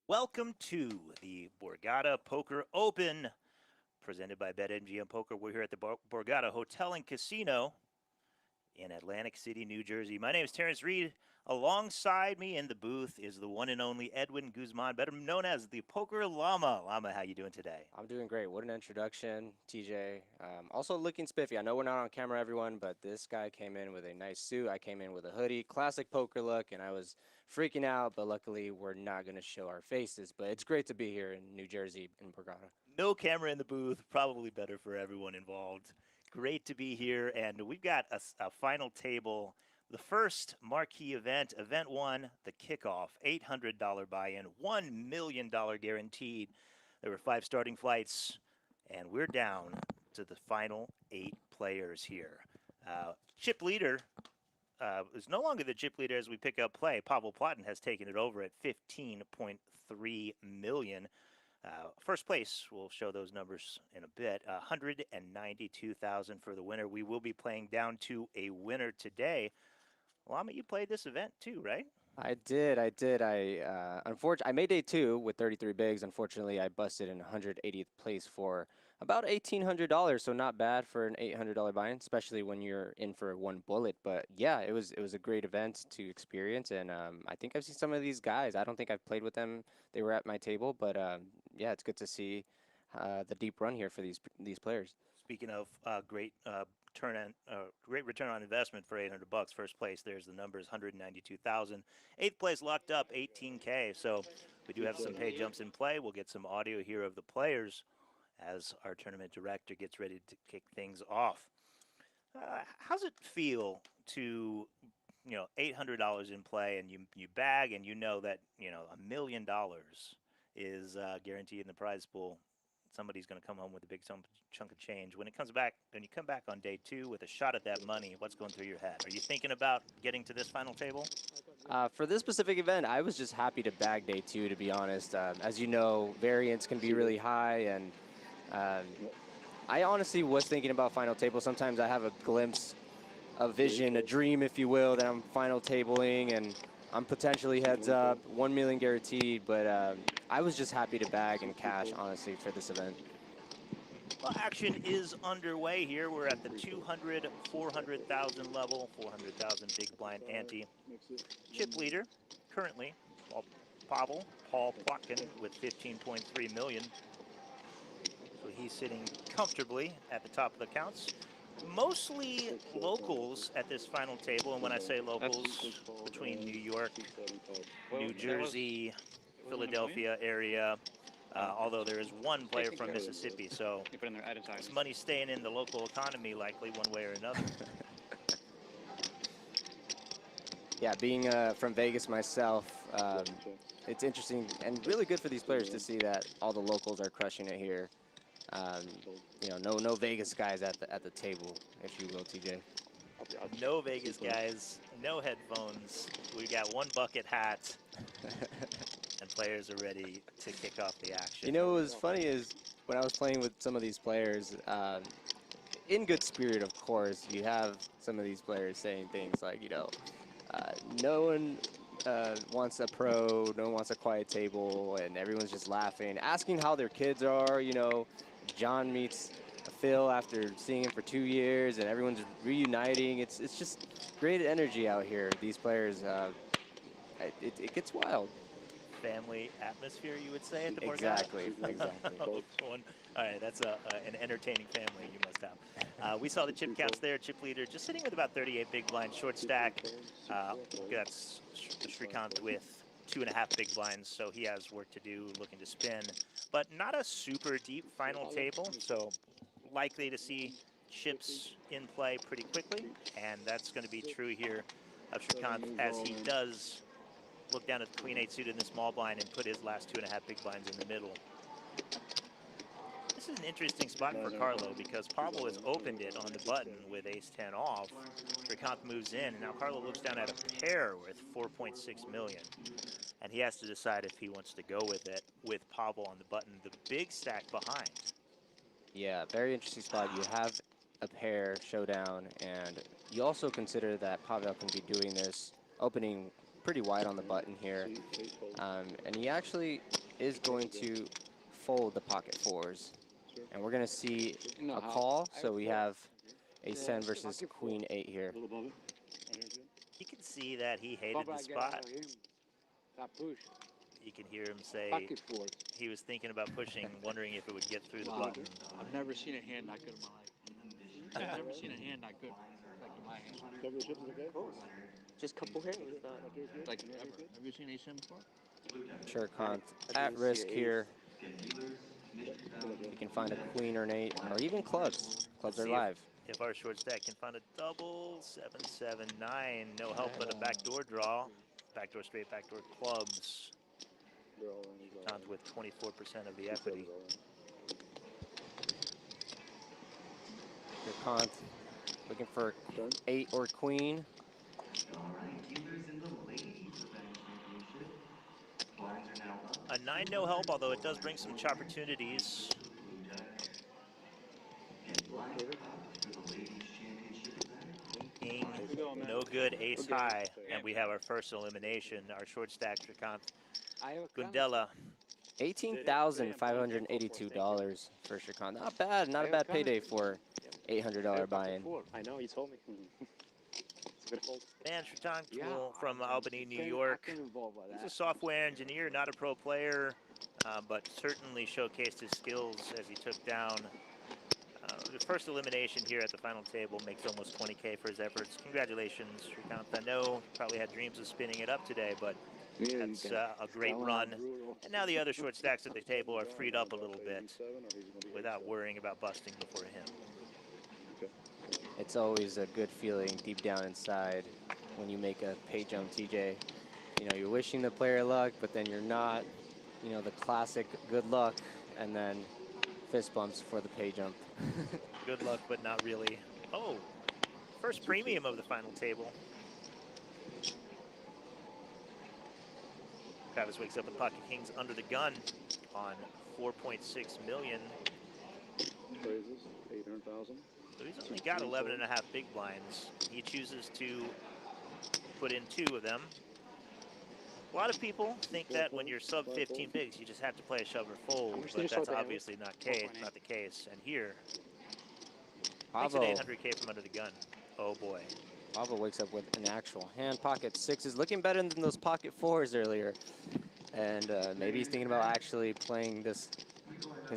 Welcome to the Borgata Poker Open, presented by BetMGM Poker. We're here at the Borgata Hotel and Casino in Atlantic City, New Jersey. My name is Terrence Reed. Alongside me in the booth is the one and only Edwin Guzman, better known as the Poker Llama. Llama, how you doing today? I'm doing great. What an introduction, TJ. Also looking spiffy. I know we're not on camera, everyone, but this guy came in with a nice suit. I came in with a hoodie, classic poker look, and I was freaking out, but luckily we're not going to show our faces. But it's great to be here in New Jersey in Borgata. No camera in the booth, probably better for everyone involved. Great to be here, and we've got a final table. The first marquee event, Event 1, the Kickoff, $800 buy-in, $1 million guaranteed. There were 5 starting flights, and we're down to the final 8 players here. Chip leader is no longer the chip leader as we pick up play. Pavel Platin has taken it over at 15.3 million. First place, we'll show those numbers in a bit. 192,000 for the winner. We will be playing down to a winner today. Lama, you played this event too, right? I did. Unfortunately, I made day 2 with 33 bigs. Unfortunately, I busted in 180th place for about $1,800. So not bad for an $800 buy-in, especially when you're in for one bullet. But yeah, it was a great event to experience, and I think I've seen some of these guys. I don't think I've played with them. They were at my table, but yeah, it's good to see the deep run here for these players. Speaking of great return on investment for 800 bucks. First place, there's the numbers, 192,000. Eighth place locked up, 18K. So we do have some pay jumps in play. We'll get some audio here of the players as our tournament director gets ready to kick things off. How's it feel to, $800 in play and you bag and you know that, $1 million is guaranteed in the prize pool? Somebody's going to come home with a big chunk of change. When you come back on day 2 with a shot at that money, what's going through your head? Are you thinking about getting to this final table? For this specific event, I was just happy to bag day 2, to be honest. As you know, variance can be really high, and um, I honestly was thinking about final table. Sometimes I have a glimpse, a vision, a dream, if you will, that I'm final tabling and I'm potentially heads up, 1 million guaranteed. But I was just happy to bag and cash, honestly, for this event. Well, action is underway here. We're at the 200, 400,000 level, 400,000 big blind ante. Chip leader currently, Paul Plotkin with 15.3 million. So he's sitting comfortably at the top of the counts. Mostly locals at this final table, and when I say locals, between New York, New Jersey, Philadelphia area, although there is one player from Mississippi, so this money's staying in the local economy likely one way or another. Yeah, being from Vegas myself, it's interesting and really good for these players to see that all the locals are crushing it here. Um, no Vegas guys at the table, if you will, TJ. No Vegas guys, no headphones. We got one bucket hat, and players are ready to kick off the action. You know, what was funny is when I was playing with some of these players, in good spirit, of course, you have some of these players saying things like, no one wants a pro, no one wants a quiet table, and everyone's just laughing, asking how their kids are. John meets Phil after seeing him for 2 years, and everyone's reuniting. It's just great energy out here. These players, it gets wild. Family atmosphere, you would say, at the Borgata? Exactly, exactly. All right, that's an entertaining family you must have. We saw the chip counts there. Chip leader just sitting with about 38 big blinds, short stack. That's Shrikant with 2.5 big blinds, so he has work to do, looking to spin. But not a super deep final table, so likely to see chips in play pretty quickly, and that's going to be true here of Shrikant as he does look down at the Queen-8 suit in the small blind and put his last 2.5 big blinds in the middle. This is an interesting spot for Carlo because Pavel has opened it on the button with ace-10 off. Shrikant moves in, and now Carlo looks down at a pair with 4.6 million. And he has to decide if he wants to go with it with Pavel on the button, the big stack behind. Yeah, very interesting spot. You have a pair showdown, and you also consider that Pavel can be doing this, opening pretty wide on the button here. And he actually is going to fold the pocket fours. And we're going to see a call. So we have ace-10 versus queen-8 here. You can see that he hated the spot. You can hear him say he was thinking about pushing, wondering if it would get through the button. I've never seen a hand that good in my life. I've never seen a hand that good like in my hand. Just a couple hands. Like ever. Have you seen ace-10 before? Sure, Kant at risk here. You can find a queen or an 8, or even clubs. Clubs are live. If our short stack can find a double, 7, 7, 9, no help but a backdoor draw. Backdoor straight, backdoor clubs. Tom's with 24% of the equity. Here, Kant looking for 8 or queen. A 9, no help, although it does bring some opportunities. King, no good, ace high, and we have our first elimination. Our short stack, Shrikant Gundela. $18,582 for Shrikant. Not bad, not a bad payday for $800 buy-in. I know, you told me. Man, Shrikant from Albany, New York. He's a software engineer, not a pro player, but certainly showcased his skills as he took down the first elimination here at the final table. Makes almost 20K for his efforts. Congratulations, Shrikant. I know probably had dreams of spinning it up today, but that's a great run. And now the other short stacks at the table are freed up a little bit without worrying about busting before him. It's always a good feeling deep down inside when you make a pay jump, TJ. You know, you're wishing the player luck, but then you're not. You know, the classic good luck, and then fist bumps for the pay jump. Good luck, but not really. Oh, first premium of the final table. Travis wakes up with Pocket Kings under the gun on 4.6 million. Praises, 800,000. So he's only got 11.5 big blinds. He chooses to put in 2 of them. A lot of people think that when you're sub 15 bigs, you just have to play a shove or fold, but that's obviously not the case. And here, makes it 800K from under the gun. Oh boy. Dhaval wakes up with an actual hand. Pocket 6s, looking better than those pocket 4s earlier. And maybe he's thinking about actually playing his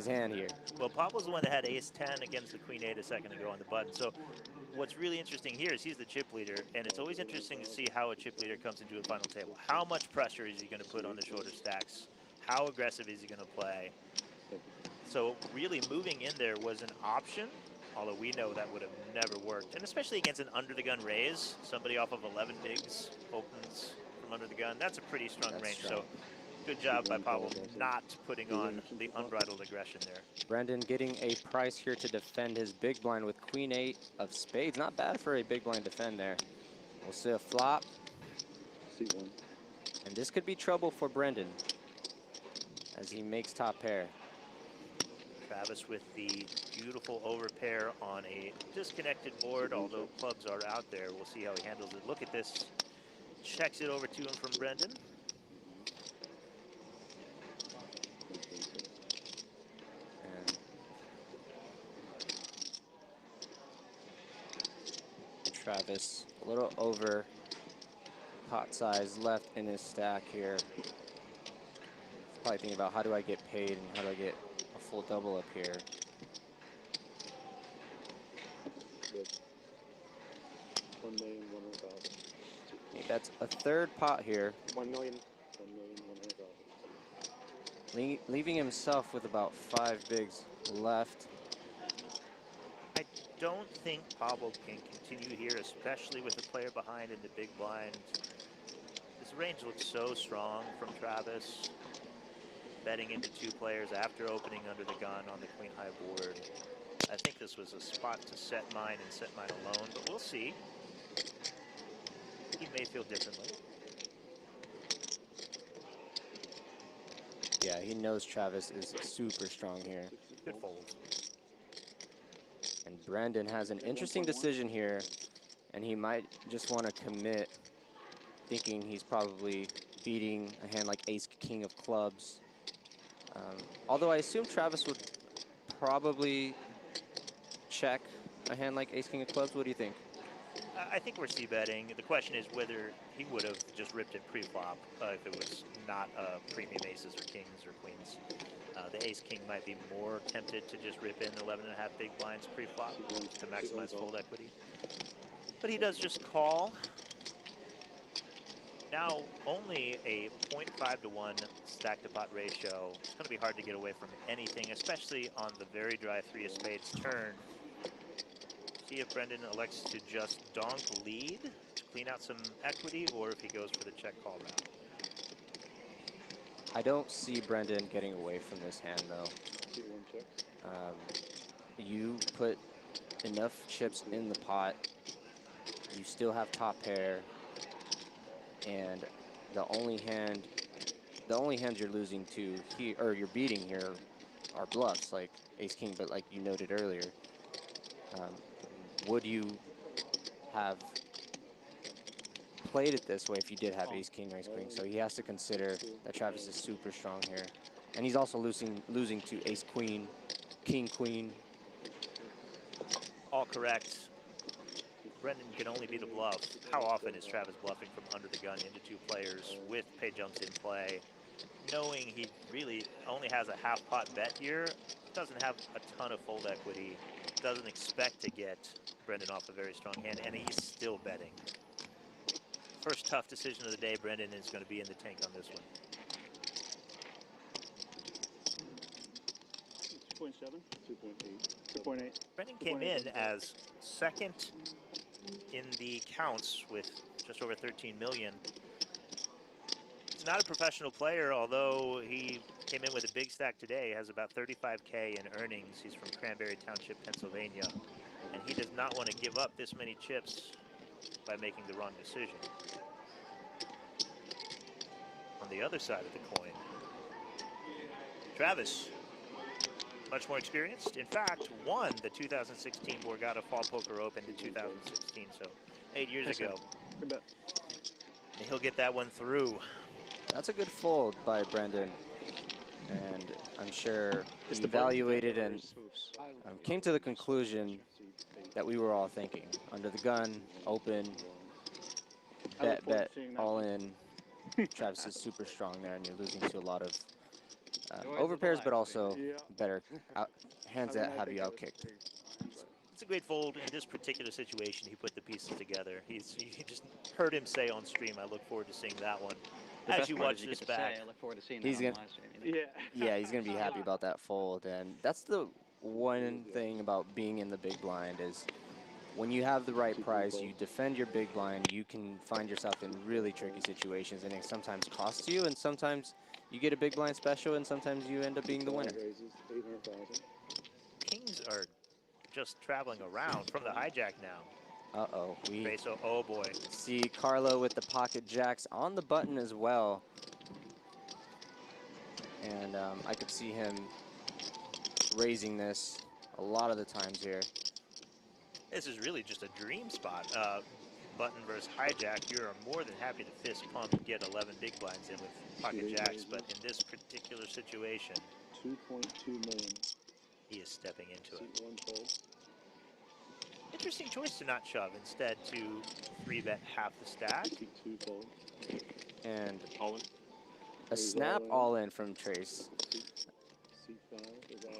hand here. Well, Pablo's the one that had ace-10 against the queen-8 a second ago on the button. So what's really interesting here is he's the chip leader, and it's always interesting to see how a chip leader comes into a final table. How much pressure is he going to put on the shorter stacks? How aggressive is he going to play? So really moving in there was an option, although we know that would have never worked. And especially against an under-the-gun raise, somebody off of 11 bigs opens from under the gun. That's a pretty strong range. So good job by Pablo not putting on the unbridled aggression there. Brendan getting a price here to defend his big blind with queen-8 of spades. Not bad for a big blind defend there. We'll see a flop. C1. And this could be trouble for Brendan as he makes top pair. Travis with the beautiful overpair on a disconnected board, although clubs are out there. We'll see how he handles it. Look at this. Checks it over to him from Brendan. Travis a little over pot size left in his stack here. Probably thinking about how do I get paid and how do I get a full double up here. Good. 1,100,000. That's a third pot here. 1,100,000. Leaving himself with about 5 bigs left. I don't think Pablo can continue here, especially with the player behind in the big blind. This range looks so strong from Travis. Betting into 2 players after opening under the gun on the queen high board. I think this was a spot to set mine and set mine alone, but we'll see. He may feel differently. Yeah, he knows Travis is super strong here. Good fold. And Brendan has an interesting decision here, and he might just want to commit thinking he's probably beating a hand like ace king of clubs. Although I assume Travis would probably check a hand like ace king of clubs. What do you think? I think we're c-betting. The question is whether he would have just ripped it pre-flop if it was not premium aces or kings or queens. The ace-king might be more tempted to just rip in 11.5 big blinds pre-flop to maximize fold equity. But he does just call. Now only a 0.5 to 1 stack to pot ratio. It's going to be hard to get away from anything, especially on the very dry 3 of spades turn. See if Brendan elects to just donk lead to clean out some equity, or if he goes for the check call route. I don't see Brendan getting away from this hand, though. C1 check. You put enough chips in the pot. You still have top pair, and the only hands you're losing to here, or you're beating here, are bluffs like ace king. But like you noted earlier, would you have played it this way if you did have ace king or ace queen? So he has to consider that Travis is super strong here, and he's also losing to ace queen, king queen. All correct. Brendan can only be the bluff. How often is Travis bluffing from under the gun into 2 players with pay jumps in play, knowing he really only has a half pot bet here, doesn't have a ton of fold equity, doesn't expect to get Brendan off a very strong hand, and he's still betting. First tough decision of the day, Brendan is going to be in the tank on this one. 2.7? 2.8. 2.8. Brendan came in as second in the counts with just over 13 million. He's not a professional player, although he came in with a big stack today, has about 35K in earnings. He's from Cranberry Township, Pennsylvania, and he does not want to give up this many chips by making the wrong decision. On the other side of the coin, Travis, much more experienced. In fact, won the 2016 Borgata Fall Poker Open in 2016, so 8 years ago. Good bet. And he'll get that one through. That's a good fold by Brendan, and I'm sure he evaluated and came to the conclusion that we were all thinking. Under the gun, open, bet, all in. Travis is super strong there, and you're losing to a lot of overpairs, but also better hands that have you outkicked. It's a great fold in this particular situation. He put the pieces together. You just heard him say on stream, I look forward to seeing that one. As you watch this back, I look forward to seeing He's that on gonna- live stream. Yeah, he's going to be happy about that fold, and that's the one thing about being in the big blind is when you have the right price, you defend your big blind, you can find yourself in really tricky situations, and it sometimes costs you, and sometimes you get a big blind special, and sometimes you end up being the winner. Raises 800,000. Kings are just traveling around from the hijack now. Uh-oh, we Okay, so, oh boy. see Carlo with the pocket jacks on the button as well. And I could see him raising this a lot of the times here. This is really just a dream spot. Button versus hijack, you're more than happy to fist pump and get 11 big blinds in with pocket jacks, but in this particular situation, 2.2 million. he is stepping into it. C1 fold. Interesting choice to not shove, instead to 3-bet half the stack. C2 fold. And All in. a snap all in from Trace. C5 is all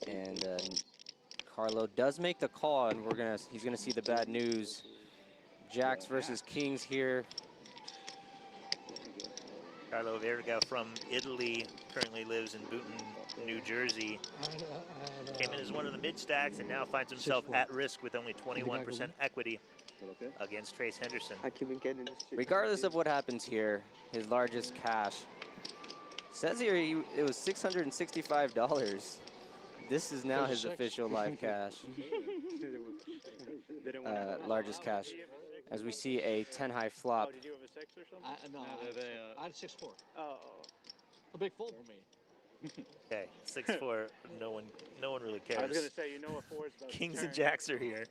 in. And C4 calls. Carlo does make the call, and he's gonna see the bad news. Jacks versus kings here. Carlo Verga from Italy, currently lives in Boonton, New Jersey. Came in as one of the mid stacks and now finds himself at risk with only 21% equity Okay. against Trace Henderson. I keep getting this. Regardless of what happens here, his largest cash says here it was $665. This is now his official live cash, largest cash. As we see a 10 high flop. Did you have a 6 or something? No, I had 6-4. Oh. A big fold for me. Okay, 6-4. No one really I was cares. going to say, you know, a 4 is about Kings turn. and jacks are here.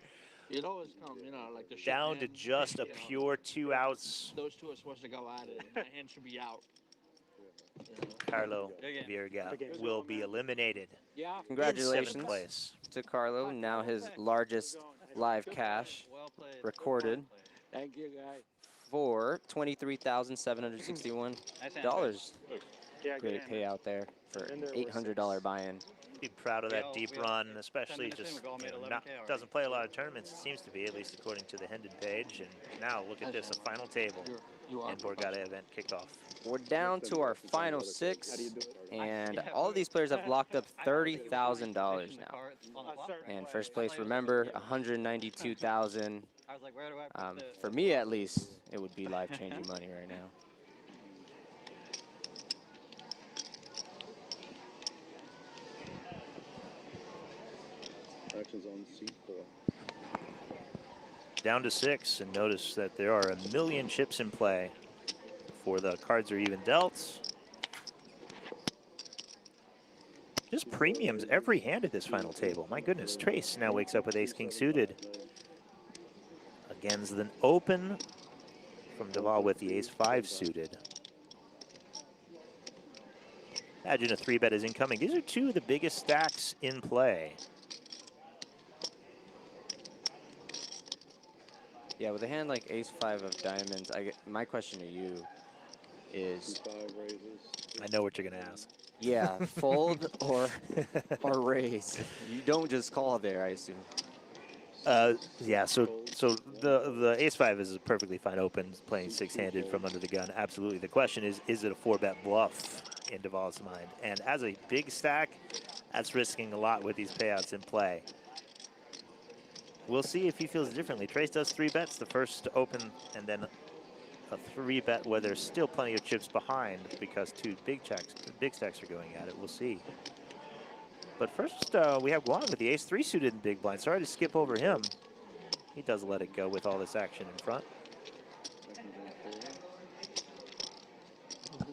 It always come, you know, like the shit Down to hand, just a you know, pure 2 outs. those two are supposed to go at it, and my hand should be out. You know? Carlo Good game. Virga will be eliminated. Yeah. In Congratulations 7th place. to Carlo. Now his largest live cash Well played. recorded Well played. Thank you, guys. for $23,761. Nice hand. Great payout there for an $800 buy-in. Be proud of that Yo, deep we all- run, 10 especially minutes in, just we've all made 11K already. doesn't play a lot of tournaments. It seems to be, at least according to the Hendon page. And now look at this, a final table You are in Borgata event kickoff. We're down to our final 6, and all of these players have locked up $30,000 now. And first place, remember, $192,000. I was like, where do I put the... For me, at least, it would be life-changing money right now. Actions on C4. Down to 6, and notice that there are 1,000,000 chips in play before the cards are even dealt. Just premiums every hand at this final table. My goodness, Trace now wakes up with ace-king suited. Against an open from Dhaval with the ace-5 suited. Imagine a 3-bet is incoming. These are 2 of the biggest stacks in play. Yeah, with a hand like ace-5 of diamonds, my question to you is, C5 raises. I know what you're going to ask. yeah, fold or raise. You don't just call there, I assume. Yeah, so the ace-5 is a perfectly fine open, playing 6-handed from under the gun. Absolutely. The question is it a 4-bet bluff in Dhaval's mind? And as a big stack, that's risking a lot with these payouts in play. We'll see if he feels differently. Trace does 3 bets, the first to open, and then a 3-bet where there's still plenty of chips behind because 2 big stacks are going at it. We'll see. But first, we have Guan with the ace-3 suited in big blind. Sorry to skip over him. He does let it go with all this action in front.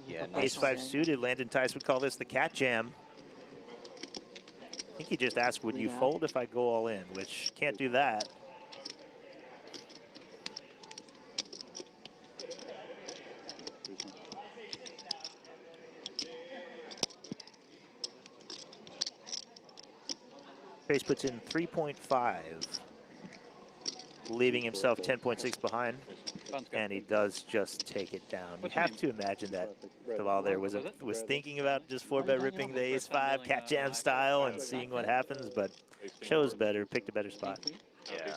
Yeah, nice. Ace-5 suited. Landon Tice would call this the cat jam. I think he just asked, would you fold if I go all in? Which, can't do that. Trace puts in 3.5, leaving himself 10.6 behind, and he does just take it down. You have to imagine that Dhaval there was thinking about just 4-bet ripping the ace-5 cat jam style and seeing what happens, but chose better, picked a better spot. Yeah.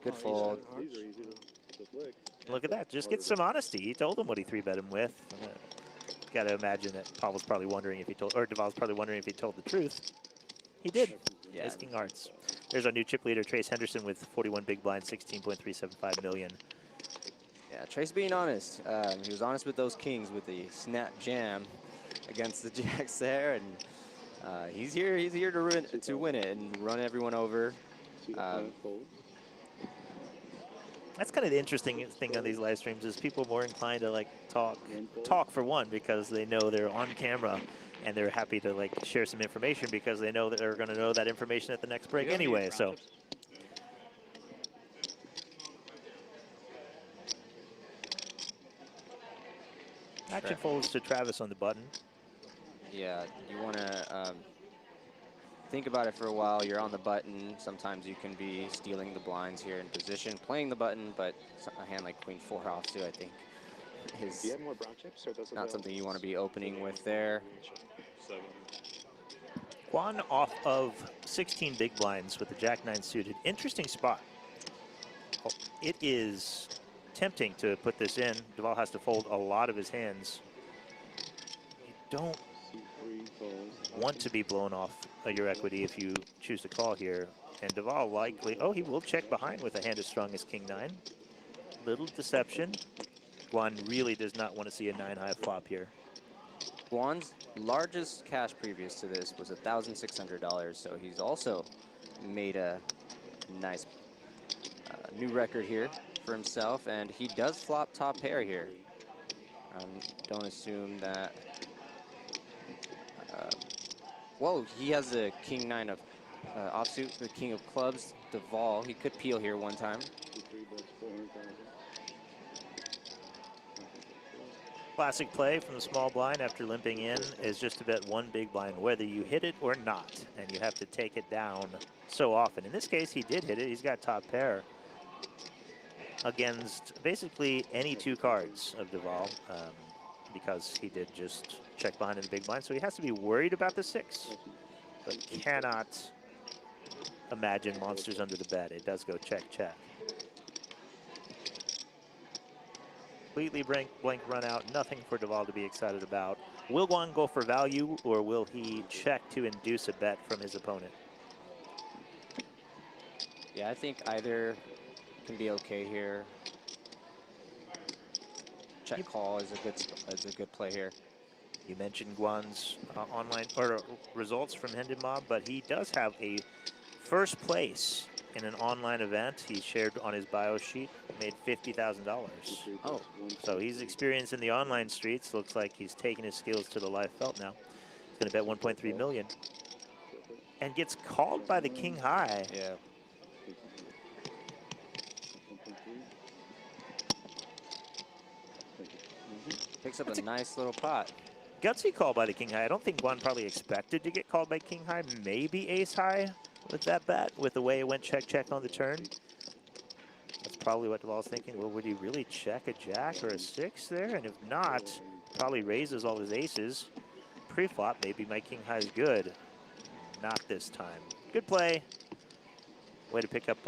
Good fold. These are easy to flick. Look at that, just get some honesty. He told him what he 3-bet him with. Got to imagine that Pavel's probably wondering if he told, or Dhaval's probably wondering if he told the truth. He did. Yeah. Ace-king hearts. There's our new chip leader, Trace Henderson, with 41 big blind, 16.375 million. Yeah, Trace being honest. He was honest with those kings with the snap jam against the jacks there, and he's here to win it and run everyone over. C5 fold. That's kind of the interesting thing on these live streams is people are more inclined to like talk for one because they know they're on camera and they're happy to like share some information because they know that they're going to know that information at the next break anyway. So. Action folds to Travis on the button. Yeah, you want to think about it for a while. You're on the button. Sometimes you can be stealing the blinds here in position, playing the button, but a hand like Queen 4 offsuit, I think, is not something you want to be opening with there. Guan off of 16 big blinds with the Jack-9 suited. Interesting spot. Oh, it is tempting to put this in. Dhaval has to fold a lot of his hands. You don't C3 fold. want to be blown off your equity if you choose to call here. And Dhaval likely, oh, he will check behind with a hand as strong as King-9. Little deception. Guan really does not want to see a 9-high flop here. Guan's largest cash previous to this was $1,600, so he's also made a nice new record here for himself, and he does flop top pair here. Don't assume that. Whoa, he has a King-9 of Offsuit, the king of clubs, Dhaval. He could peel here one time. 3 bets, 400,000. Classic play from the small blind after limping in is just to bet one big blind, whether you hit it or not, and you have to take it down so often. In this case, he did hit it. He's got top pair against basically any 2 cards of Dhaval, because he did just check behind in the big blind. So he has to be worried about the 6, but cannot imagine monsters under the bed. It does go check, check. Completely blank run out, nothing for Dhaval to be excited about. Will Guan go for value, or will he check to induce a bet from his opponent? Yeah, I think either can be okay here. Check call is a good play here. You mentioned Guan's online or results from Hendon Mob, but he does have a first place in an online event. He shared on his bio sheet, made $50,000. Oh, so he's experienced in the online streets. Looks like he's taking his skills to the live felt now. He's going to bet 1.3 million, and gets called by the king high. yeah. Picks up a nice little pot. Gutsy call by the king high. I don't think Guan probably expected to get called by king high. Maybe ace high with that bet, with the way it went check, check on the turn. That's probably what Dhaval's thinking. Well, would he really check a jack or a 6 there? And if not, probably raises all his aces. Pre-flop, maybe my king high is good. Not this time. Good play. Way to pick up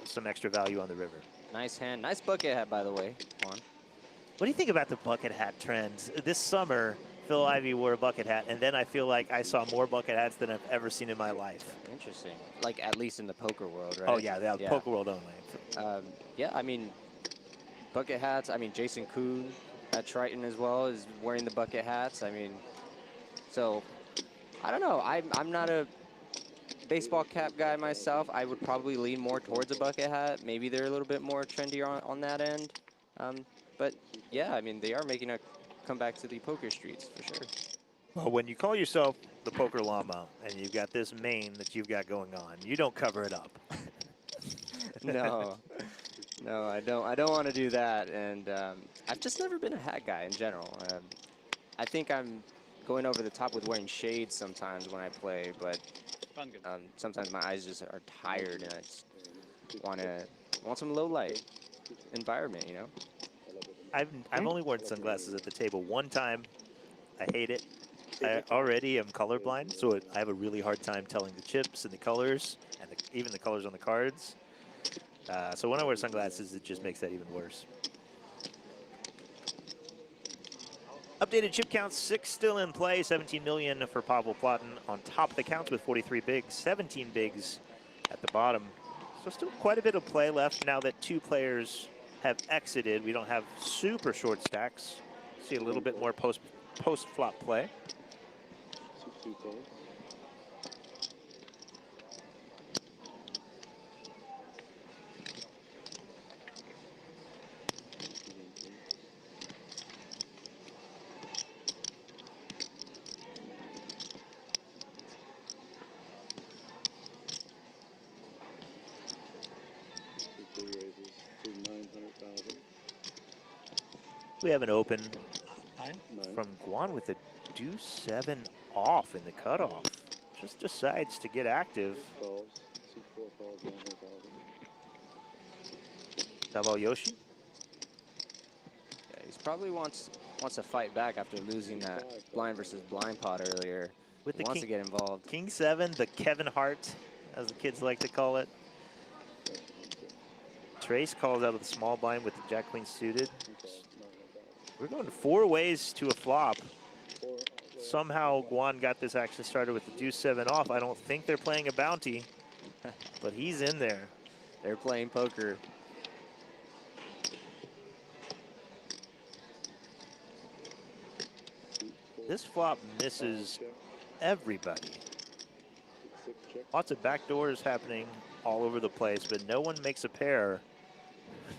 some extra value on the river. Nice hand. Nice bucket hat, by the way, Juan. What do you think about the bucket hat trends? This summer, Phil Ivey wore a bucket hat, and then I feel like I saw more bucket hats than I've ever seen in my life. Interesting. Like, at least in the poker world, right? Oh, yeah, poker world only. Yeah, I mean, bucket hats. I mean, Jason Kuhn at Triton as well is wearing the bucket hats. I mean, so, I don't know. I'm not a baseball cap guy myself. I would probably lean more towards a bucket hat. Maybe they're a little bit more trendy on that end. But, yeah, I mean, they are making a comeback to the poker streets for sure. Well, when you call yourself the poker llama and you've got this mane that you've got going on, you don't cover it up. No, I don't want to do that. And I've just never been a hat guy in general. I think I'm going over the top with wearing shades sometimes when I play, but sometimes my eyes just are tired and I just want some low light environment, you know. I've only worn sunglasses at the table one time. I hate it. I already am colorblind, so I have a really hard time telling the chips and the colors, and even the colors on the cards. So when I wear sunglasses, it just makes that even worse. Updated chip counts, 6 still in play, 17 million for Pavel Platin on top of the counts with 43 bigs, 17 bigs at the bottom. So still quite a bit of play left now that 2 players have exited. We don't have super short stacks. See a little bit more post-flop play. 2 calls. We have an open from Guan with a deuce 7 off in the cutoff. Just decides to get active. Calls. 4 calls, 100,000. Dhaval Yoshi. Yeah, he probably wants to fight back after losing that blind versus blind pot earlier. With he the wants to get involved. King 7, the Kevin Hart, as the kids like to call it. Trace calls out of the small blind with the Jack Queen suited. We're going 4 ways to a flop. Somehow Guan got this action started with the deuce 7 off. I don't think they're playing a bounty, but he's in there. They're playing poker. This flop misses everybody. Lots of backdoors happening all over the place, but no one makes a pair.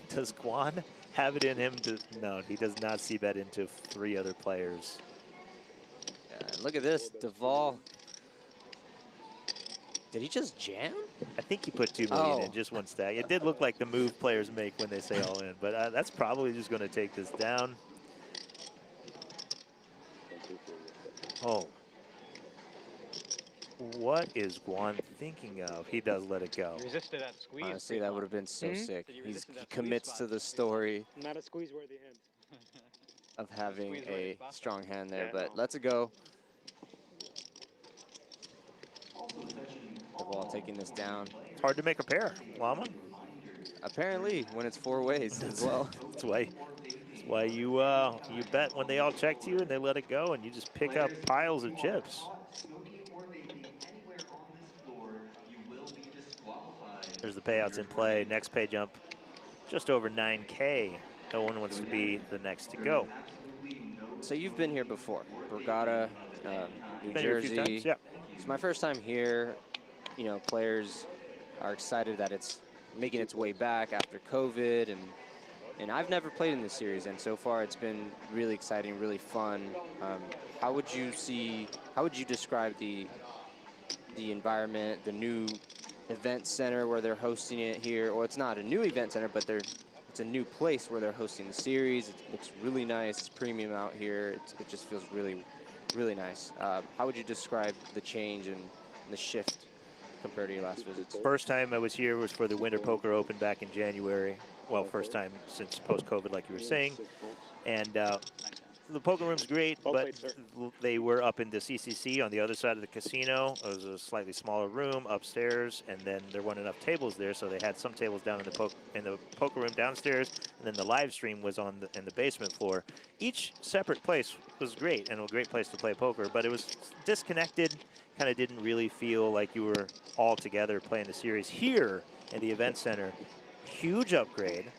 Does Guan have it in him to? No, he does not see bet into 3 other players. Yeah, look at this, Dhaval. Did he just jam? I think he put 2 million in Oh. just one stack. It did look like the move players make when they say all in, but that's probably just going to take this down. Oh. What is Guan thinking of? He does let it go. You resisted that squeeze. Honestly, that would have been so sick. Did you He resist that squeeze commits spot? to the story Not a squeeze-worthy hand. of having Squeeze-worthy a spot. strong hand there, Yeah. but let's go. Dhaval taking this down. It's hard to make a pair, Llama. Apparently, when it's 4 ways as well. That's why you you bet when they all check to you and they let it go and you just pick up piles of chips. There's the payouts in play. Next pay jump, just over 9K. No one wants to be the next to go. So you've been here before, Borgata, New Been here a few Jersey. times, yeah. It's my first time here. You know, players are excited that it's making its way back after COVID, and I've never played in this series, and so far it's been really exciting, really fun. How would you describe the environment, the new event center where they're hosting it here? Or it's not a new event center, but it's a new place where they're hosting the series. It looks really nice. It's premium out here. It just feels really, really nice. How would you describe the change and the shift compared to your last visits? First time I was here was for the Winter Poker Open back in January. Well, first time since post-COVID, like you were saying. And the poker room's great, but they were up in the CCC on the other side of the casino. It was a slightly smaller room upstairs, and then there weren't enough tables there, so they had some tables down in the poker room downstairs, and then the live stream was in the basement floor. Each separate place was great and a great place to play poker, but it was disconnected. Kind of didn't really feel like you were all together playing the series. Here in the event center, huge upgrade.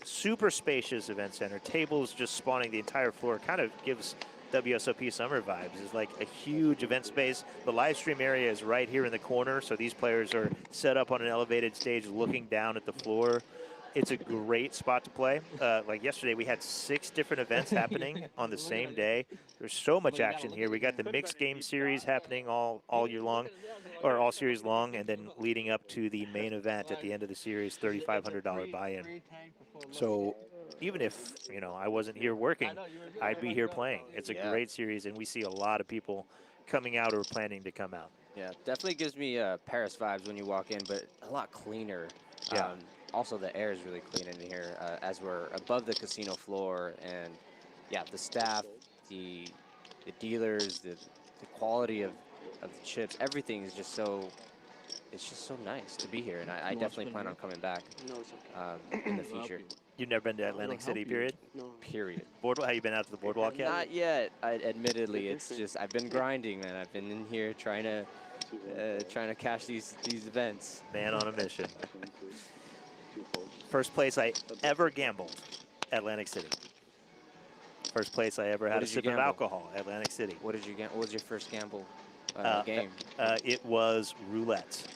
Super spacious event center. Tables just spawning the entire floor. Kind of gives WSOP summer vibes. It's like a huge event space. The live stream area is right here in the corner, so these players are set up on an elevated stage looking down at the floor. It's a great spot to play. Like yesterday, we had 6 different events happening on the same day. There's so much action here. We got the mixed game series happening all year long, or all series long, and then leading up to the main event at the end of the series, $3,500 buy-in. So even if, you know, I wasn't here working, I'd be here playing. It's a great series, and we see a lot of people coming out or planning to come out. Yeah, definitely gives me Paris vibes when you walk in, but a lot cleaner. Yeah. Also, the air is really clean in here as we're above the casino floor, and yeah, the staff, the dealers, the quality of the chips, everything is just so. It's just so nice to be here, and I definitely plan on coming back in the future. You've never been to Atlantic City, period? Period. Have you been out to the boardwalk yet? Not yet. Admittedly, it's just I've been grinding, man. I've been in here trying to cash these events. Man on a mission. First place I ever gambled, Atlantic City. First place I ever had a sip of alcohol, Atlantic City. What did you gamble? What was your first gamble game? It was roulette.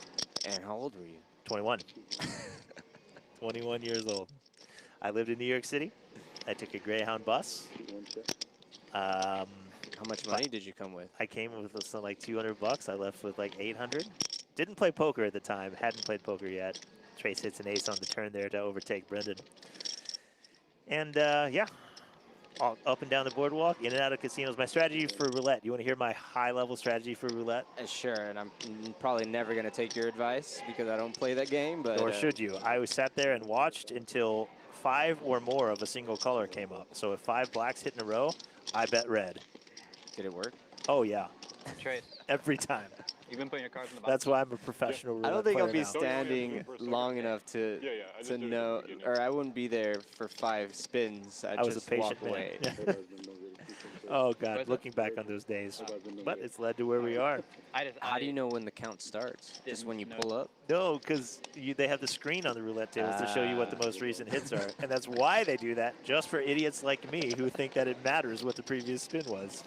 And how old were you? 21. 21 years old. I lived in New York City. I took a Greyhound bus. How much money did you come with? I came with something like 200 bucks. I left with like 800. Didn't play poker at the time. Hadn't played poker yet. Trace hits an ace on the turn there to overtake Brendan. And yeah, all up and down the boardwalk, in and out of casinos. My strategy for roulette. You want to hear my high-level strategy for roulette? Sure, and I'm probably never going to take your advice because I don't play that game. But Nor should you. I sat there and watched until 5 or more of a single color came up. So if 5 blacks hit in a row, I bet red. Did it work? Oh, yeah. Trace, Every time. you've been putting your cards in the box. That's why I'm a professional roulette I don't think I'll player be now. standing long enough to know, or I wouldn't be there for 5 spins. I was a just walk patient man. away. Oh, God, looking back on those days. But it's led to where we are. How do you know when the count starts? Just when you pull up? No, because they have the screen on the roulette tables to show you what the most recent hits are. And that's why they do that, just for idiots like me who think that it matters what the previous spin was.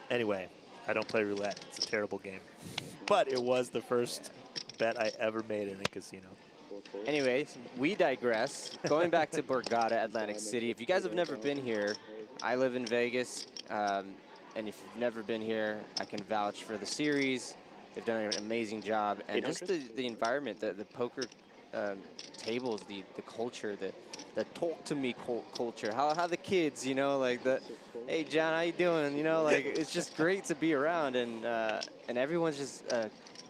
Anyway, I don't play roulette. It's a terrible game. But it was the first bet I ever made in a casino. Anyways, we digress. Going back to Borgata, Atlantic City. If you guys have never been here, I live in Vegas. and if you've never been here, I can vouch for the series. They've done an amazing job, and just the environment, the poker tables, the culture, the talk to me culture, how the kids, you know, like the, hey John, how you doing? You know, like it's just great to be around, and everyone's just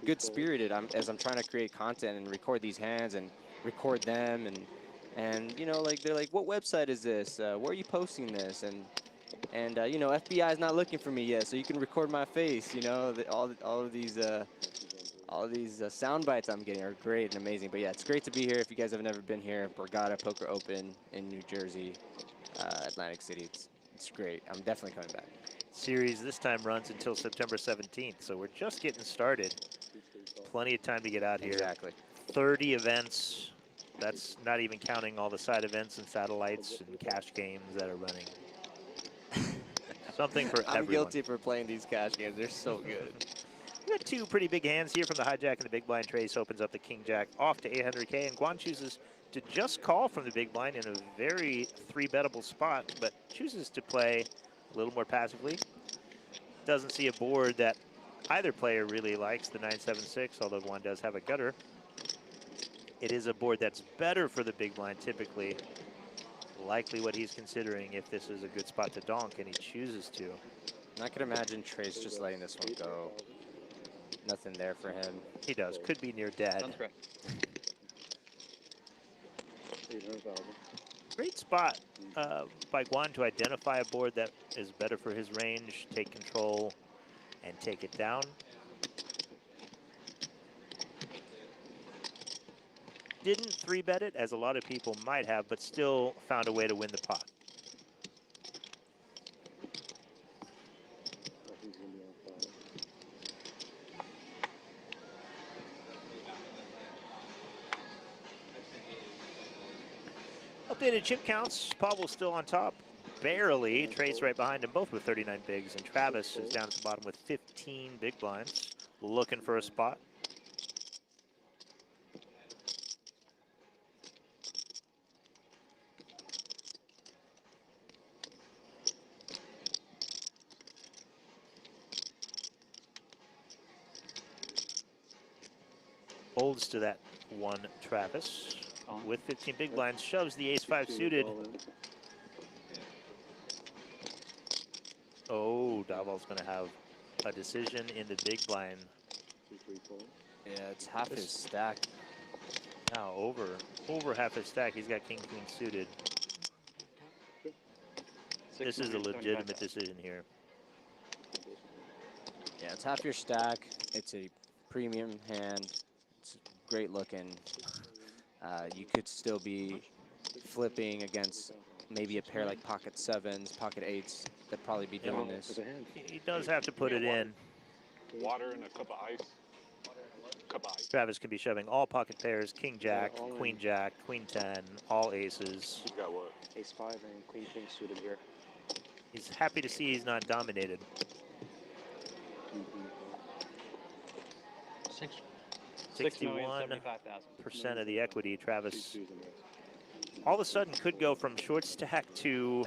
good spirited. As I'm trying to create content and record these hands and record them, and you know, like they're like, what website is this? Where are you posting this? And you know, FBI is not looking for me yet, so you can record my face. You know, all of these sound bites I'm getting are great and amazing. But yeah, it's great to be here. If you guys have never been here, Borgata Poker Open in New Jersey, Atlantic City. It's great. I'm definitely coming back. Series this time runs until September 17th, so we're just getting started. Plenty of time to get out here. Exactly. 30 events. That's not even counting all the side events and satellites and cash games that are running. Something for everyone. I'm guilty for playing these cash games. They're so good. We got two pretty big hands here from the hijack and the big blind. Trace opens up the king jack off to 800K, and Guan chooses to just call from the big blind in a very three-bettable spot, but chooses to play a little more passively. Doesn't see a board that either player really likes, the 9-7-6, although Guan does have a gutter. It is a board that's better for the big blind typically. Likely what he's considering if this is a good spot to donk, and he chooses to. And I can imagine Trace just letting this one go. Nothing there for him. He does. Could be near dead. Sounds correct. Great spot by Guan to identify a board that is better for his range, take control, and take it down. Didn't 3-bet it, as a lot of people might have, but still found a way to win the pot. Updated chip counts. Pablo's still on top, barely. Trace right behind him, both with 39 bigs, and Travis is down at the bottom with 15 big blinds, looking for a spot. Folds to that one Travis with 15 big blinds, shoves the ace-5 suited. Oh, Dhaval's going to have a decision in the big blind. Yeah, it's half his stack. Now over half his stack. He's got king-queen suited. This is a legitimate decision here. Yeah, it's half your stack. It's a premium hand. It's great looking. You could still be flipping against maybe a pair like pocket sevens, pocket eights. They'd probably be doing this. He does have to put it in. Water and a cup of ice. Cup of ice. Travis can be shoving all pocket pairs, king jack, queen 10, all aces. You got what? Ace-5 and queen-king suited here. He's happy to see he's not dominated. 61% of the equity. Travis all of a sudden could go from short stack to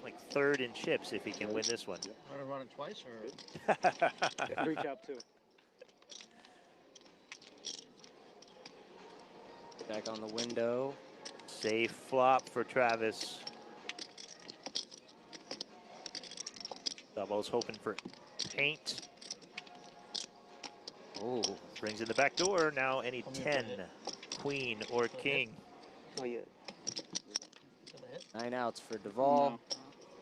like third in chips if he can win this one. Want to run it twice or? Reach out too. Back on the window. Safe flop for Travis. Dhaval's hoping for paint. Oh, brings in the back door. Now any 10, queen or king. Oh yeah. 9 outs for Dhaval,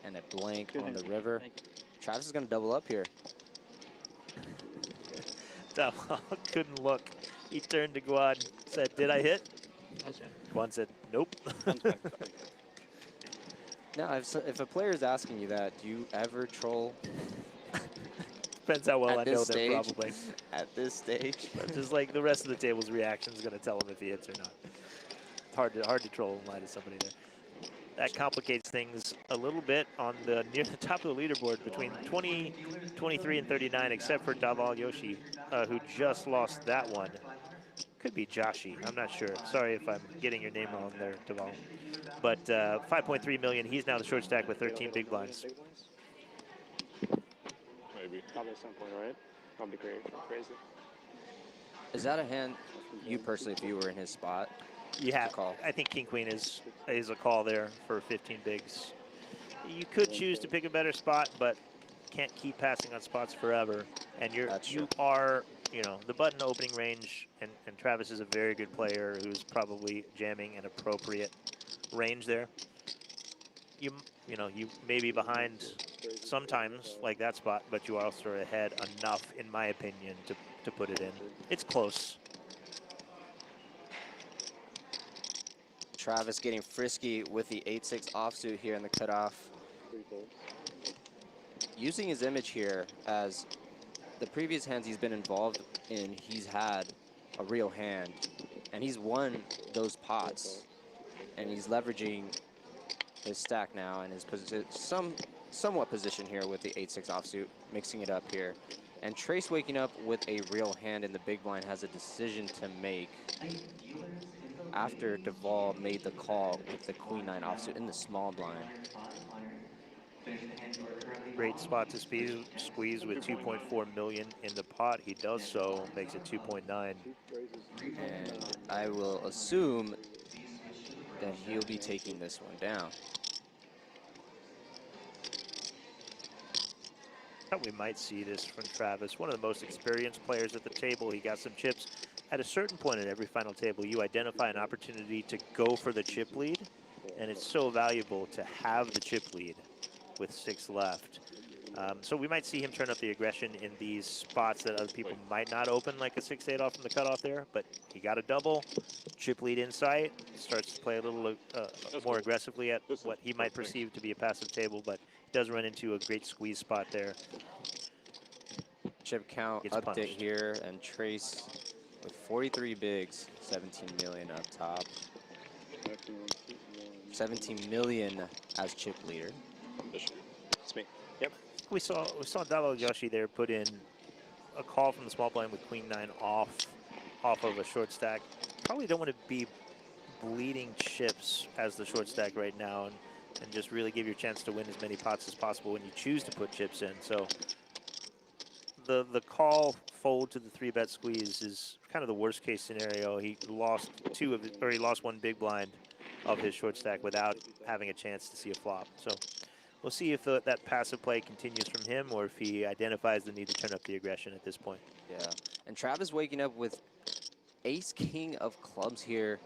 and a blank on the river. Travis is going to double up here. Dhaval couldn't look. He turned to Guan, said, "Did I hit?" Guan said, "Nope." Now, if a player is asking you that, do you ever troll? Depends how well I know them, stage? probably. At this stage? But just like the rest of the table's reaction is going to tell him if he hits or not. It's hard to troll and lie to somebody there. That complicates things a little bit on the near the top of the leaderboard between 20, 23, and 39, except for Dhaval Yoshi, who just lost that one. Could be Joshi. I'm not sure. Sorry if I'm getting your name wrong there, Dhaval. But 5.3 million. He's now the short stack with 13 big blinds. Probably at some point, right? That'd be great. Crazy. Is that a hand you personally, if you were in his spot? Yeah, Call. I think King Queen is a call there for 15 bigs. You could choose to pick a better spot, but can't keep passing on spots forever. And That's you true. are, the button opening range, and Travis is a very good player who's probably jamming an appropriate range there. You may be behind sometimes like that spot, but you are also ahead enough, in my opinion, to put it in. It's close. Travis getting frisky with the 8-6 offsuit here in the cutoff. Using his image here, as the previous hands he's been involved in, he's had a real hand, and he's won those pots, and he's leveraging his stack now and his somewhat position here with the 8-6 offsuit, mixing it up here. And Trace waking up with a real hand in the big blind has a decision to make after Dhaval made the call with the Queen-9 offsuit in the small blind. Great spot to squeeze with 2.4 million in the pot. He does so, makes it 2.9. And I will assume that he'll be taking this one down. Thought we might see this from Travis, one of the most experienced players at the table. He got some chips. At a certain point at every final table, you identify an opportunity to go for the chip lead, and it's so valuable to have the chip lead with 6 left. So we might see him turn up the aggression in these spots that other people might not open, like a 6-8 off from the cutoff there, but he got a double, chip lead in sight, starts to play a little more aggressively at what he might perceive to be a passive table, but does run into a great squeeze spot there. Chip count Gets update punished. here, and Trace with 43 bigs, 17 million up top. 17 million as chip leader. It's me. Yep. We saw Dhaval Yoshi there put in a call from the small blind with Queen-9 off of a short stack. Probably don't want to be bleeding chips as the short stack right now, and just really give your chance to win as many pots as possible when you choose to put chips in. So the call fold to the 3-bet squeeze is kind of the worst case scenario. He lost he lost 1 big blind of his short stack without having a chance to see a flop. So we'll see if that passive play continues from him, or if he identifies the need to turn up the aggression at this point. Yeah, and Travis waking up with ace-king of clubs here,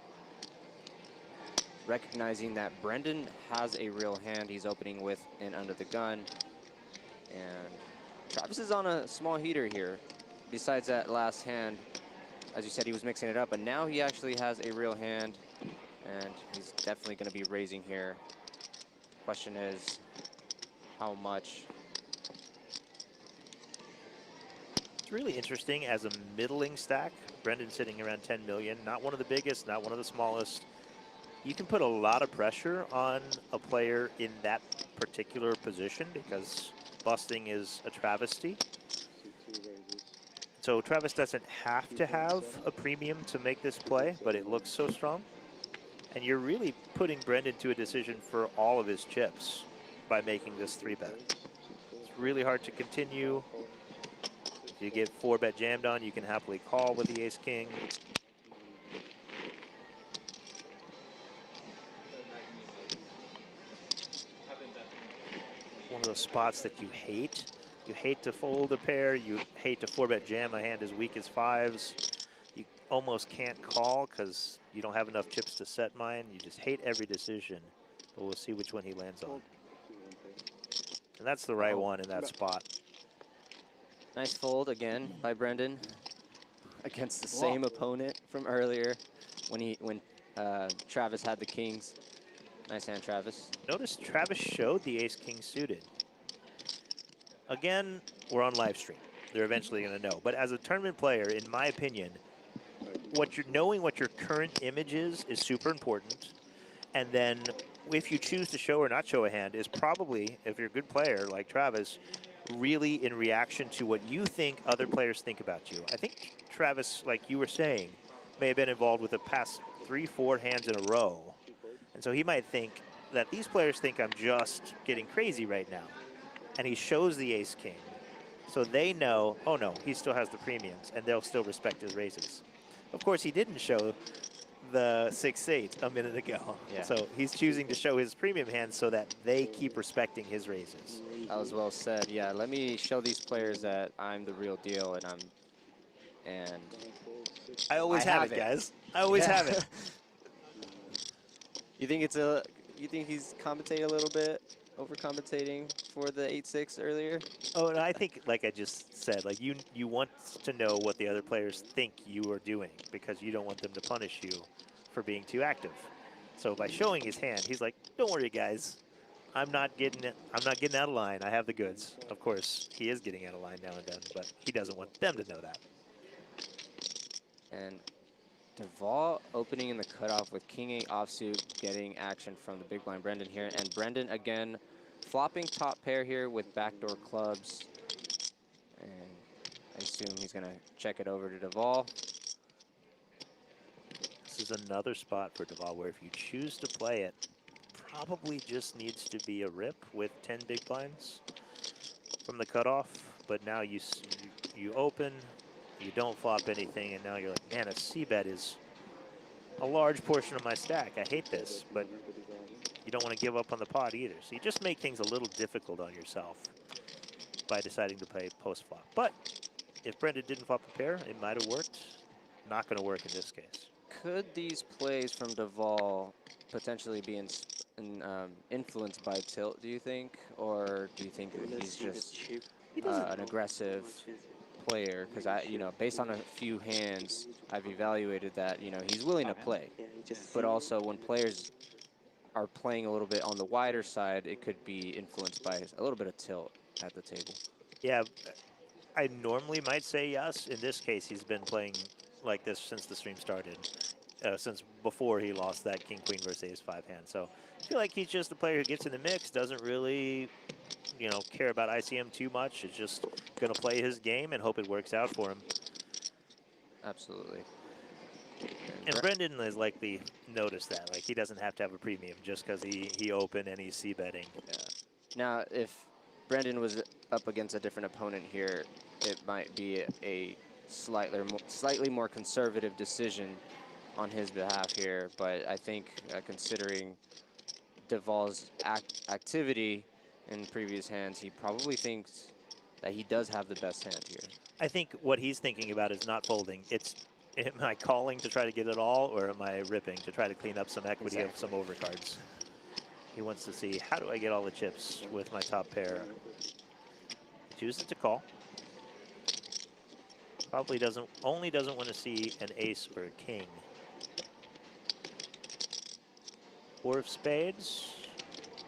recognizing that Brendan has a real hand he's opening with in under the gun. And Travis is on a small heater here. Besides that last hand, as you said, he was mixing it up, but now he actually has a real hand, and he's definitely going to be raising here. Question is, how much? It's really interesting as a middling stack. Brendan sitting around 10 million, not one of the biggest, not one of the smallest. You can put a lot of pressure on a player in that particular position because busting is a travesty. So Travis doesn't have to have a premium to make this play, but it looks so strong. And you're really putting Brendan to a decision for all of his chips by making this 3-bet. It's really hard to continue. If you get 4-bet jammed on, you can happily call with the ace-king. One of those spots that you hate. You hate to fold a pair. You hate to 4-bet jam a hand as weak as 5s. You almost can't call because you don't have enough chips to set mine. You just hate every decision. But we'll see which one he lands on. And that's the right one in that spot. Nice fold again by Brendan against the same opponent from earlier when Travis had the kings. Nice hand, Travis. Notice Travis showed the ace-king suited. Again, we're on live stream. They're eventually going to know. But as a tournament player, in my opinion, knowing what your current image is super important. And then if you choose to show or not show a hand is probably, if you're a good player like Travis, really in reaction to what you think other players think about you. I think Travis, like you were saying, may have been involved with the past 3-4 hands in a row. And so he might think that these players think I'm just getting crazy right now. And he shows the ace-king. So they know, oh no, he still has the premiums, and they'll still respect his raises. Of course, he didn't show the 6-8 a minute ago. Yeah. So he's choosing to show his premium hands so that they keep respecting his raises. That was well said. Yeah, let me show these players that I'm the real deal, and I always I have have it, it. guys. I always have it. You think he's compensating a little bit, overcompensating for the 8-6 earlier? Oh, and I think, like I just said, like you want to know what the other players think you are doing because you don't want them to punish you for being too active. So by showing his hand, he's like, "Don't worry, guys. I'm not getting it. I'm not getting out of line. I have the goods." Of course, he is getting out of line now and then, but he doesn't want them to know that. And Dhaval opening in the cutoff with King 8 offsuit, getting action from the big blind Brendan here. And Brendan again flopping top pair here with backdoor clubs. And I assume he's going to check it over to Dhaval. This is another spot for Dhaval where if you choose to play it, probably just needs to be a rip with 10 big blinds from the cutoff. But now you open, you don't flop anything, and now you're like, man, a c-bet is a large portion of my stack. I hate this, but you don't want to give up on the pot either. So you just make things a little difficult on yourself by deciding to play post-flop. But if Brendan didn't flop a pair, it might have worked. Not going to work in this case. Could these plays from Dhaval potentially be influenced by tilt, do you think? Or do you think that he's just an aggressive player? Because based on a few hands, I've evaluated that, he's willing to play. But also when players are playing a little bit on the wider side, it could be influenced by a little bit of tilt at the table. Yeah, I normally might say yes. In this case, he's been playing like this since the stream started, since before he lost that King-Queen versus Ace-5 hand. So I feel like he's just a player who gets in the mix, doesn't really, care about ICM too much. Is just going to play his game and hope it works out for him. Absolutely. And Brendan has likely noticed that. Like, he doesn't have to have a premium just because he opened and he's c-betting. Yeah. Now, if Brendan was up against a different opponent here, it might be a slightly more conservative decision on his behalf here. But I think considering Dhaval's activity in previous hands, he probably thinks that he does have the best hand here. I think what he's thinking about is not folding. It's, am I calling to try to get it all, or am I ripping to try to clean up some equity of some overcards? He wants to see, how do I get all the chips with my top pair? He chooses to call. Probably only doesn't want to see an ace or a king. 4 of spades.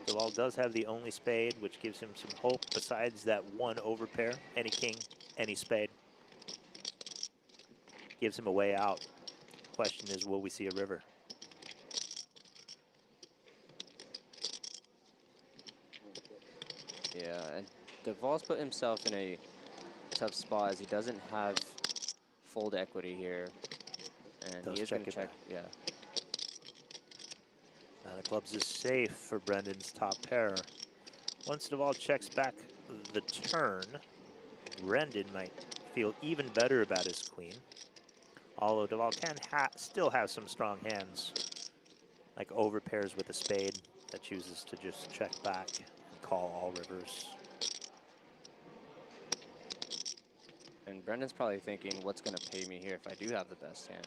Dhaval does have the only spade, which gives him some hope besides that one overpair. Any king, any spade. Gives him a way out. Question is, will we see a river? Yeah, and Dhaval's put himself in a tough spot as he doesn't have fold equity here. And he is going to check, yeah. Nine of clubs is safe for Brendan's top pair. Once Dhaval checks back the turn, Brendan might feel even better about his queen. Although Dhaval can still have some strong hands, like overpairs with a spade that chooses to just check back and call all rivers. And Brendan's probably thinking, what's going to pay me here if I do have the best hand?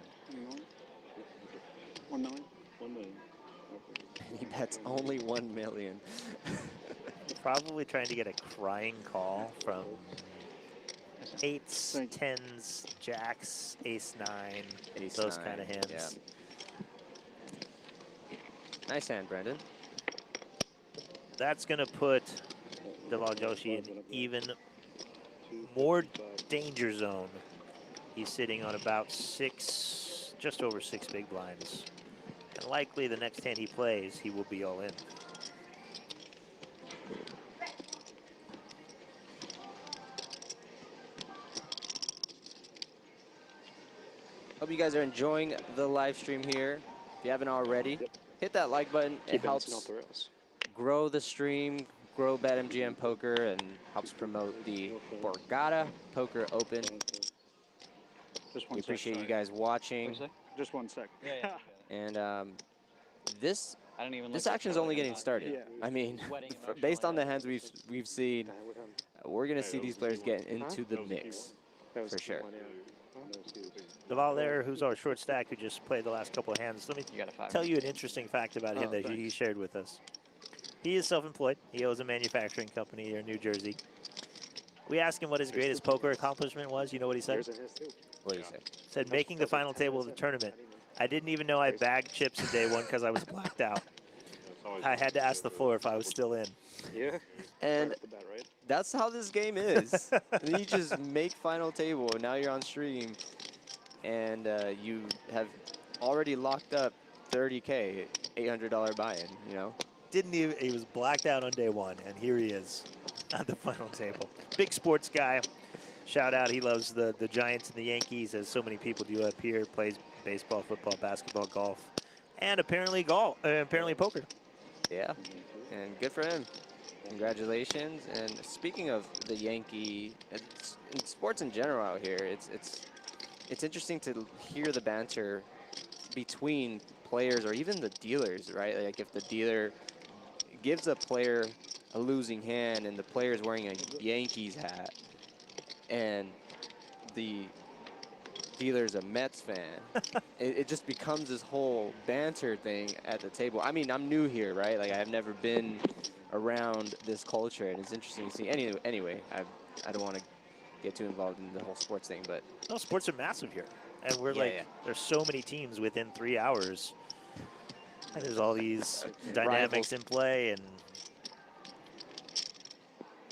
1 million? 1 million. He bets only 1 million. Probably trying to get a crying call from 8s, 10s, jacks, ace-9, those kind of hands. Yeah. Nice hand, Brendan. That's going to put Dhaval Joshi in even more danger zone. He's sitting on about 6, just over 6 big blinds. And likely the next hand he plays, he will be all in. Hope you guys are enjoying the live stream here. If you haven't already, hit that like button. It Keep helps bouncing off the rails. grow the stream, grow BetMGM Poker and helps promote the Borgata Poker Open. Just We one appreciate sec. you guys watching. Sorry. Just 1 sec. Yeah. And this I don't even. this like action is only getting started. Yeah. I mean, Sweating based on the emotionally. hands we've seen, we're gonna see these players get into the mix for sure. Dhaval there, who's our short stack who just played the last couple of hands. Let me You got a 5. tell you an interesting fact about him Oh, that he shared with us. He is self-employed. He owns a manufacturing company here in New Jersey. We asked him what his greatest poker accomplishment was. You know what he said? What do you say? Said making the final table of the tournament. I didn't even know I bagged chips in day one because I was blacked out. I had to ask the floor if I was still in. Yeah. And Right off the bat, right? that's how this game is. You just make final table. Now you're on stream, and you have already locked up 30K, $800 buy-in. You know. Didn't even, he was blacked out on day one, and here he is at the final table. Big sports guy. Shout out, he loves the Giants and the Yankees, as so many people do up here. Plays baseball, football, basketball, golf, and apparently poker. Yeah, and good for him. Congratulations. And speaking of the Yankee, in sports in general out here, it's interesting to hear the banter between players or even the dealers, right? Like if the dealer gives a player a losing hand and the player is wearing a Yankees hat and the dealer's a Mets fan, it just becomes this whole banter thing at the table. I mean, I'm new here, right? Like I've never been around this culture, and it's interesting to see. Anyway, I don't want to get too involved in the whole sports thing, but No, sports are massive here, and we're Yeah. there's so many teams within 3 hours, and there's all these dynamics in play and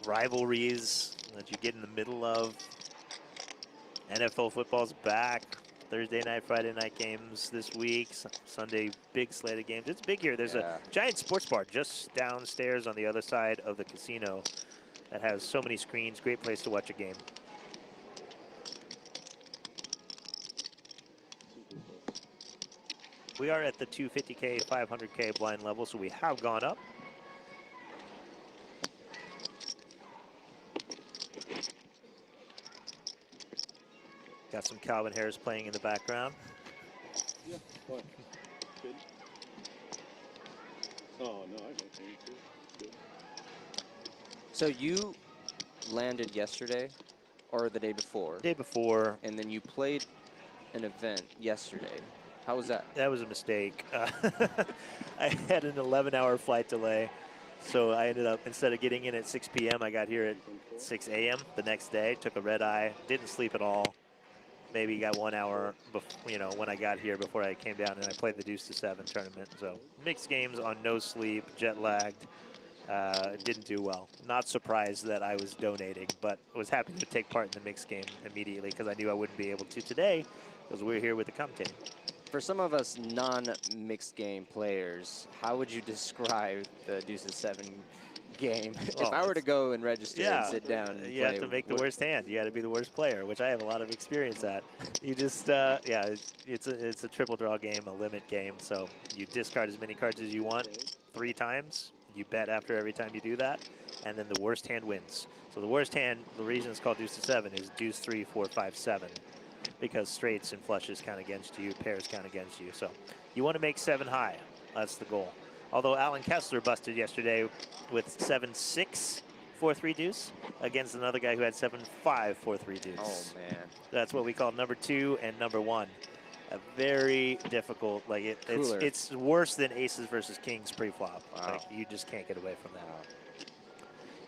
rivalries that you get in the middle of. NFL football's back. Thursday night, Friday night games this week. Sunday, big slate of games. It's big here. There's a giant sports bar just downstairs on the other side of the casino that has so many screens. Great place to watch a game. We are at the 250K, 500K blind level, so we have gone up. Got some Calvin Harris playing in the background. Yeah, fine. Good. Oh, no, I don't think so. Good. So you landed yesterday or the day before, Day before, and then you played an event yesterday. How was that? that was a mistake. I had an 11-hour flight delay, so I ended up, instead of getting in at 6 p.m., I got here at 6 a.m. the next day. Took a red eye, didn't sleep at all. Maybe got 1 hour, when I got here before I came down, and I played the Deuce to 7 tournament. So mixed games on no sleep, jet lagged. Didn't do well. Not surprised that I was donating, but was happy to take part in the mixed game immediately because I knew I wouldn't be able to today because we're here with the commentating. For some of us non-mixed game players, how would you describe the Deuce to 7 game? If I were to go and register and sit down and you play, have to make the worst hand. You got to be the worst player, which I have a lot of experience at. You just, it's a triple draw game, a limit game. So you discard as many cards as you want 3 times. You bet after every time you do that, and then the worst hand wins. So the worst hand, the reason it's called Deuce to 7 is Deuce 3, 4, 5, 7, because straights and flushes count against you, pairs count against you. So you want to make 7 high. That's the goal. Although Alan Kessler busted yesterday with 7-6, 4-3 deuce against another guy who had 7-5, 4-3 deuce. Oh man, That's what we call number 2 and number 1. A very difficult, it's worse than aces versus kings pre-flop. Wow. Like you just can't get away from that.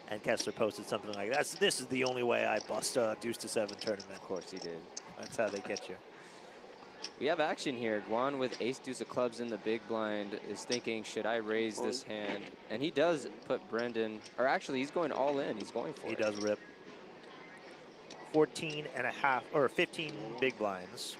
And Kessler posted something like that. This is the only way I bust a Deuce to 7 tournament. of course he did. That's how they get you. We have action here. Guan with ace deuce of clubs in the big blind is thinking, should I raise this hand? And he does put Brendan, or actually he's going all in. He's going for it. He does rip. 14 and a half, or 15 big blinds.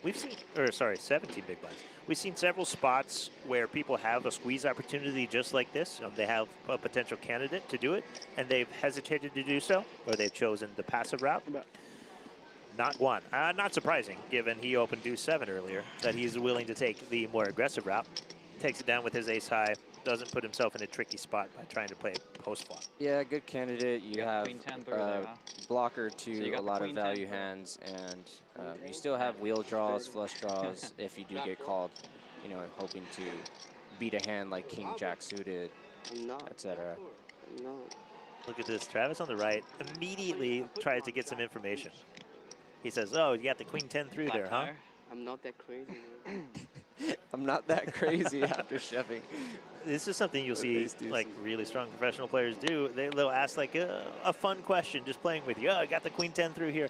We've seen, 17 big blinds. We've seen several spots where people have a squeeze opportunity just like this. They have a potential candidate to do it, and they've hesitated to do so, or they've chosen the passive route. Not Guan. Not surprising, given he opened Deuce 7 earlier, that he's willing to take the more aggressive route. takes it down with his ace high. Doesn't put himself in a tricky spot by trying to play post flop. Yeah, good candidate. You got have queen 10 through there, huh? blocker you to got a the lot of queen 10 value through. hands, and you still have wheel draws, flush draws if you do get called, you know, hoping to beat a hand like king jack suited, etc. Look at this. Travis on the right immediately tries to get some information. He says, oh, you got the queen 10 through there, huh? I'm not that crazy. I'm not that crazy after shoving. This is something you'll see Ace deuces. like really strong professional players do. They'll ask like a fun question just playing with you. Oh, I got the queen 10 through here.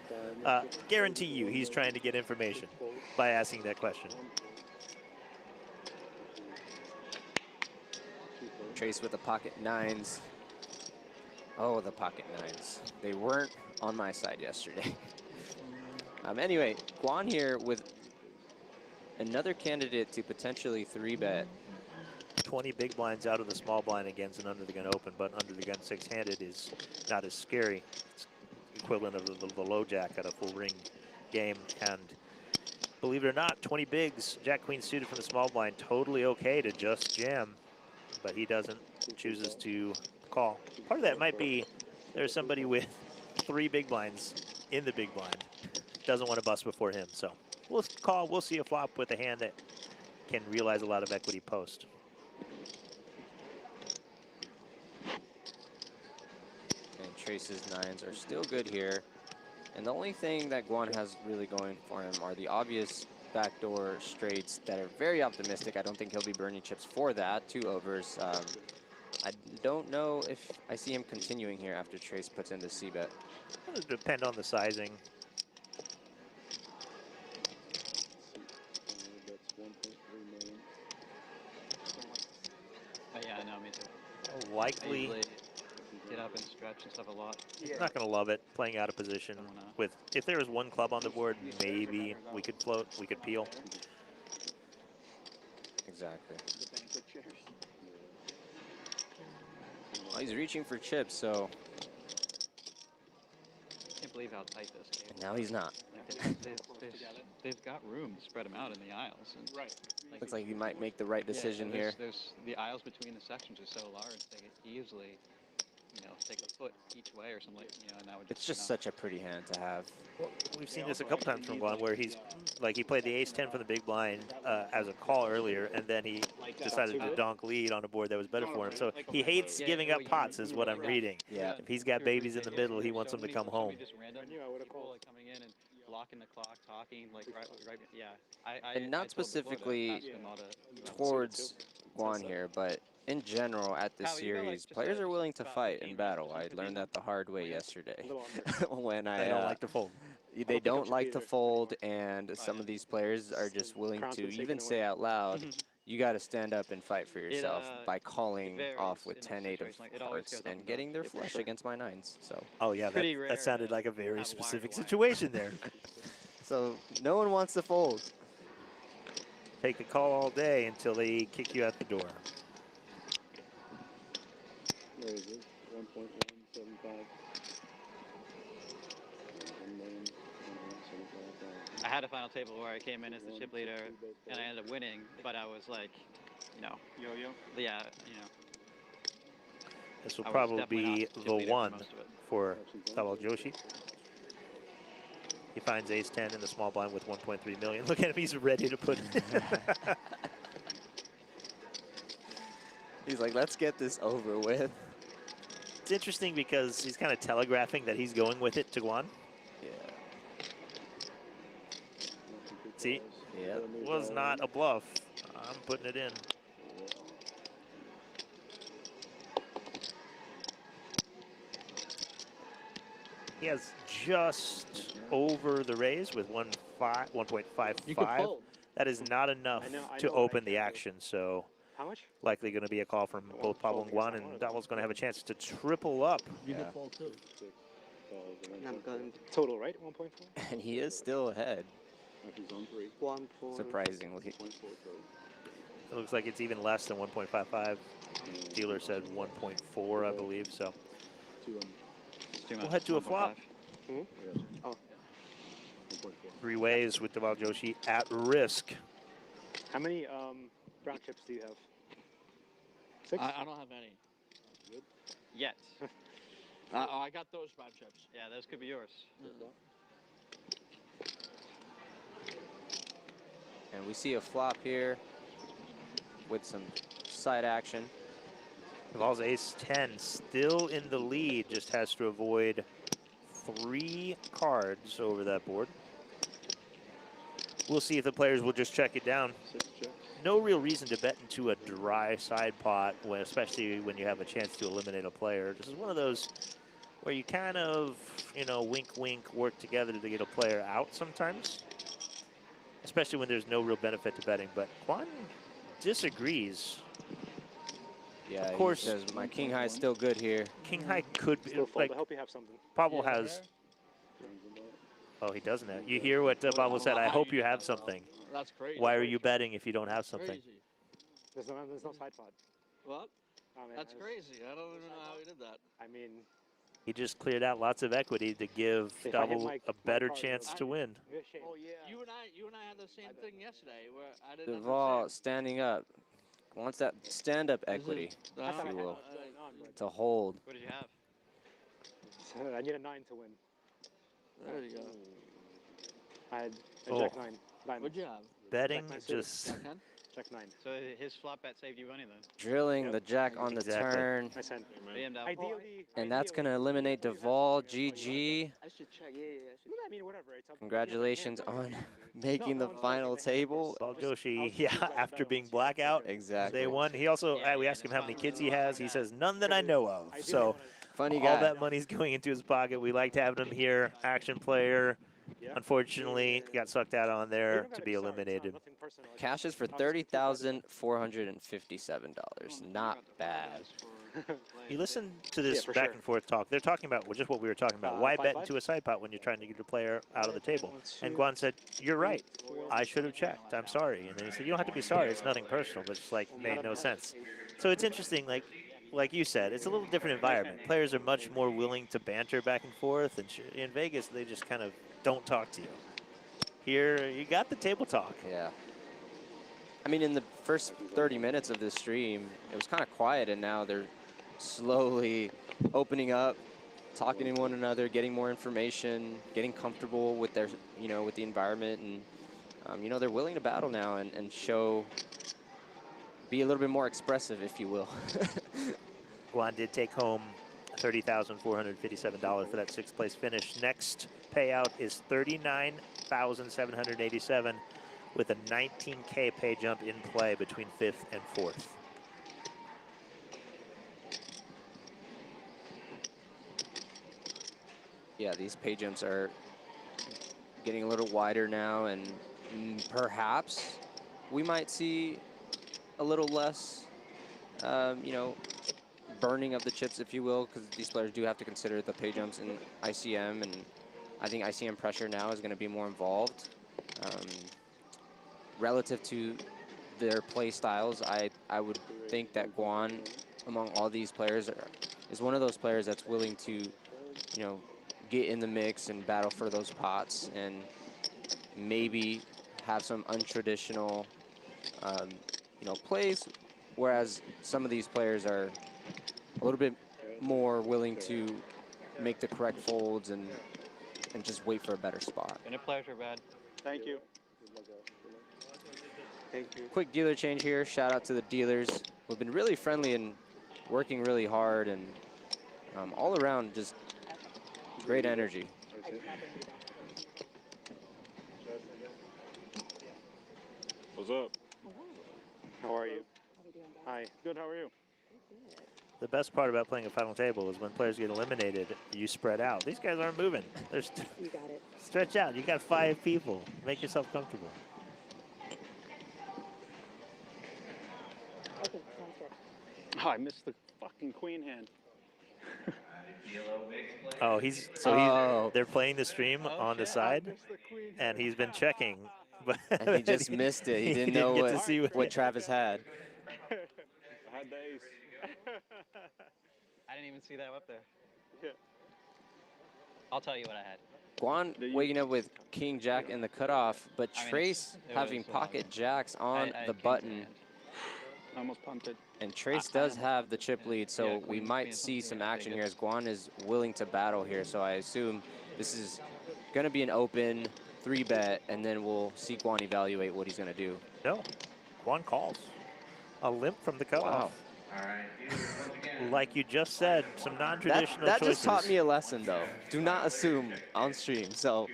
Guarantee you he's trying to get information by asking that question. Trace with the pocket nines. Oh, the pocket nines. They weren't on my side yesterday. Anyway, Guan here with another candidate to potentially 3-bet. 20 big blinds out of the small blind against an under the gun open, but under the gun 6-handed is not as scary. It's equivalent of the low jack at a full ring game. And believe it or not, 20 bigs, jack queen suited from the small blind, totally okay to just jam, but he doesn't, chooses to call. Part of that might be there's somebody with 3 big blinds in the big blind, doesn't want to bust before him. So we'll call, we'll see a flop with a hand that can realize a lot of equity post. And Trace's nines are still good here. And the only thing that Guan has really going for him are the obvious backdoor straights that are very optimistic. I don't think he'll be burning chips for that. 2 overs. I don't know if I see him continuing here after Trace puts in the c-bet. It'll depend on the sizing. That's 1.3 million. Yeah, I know, me too. I Likely, usually get up and stretch and stuff a lot. he's not going to love it playing out of position. With if there was 1 club on the board, maybe we could float, we could peel. Exactly. Oh, he's reaching for chips, so I can't believe how tight this game is. now he's not. Like, they've got room to spread them out in the aisles. And Looks like he might make the right decision here. There's the aisles between the sections are so large they could easily, you know, take a foot each way or something. You know, and that would It's just such a pretty hand to have. We've seen this a couple times from Guan where he's like he played the ace-10 from the big blind as a call earlier, and then he decided to donk lead on a board that was better for him. So he hates giving up pots, is what I'm reading. Yeah. If he's got babies in the middle, he wants them to come home. Just random people like coming in and blocking the clock, talking like right. Yeah. And not specifically towards Guan here, but in general at this series, players are willing to fight in battle. I learned that the hard way yesterday when They don't like to fold. They don't like to fold, and some of these players are just willing to even say out loud, you got to stand up and fight for yourself by calling off with 10-8 of hearts and getting their flush against my nines. So. Oh yeah, that sounded like a very specific situation there. So no one wants to fold. Take the call all day until they kick you out the door. Where is it? 1.175. I had a final table where I came in as the chip leader and I ended up winning, but I was like, you know, yeah, you know. This will I was probably definitely be not chip the leader for one most of it. for Dhaval Joshi. He finds ace-10 in the small blind with 1.3 million. Look at him, he's ready to put it. He's like, let's get this over with. It's interesting because he's kind of telegraphing that he's going with it to Guan. Yeah. See? Yeah. Was not a bluff. I'm putting it in. He has just over the raise with 1.55. That is not enough to open the action, so How much? likely going to be a call from both Pablo and Guan, and Dhaval's going to have a chance to triple up. You can fold too. I'm going Total, right? 1.4? And he is still ahead, After zone 3. 1 point. surprisingly. 1.43. It looks like it's even less than 1.55. Dealer said 1.4, I believe, so. We'll head to a flop. Yes. Oh. 1.4. 3 ways with Dhaval Joshi at risk. How many brown chips do you have? 6? I don't have any. Yet. I got those brown chips. Yeah, those could be yours. And we see a flop here with some side action. Dhaval's ace-10 still in the lead, just has to avoid 3 cards over that board. We'll see if the players will just check it down. 6 checks. No real reason to bet into a dry side pot, especially when you have a chance to eliminate a player. This is one of those where you kind of, you know, wink, wink, work together to get a player out sometimes, especially when there's no real benefit to betting. But Guan disagrees. Yeah, of course, he says my king high is still good here. King high could be Still fold. like I hope you have something. Pablo has. Oh, he doesn't have. You hear what Pablo said? I hope you have something. That's crazy. Why are you betting if you don't have something? Crazy. There's no side pot. What? I mean, That's crazy. I don't even know how he did that. I mean, He just cleared out lots of equity to give If I hit Dhaval my a better card, chance I- to win. Oh yeah. You and I had the same thing yesterday where I didn't Dhaval understand. standing up. Wants that stand-up equity, Uh, if you will, but to hold. What did you have? I need a 9 to win. There you go. I had a Oh. jack 9. What'd you have? Betting Jack nine just. Jack 10? Jack 9. So his flop bet saved you money then. Drilling Yep. the jack on the Exactly. turn. I sent. BM down. Ideally. And that's going to eliminate Dhaval. GG. I should check. Yeah. I mean, whatever. It's up to you. Congratulations on making the final table. Well, Joshi, yeah, after being blackout, Exactly. they won. He also, we asked him how many kids he has. He says none that I know of. So Funny all guy. that money's going into his pocket. We liked having him here. Action player. Unfortunately, got sucked out on there to be eliminated. Cashes for $30,457. Not bad. You listen to this Yeah, for back sure. and forth talk. They're talking about just what we were talking about. Why bet 5-5? into a side pot when you're trying to get your player out of the table? And Guan said, "You're right. I should have checked. I'm sorry." And then he said, "You don't have to be sorry. It's nothing personal." But it's like made no sense. So it's interesting. Like you said, it's a little different environment. Players are much more willing to banter back and forth. And in Vegas, they just kind of don't talk to you. Here, you got the table talk. Yeah. I mean, in the first 30 minutes of this stream, it was kind of quiet, and now they're slowly opening up, talking to one another, getting more information, getting comfortable with their, with the environment, and they're willing to battle now and be a little bit more expressive, if you will. Guan did take home $30,457 for that 6th place finish. Next payout is $39,787 with a $19K pay jump in play between 5th and 4th. Yeah, these pay jumps are getting a little wider now, and perhaps we might see a little less, burning of the chips, if you will, because these players do have to consider the pay jumps in ICM, and I think ICM pressure now is going to be more involved. Relative to their play styles, I would think that Guan, among all these players, is one of those players that's willing to, get in the mix and battle for those pots and maybe have some untraditional, plays, whereas some of these players are a little bit more willing to make the correct folds and just wait for a better spot. Been a pleasure, bud. Thank you. Thank you. Quick dealer change here. Shout out to the dealers who've been really friendly and working really hard, and all around just great energy. What's up? How are you? Hi. Good. How are you? The best part about playing a final table is when players get eliminated, you spread out. These guys aren't moving. They're You got it. stretch out. You got 5 people. Make yourself comfortable. Okay, sounds good. Oh, I missed the fucking queen hand. Oh, they're playing the stream on the side, and he's been checking, but And he just missed it. He didn't know get to see what Travis had. I had the ace. I didn't even see that up there. Yeah. I'll tell you what I had. Guan waking up with King Jack in the cutoff, but I mean, Trace it having was, pocket jacks on I the had kings in button. hand. Almost punted. And Trace I does almost have the punted, chip yeah. lead, so Yeah, we queen- might queen see something, some I action think here as Guan is willing to battle here. So I assume this is going to be an open 3-bet, and then we'll see Guan evaluate what he's going to do. No, Guan calls. A limp from the cutoff. Like you just said, some non-traditional That choices. just taught me a lesson, though. Do not assume on stream. So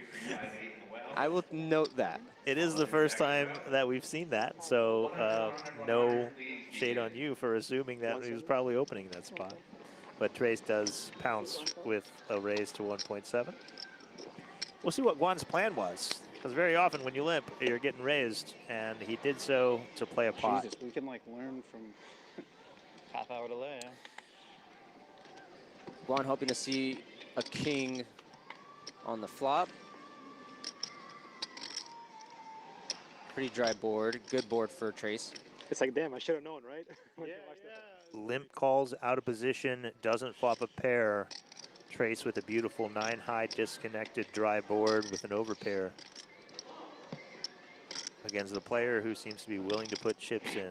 I will note that. It is the first time that we've seen that, so no shade on you for assuming that he was probably opening that spot. But Trace does pounce with a raise to 1.7. We'll see what Guan's plan was, because very often when you limp, you're getting raised, and he did so to play a pot. Jesus, we can like learn from. Half-hour delay, yeah. Guan hoping to see a king on the flop. Pretty dry board. Good board for Trace. It's like, damn, I should have known, right? Limp calls out of position, doesn't flop a pair. Trace with a beautiful 9-high disconnected dry board with an overpair against the player who seems to be willing to put chips in.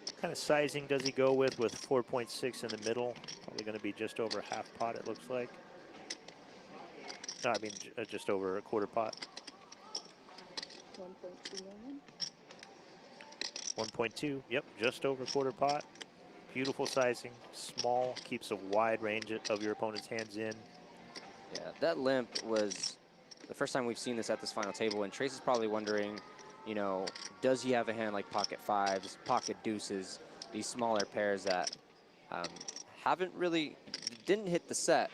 What kind of sizing does he go with 4.6 in the middle? Probably going to be just over half pot, it looks like. No, I mean just over a quarter pot. 1.2 million. 1.2, yep, just over quarter pot. Beautiful sizing, small, keeps a wide range of your opponent's hands in. Yeah, that limp was the first time we've seen this at this final table, and Trace is probably wondering, you know, does he have a hand like pocket fives, pocket deuces, these smaller pairs that didn't hit the set,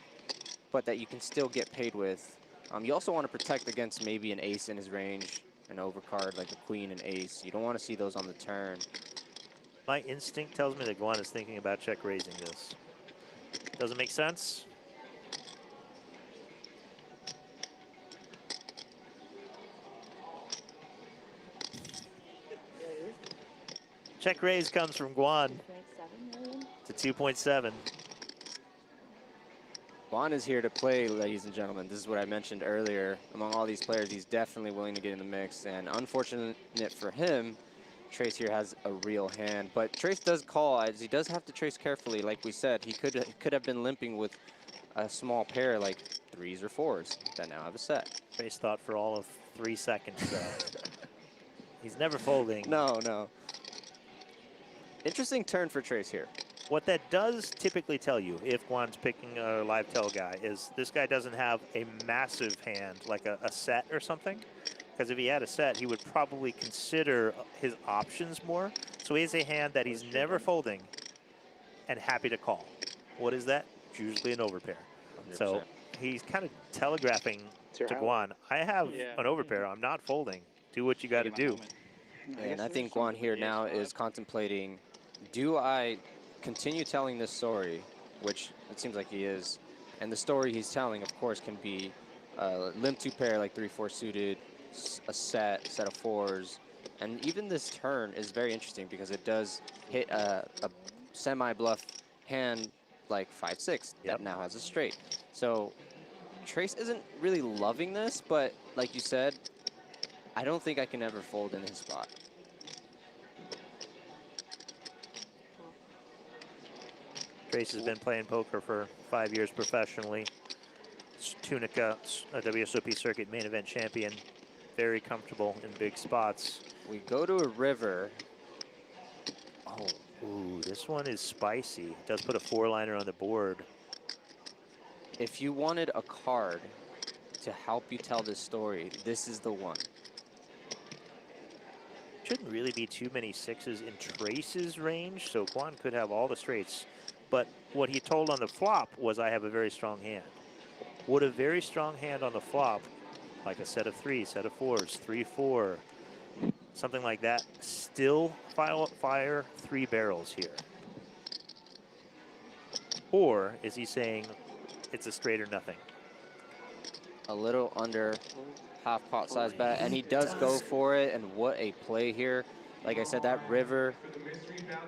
but that you can still get paid with. You also want to protect against maybe an ace in his range, an overcard like a queen and ace. You don't want to see those on the turn. My instinct tells me that Guan is thinking about check raising this. Doesn't make sense. Check raise comes from Guan 2.7 million. to 2.7. Guan is here to play, ladies and gentlemen. This is what I mentioned earlier. Among all these players, he's definitely willing to get in the mix. And unfortunate for him, Trace here has a real hand. But Trace does call, as he does have to trace carefully. Like we said, he could have been limping with a small pair like 3s or 4s that now have a set. Trace thought for all of 3 seconds. He's never folding. No. Interesting turn for Trace here. What that does typically tell you, if Guan's picking a live tell guy, is this guy doesn't have a massive hand, like a set or something. Because if he had a set, he would probably consider his options more. So he has a hand that he's never folding and happy to call. What is that? It's usually an overpair. 100%. So he's kind of telegraphing to Guan, I have an overpair. I'm not folding. Do what you got to do. And I think Guan here now is contemplating, do I continue telling this story, which it seems like he is, and the story he's telling, of course, can be limp 2 pair, like 3-4 suited, a set of 4s, and even this turn is very interesting because it does hit a semi-bluff hand like 5-6 that now has a straight. So Trace isn't really loving this, but like you said, I don't think I can ever fold in his spot. Trace has been playing poker for 5 years professionally. Tunica, a WSOP circuit main event champion. Very comfortable in big spots. We go to a river. Oh, ooh, this one is spicy. Does put a 4-liner on the board. If you wanted a card to help you tell this story, this is the one. Shouldn't really be too many 6s in Trace's range, so Guan could have all the straights. But what he told on the flop was, I have a very strong hand. Would a very strong hand on the flop, like a set of 3s, set of 4s, 3-4, something like that, still fire 3 barrels here? Or is he saying it's a straight or nothing? A little under half pot size bet, and he does go for it, and what a play here. Like I said, that river,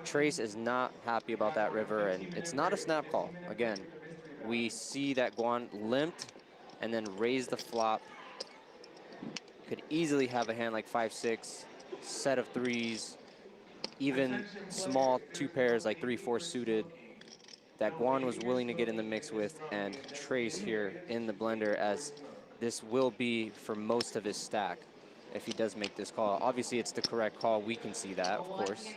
Trace is not happy about that river, and it's not a snap call. Again, we see that Guan limped and then raised the flop. Could easily have a hand like 5-6, set of threes, even small 2 pairs like 3-4 suited that Guan was willing to get in the mix with, and Trace here in the blender, as this will be for most of his stack if he does make this call. Obviously, it's the correct call. We can see that, of course.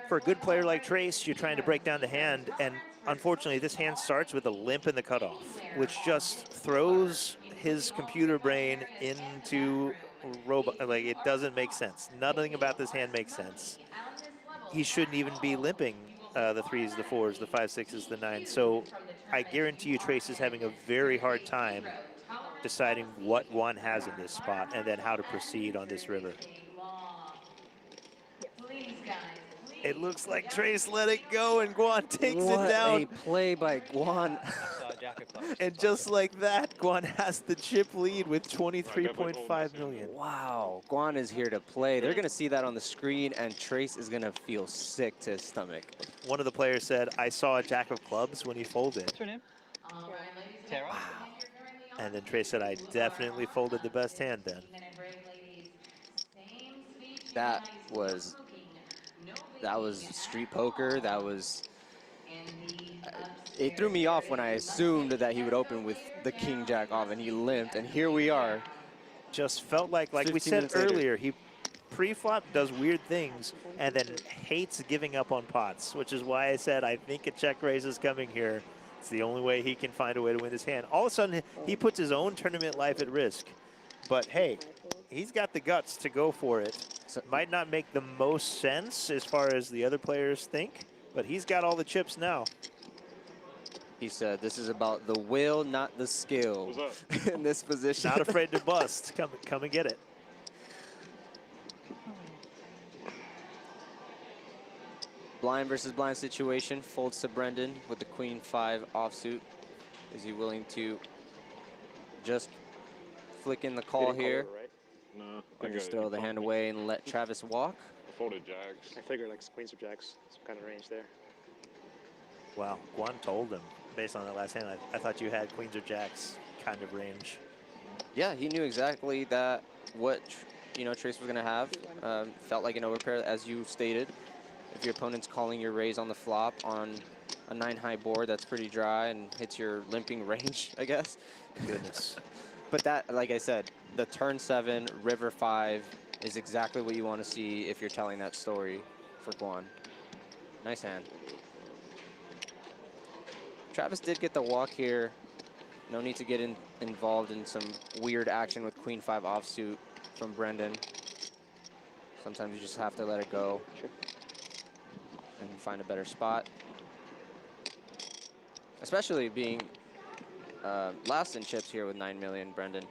For a good player like Trace, you're trying to break down the hand, and unfortunately, this hand starts with a limp in the cutoff, which just throws his computer brain into robot. Like, it doesn't make sense. Nothing about this hand makes sense. He shouldn't even be limping the 3s, the 4s, the 5-6s, the 9s. So I guarantee you Trace is having a very hard time deciding what Guan has in this spot and then how to proceed on this river. It looks like Trace let it go and Guan takes What it down. a play by Guan. And just like that, Guan has the chip lead with 23.5 million. Wow, Guan is here to play. They're gonna see that on the screen, and Trace is gonna feel sick to his stomach. One of the players said, I saw a jack of clubs when he folded. What's her name? Tara. Wow. And then Trace said, I definitely folded the best hand then. That was street poker. That was, it threw me off when I assumed that he would open with the king jack off, and he limped, and here we are. Just felt like we 15 said minutes later. earlier, he pre-flop does weird things and then hates giving up on pots, which is why I said I think a check raise is coming here. It's the only way he can find a way to win this hand. All of a sudden, he puts his own tournament life at risk. But hey, he's got the guts to go for it. So it might not make the most sense as far as the other players think, but he's got all the chips now. He said, this is about the will, not the skill in this position. Not afraid to bust. Come and get it. Blind versus blind situation. Folds to Brendan with the queen 5 offsuit. Is he willing to just flick in the call here? No, Or just throw the hand away and let Travis walk? I folded jacks. I figured like queens or jacks, some kind of range there. Wow, Guan told him based on that last hand. I thought you had queens or jacks kind of range. Yeah, he knew exactly that what Trace was going to have. Felt like an overpair, as you stated. If your opponent's calling your raise on the flop on a 9-high board, that's pretty dry and hits your limping range, I guess. Goodness. But that, like I said, the turn 7, river 5 is exactly what you want to see if you're telling that story for Guan. Nice hand. Travis did get the walk here. No need to get involved in some weird action with queen 5 offsuit from Brendan. Sometimes you just have to let it go and find a better spot. Especially being last in chips here with 9 million, Brendan.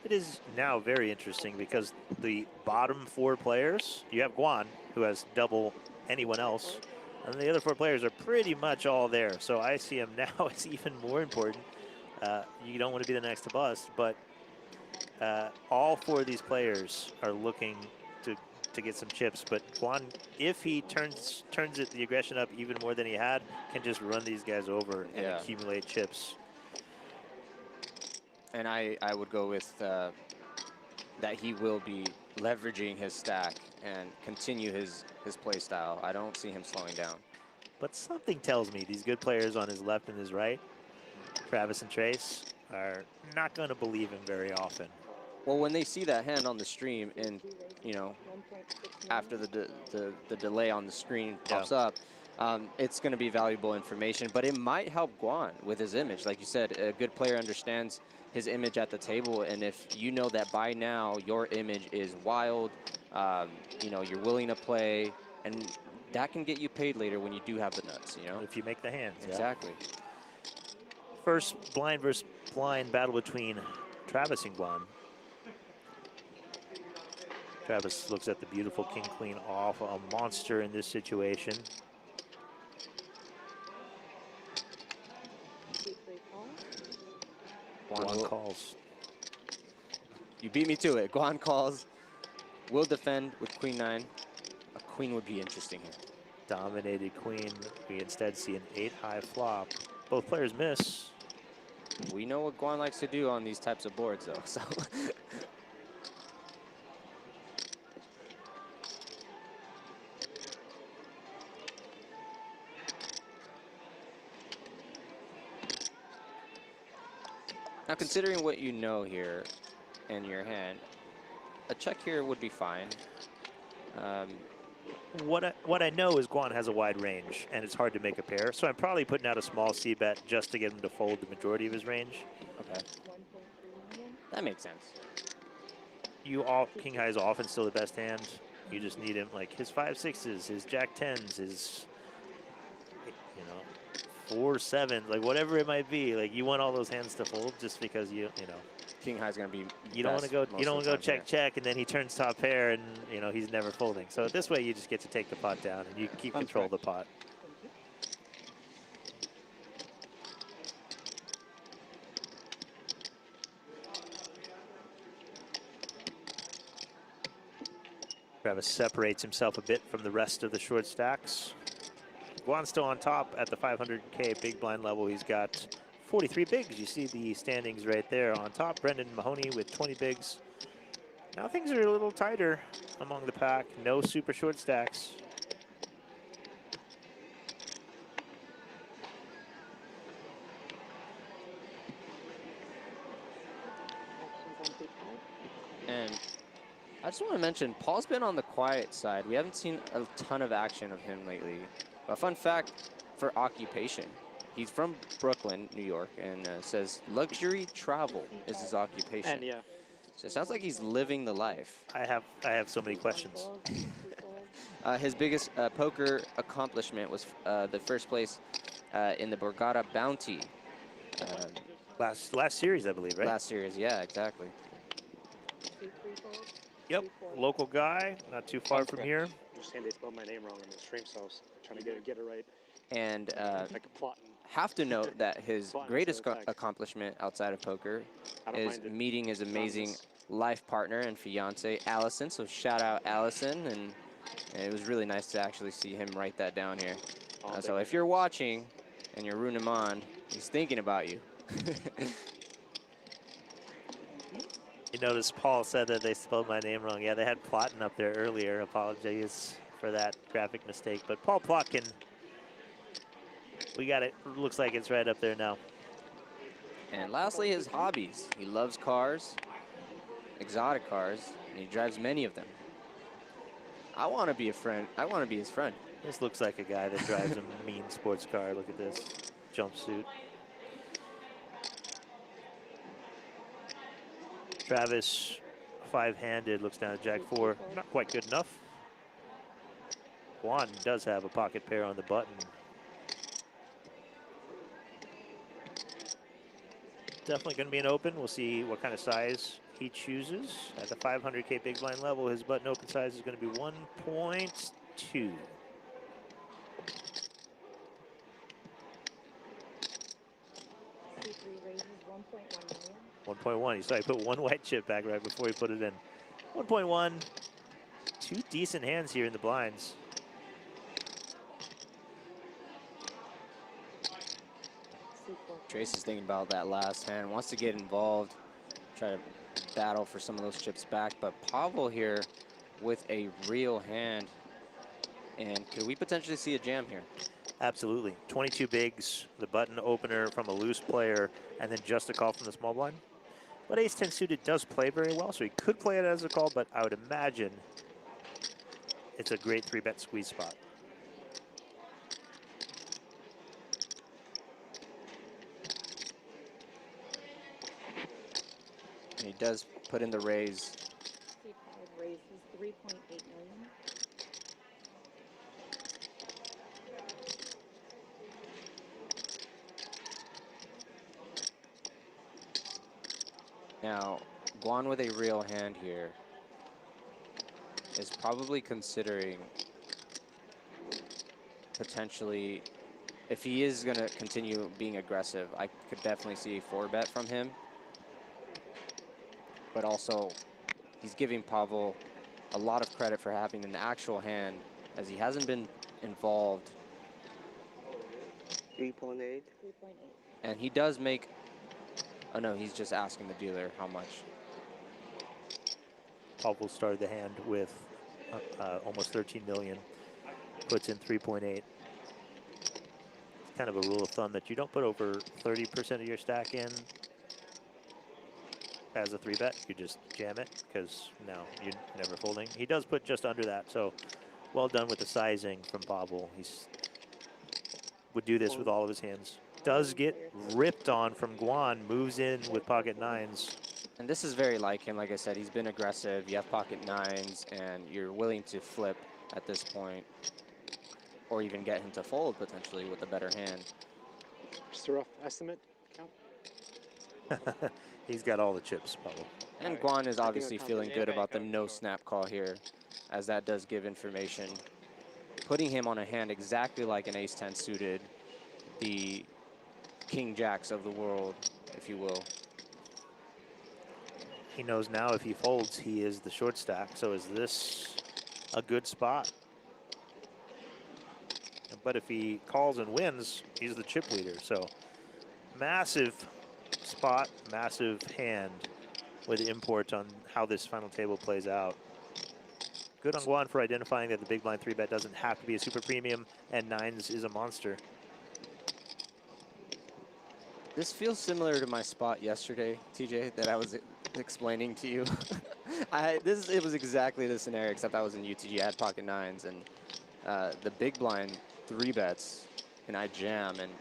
It is now very interesting because the bottom 4 players, you have Guan, who has double anyone else, and the other 4 players are pretty much all there. So ICM now is even more important. You don't want to be the next to bust, but all 4 of these players are looking to get some chips. But Guan, if he turns the aggression up even more than he had, can just run these guys over and accumulate chips. And I would go with that he will be leveraging his stack and continue his play style. I don't see him slowing down. But something tells me these good players on his left and his right, Travis and Trace, are not going to believe him very often. Well, when they see that hand on the stream and, after the delay on the screen pops up, it's going to be valuable information. But it might help Guan with his image. Like you said, a good player understands his image at the table. And if you know that by now your image is wild, you're willing to play, and that can get you paid later when you do have the nuts, If you make the hands. Exactly. First blind versus blind battle between Travis and Guan. Travis looks at the beautiful king-queen off, a monster in this situation. Guan calls. You beat me to it. Guan calls. Will defend with queen 9. A queen would be interesting here. Dominated queen. We instead see an 8-high flop. Both players miss. We know what Guan likes to do on these types of boards, though. So now, considering what you know here in your hand, a check here would be fine. What I know is Guan has a wide range, and it's hard to make a pair. So I'm probably putting out a small c-bet just to get him to fold the majority of his range. Okay, 1.3 million. that makes sense. King high is often still the best hand. You just need him, like his 5-6s, his jack 10s, his 4-7s, like whatever it might be. Like you want all those hands to fold just because you know. King high is going to be. You don't want to go. You don't want to go check check, and then he turns top pair, and he's never folding. So this way, you just get to take the pot down, and you keep control of the pot. Travis separates himself a bit from the rest of the short stacks. Guan's still on top at the 500K big blind level. He's got 43 bigs. You see the standings right there on top. Brendan Mahoney with 20 bigs. Now things are a little tighter among the pack. No super short stacks. Actions on 3-5. And I just want to mention, Paul's been on the quiet side. We haven't seen a ton of action of him lately. A fun fact for occupation. He's from Brooklyn, New York, and says luxury travel is his occupation. And yeah, So it sounds like he's living the life. I have so many questions. His biggest poker accomplishment was the first place in the Borgata Bounty. Last series, I believe, right? Last series, yeah, exactly. 2-3 folds. Yep. 2-4. Local guy, not too far from here. I'm just saying they spelled my name wrong on the stream, so I was trying to get it right. And Like a plot. have to note that his Fun, greatest so thanks. accomplishment outside of poker I don't is mind it. meeting his amazing Promise. life partner and fiance, Allison. So shout out Allison, and it was really nice to actually see him write that down here. Oh, So if you're watching and you're rooting him on, he's thinking about you. You notice Paul said that they spelled my name wrong. Yeah, they had Plotkin up there earlier. Apologies for that graphic mistake. But Paul Plotkin, we got it. Looks like it's right up there now. And lastly, his hobbies. He loves cars, exotic cars, and he drives many of them. I want to be a friend. I want to be his friend. This looks like a guy that drives a mean sports car. Look at this jumpsuit. Travis, 5-handed, looks down at Jack 4. Not quite good enough. Guan does have a pocket pair on the button. Definitely going to be an open. We'll see what kind of size he chooses. At the 500K big blind level, his button open size is going to be 1.2. C3 raises 1.1 million. 1.1. You saw he put one white chip back right before he put it in. 1.1. Two decent hands here in the blinds. C4. Trace is thinking about that last hand, wants to get involved, try to battle for some of those chips back. But Pavel here with a real hand. And could we potentially see a jam here? Absolutely. 22 bigs, the button opener from a loose player, and then just a call from the small blind. But ace-10 suited does play very well, so he could play it as a call, but I would imagine it's a great 3-bet squeeze spot. And he does put in the raise. C5 raises 3.8 million. Now, Guan with a real hand here is probably considering potentially, if he is going to continue being aggressive, I could definitely see a 4-bet from him. but also he's giving Pavel a lot of credit for having an actual hand, as he hasn't been involved. 3.8. 3.8. And he does make, oh no, he's just asking the dealer how much. Pavel started the hand with almost 13 million, puts in 3.8. It's kind of a rule of thumb that you don't put over 30% of your stack in as a 3-bet. You just jam it, because no, you're never folding. He does put just under that, so well done with the sizing from Pavel. He's would do this with all of his hands. Does get ripped on from Guan, moves in with pocket nines. And this is very like him. Like I said, he's been aggressive. You have pocket nines, and you're willing to flip at this point, or even get him to fold potentially with a better hand. Just a rough estimate. Count. He's got all the chips, Pavel. And Guan is obviously feeling good about the no snap call here, as that does give information, putting him on a hand exactly like an ace-10 suited, the king jacks of the world, if you will. He knows now if he folds, he is the short stack. So is this a good spot? But if he calls and wins, he's the chip leader. So massive spot, massive hand with import on how this final table plays out. Good on Guan for identifying that the big blind 3-bet doesn't have to be a super premium, and nines is a monster. This feels similar to my spot yesterday, TJ, that I was explaining to you. It was exactly the scenario, except I was in UTG. I had pocket nines, and the big blind 3-bets, and I jam, and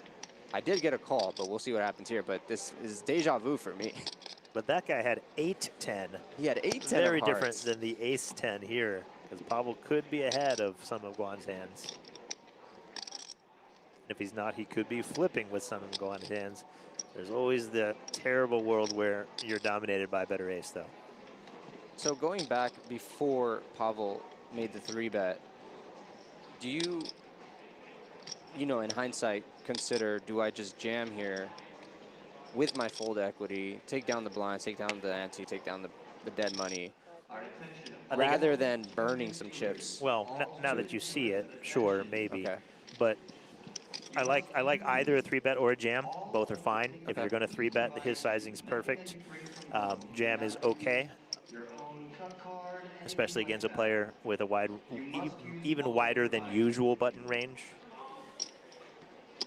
I did get a call, but we'll see what happens here. But this is deja vu for me. But that guy had 8-10. He had 8-10. Very different than the ace-10 here, because Pavel could be ahead of some of Guan's hands. If he's not, he could be flipping with some of Guan's hands. There's always the terrible world where you're dominated by a better ace, though. So going back before Pavel made the 3-bet, do you, in hindsight, consider, do I just jam here with my fold equity, take down the blinds, take down the ante, take down the dead money, rather than burning some chips? Well, now that you see it, sure, maybe. Okay. But I like either a 3-bet or a jam. Both are fine. If Okay. you're going to 3-bet, his sizing's perfect. Jam is okay, especially against a player with a wide, even wider than usual button range.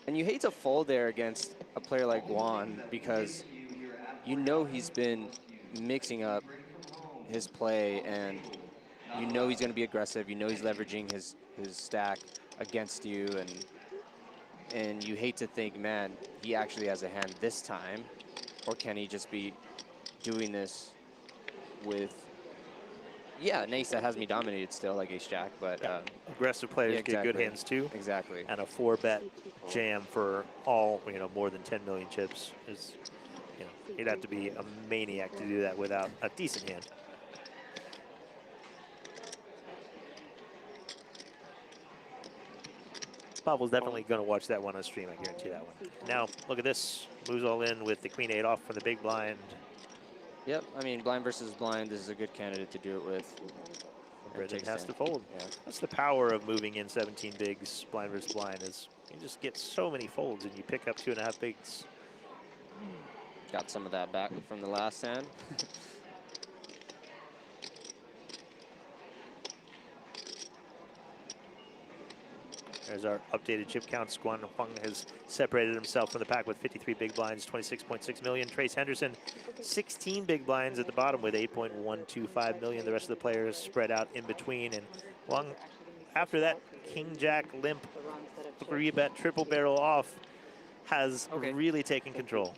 And you hate to fold there against a player like Guan, because he's been mixing up his play, and he's going to be aggressive. He's leveraging his stack against you, and you hate to think, man, he actually has a hand this time, or can he just be doing this with, an ace that has me dominated still, like ace-jack, but Aggressive players yeah, get good exactly. hands too. Exactly. And a 4-bet jam for all, more than 10 million chips is, you'd have to be a maniac to do that without a decent hand. Pavel's definitely going to watch that one on stream, I guarantee that one. Now, look at this. Moves all in with the queen 8 off from the big blind. Yep, I mean, blind versus blind, this is a good candidate to do it with. Brendan has to in. fold. Yeah. That's the power of moving in 17 bigs, blind versus blind, is you just get so many folds and you pick up 2.5 bigs. Got some of that back from the last hand. There's our updated chip counts. Guan Huang has separated himself from the pack with 53 big blinds, 26.6 million. Trace Henderson, 16 big blinds at the bottom with 8.125 million. The rest of the players spread out in between. And Huang, after that king-jack limp 3-bet triple barrel off, has really taken control.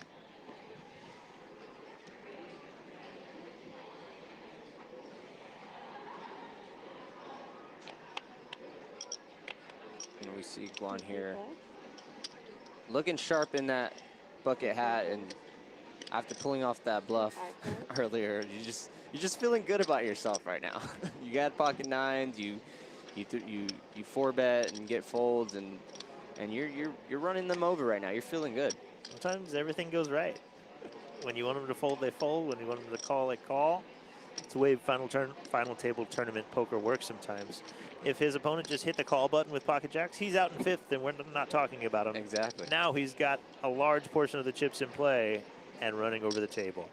And we see Guan here looking sharp in that bucket hat, and after pulling off that bluff earlier, you're just feeling good about yourself right now. You got pocket nines, you 4-bet and get folds, and you're running them over right now. You're feeling good. Sometimes everything goes right. When you want them to fold, they fold. When you want them to call, they call. It's the way final table tournament poker works sometimes. If his opponent just hit the call button with pocket jacks, he's out in fifth, and we're not talking about him. Exactly. Now he's got a large portion of the chips in play and running over the table.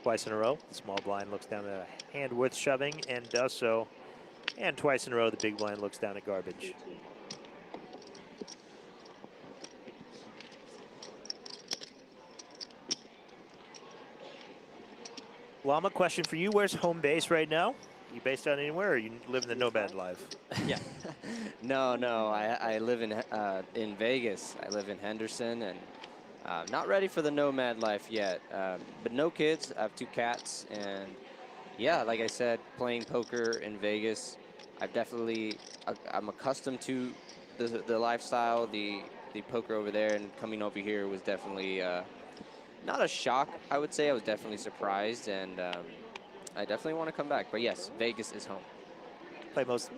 Twice in a row, the small blind looks down at a hand worth shoving and does so. And twice in a row, the big blind looks down at garbage. Llama, question for you. Where's home base right now? You based out anywhere, or you live in the nomad life? Yeah. No. I live in Vegas. I live in Henderson, and not ready for the nomad life yet. But no kids. I have 2 cats, and yeah, like I said, playing poker in Vegas, I'm accustomed to the lifestyle, the poker over there, and coming over here was definitely not a shock, I would say. I was definitely surprised, and I definitely want to come back. But yes, Vegas is home. Play most.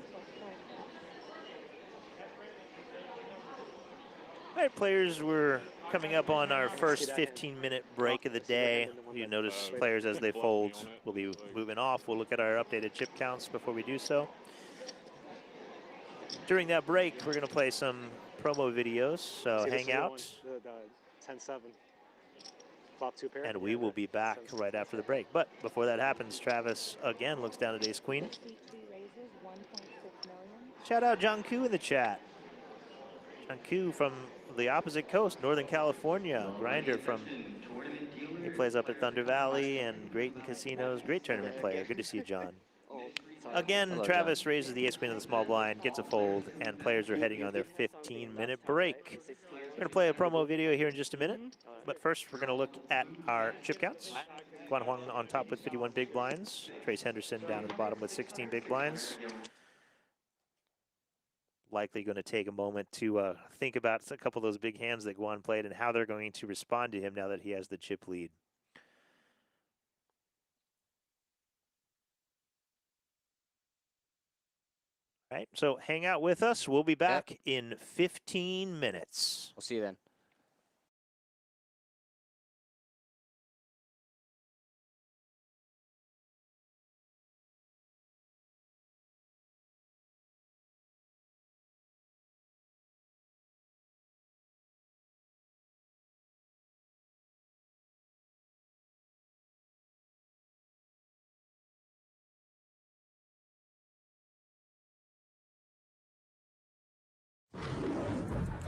All right, players, we're coming up on our first 15-minute break of the day. You notice players as they fold will be moving off. We'll look at our updated chip counts before we do so. During that break, we're going to play some promo videos, so hang out. 10-7. Flop 2 pair. And we will be back right after the break. But before that happens, Travis again looks down at ace queen. Shout out John Koo in the chat. John Koo from the opposite coast, Northern California. Grinder from, he plays up at Thunder Valley and Grayton Casinos. Great tournament player. Good to see you, John. Again, Hello, Travis John. raises the ace queen of the small blind, gets a fold, and players are heading on their 15-minute break. We're going to play a promo video here in just a minute, but first we're going to look at our chip counts. Guan Huang on top with 51 big blinds. Trace Henderson down at the bottom with 16 big blinds. Likely going to take a moment to think about a couple of those big hands that Guan played and how they're going to respond to him now that he has the chip lead. All right, so hang out with us. We'll be back in 15 minutes. We'll see you then.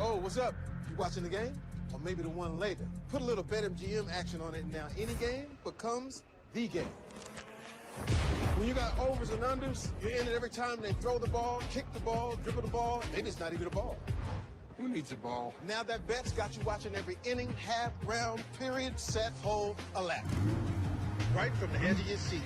Oh, what's up? You watching the game? Or maybe the one later. Put a little BetMGM action on it now. Any game becomes the game. When you got overs and unders, you're in it every time they throw the ball, kick the ball, dribble the ball. Maybe it's not even a ball. Who needs a ball? Now that bet's got you watching every inning, half, round, period, set, hold, a lap. Right from the edge of your seat.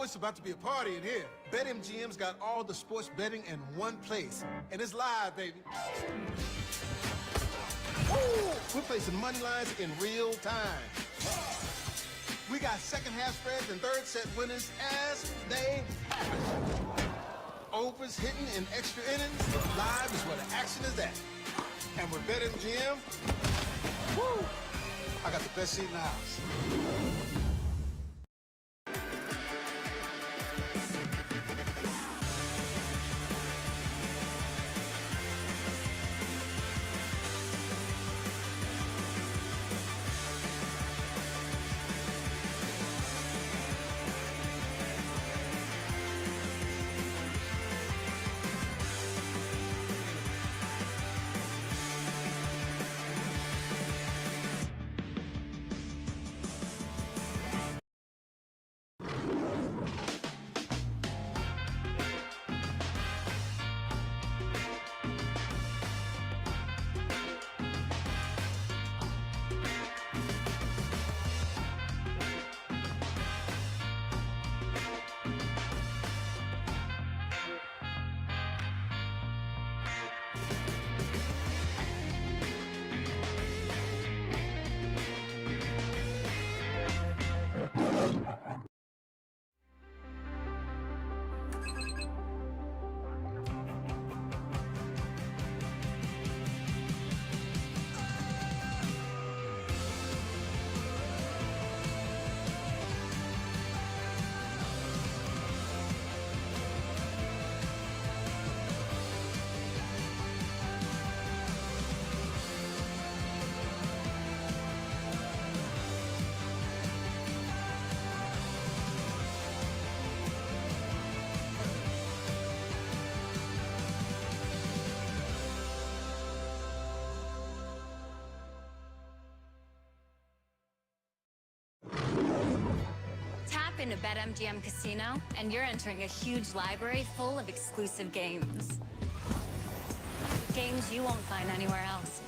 it's about to be a party in here. BetMGM's got all the sports betting in one place. And it's live, baby. Woo! We're placing money lines in real time. We got second half spreads and third set winners as they happen. Overs hitting in extra innings. Live is where the action is at. And with BetMGM, woo! I got the best seat in the house. Tap into BetMGM Casino, and you're entering a huge library full of exclusive games. Games you won't find anywhere else.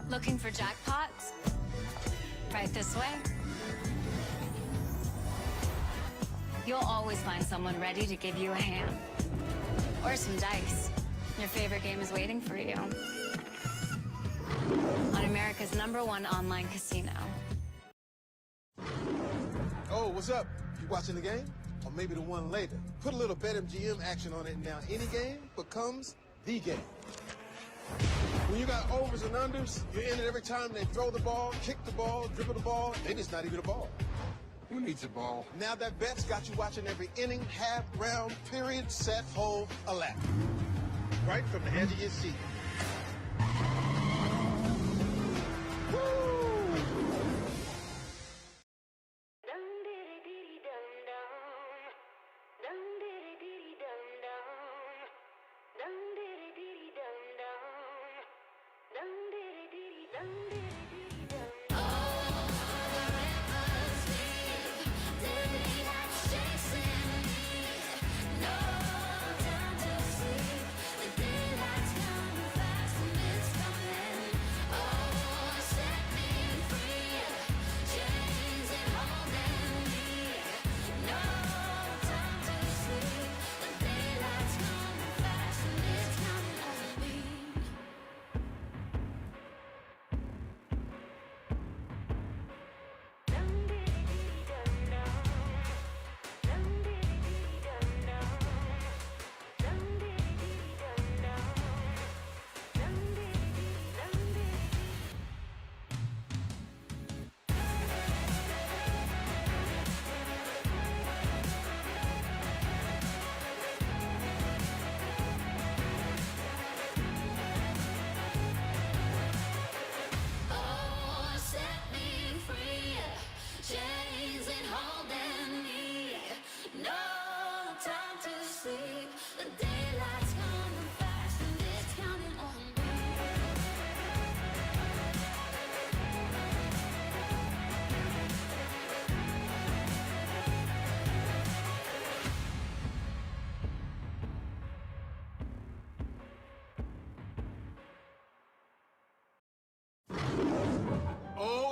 Looking for jackpots? Right this way. You'll always find someone ready to give you a hand. Or some dice. Your favorite game is waiting for you. On America's #1 online casino. Oh, what's up? You watching the game? Or maybe the one later. Put a little BetMGM action on it now. Any game becomes the game. When you got overs and unders, you're in it every time they throw the ball, kick the ball, dribble the ball. They just not even a ball. Who needs a ball? Now that bet's got you watching every inning, half, round, period, set, hole, a lap. Right from the edge of your seat.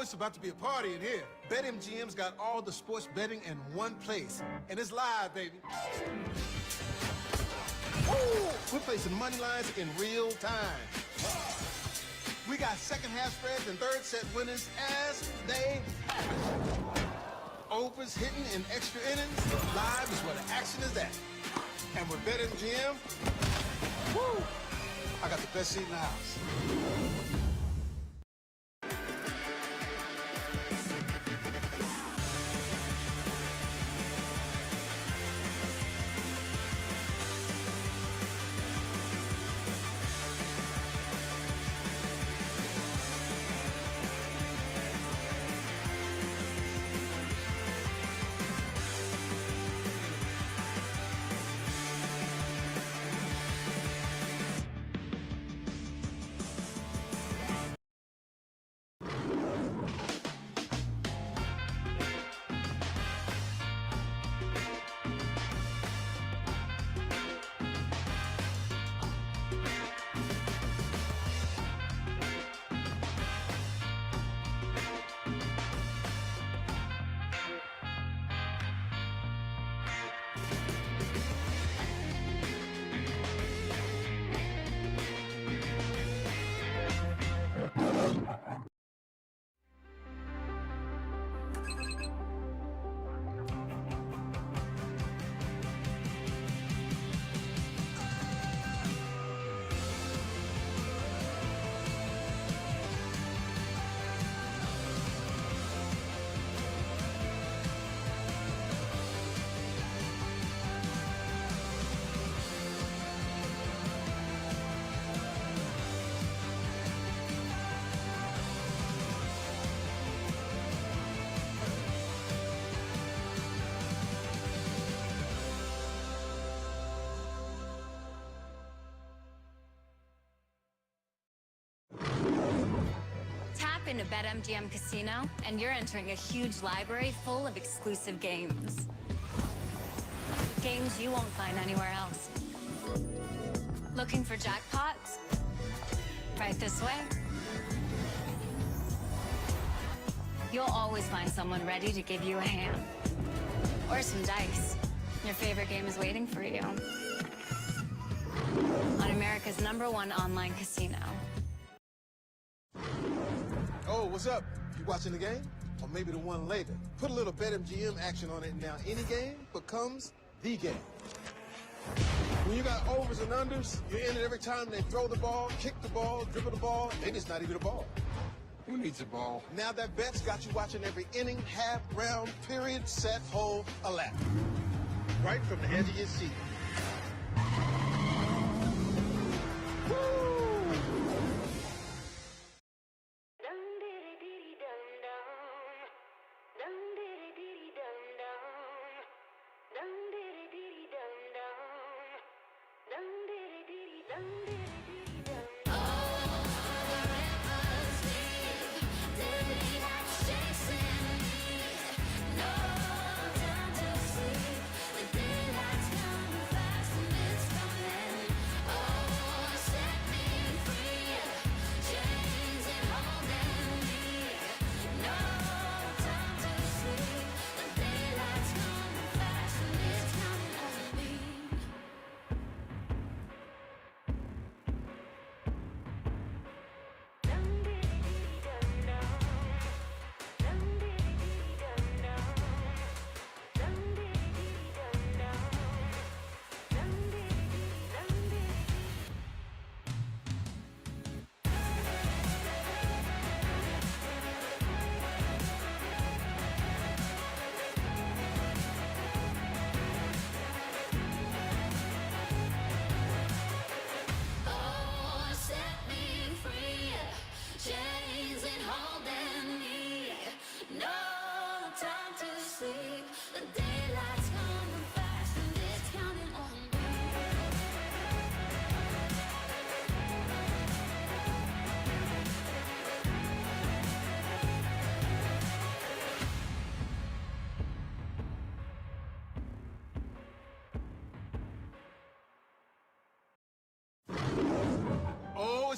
it's about to be a party in here. BetMGM's got all the sports betting in one place. And it's live, baby. Woo! We're placing money lines in real time. We got second half spreads and third set winners as they happen. Overs hitting in extra innings. Live is where the action is at. And with BetMGM, woo! I got the best seat in the house. Into BetMGM Casino, and you're entering a huge library full of exclusive games. Games you won't find anywhere else. Looking for jackpots? Right this way. You'll always find someone ready to give you a hand. Or some dice. Your favorite game is waiting for you. On America's #1 online casino. Oh, what's up? You watching the game? Or maybe the one later. Put a little BetMGM action on it, and now any game becomes the game. When you got overs and unders, you're in it every time they throw the ball, kick the ball, dribble the ball. They just not even a ball. Who needs a ball? Now that bet's got you watching every inning, half, round, period, set, hole, a lap. Right from the edge of your seat.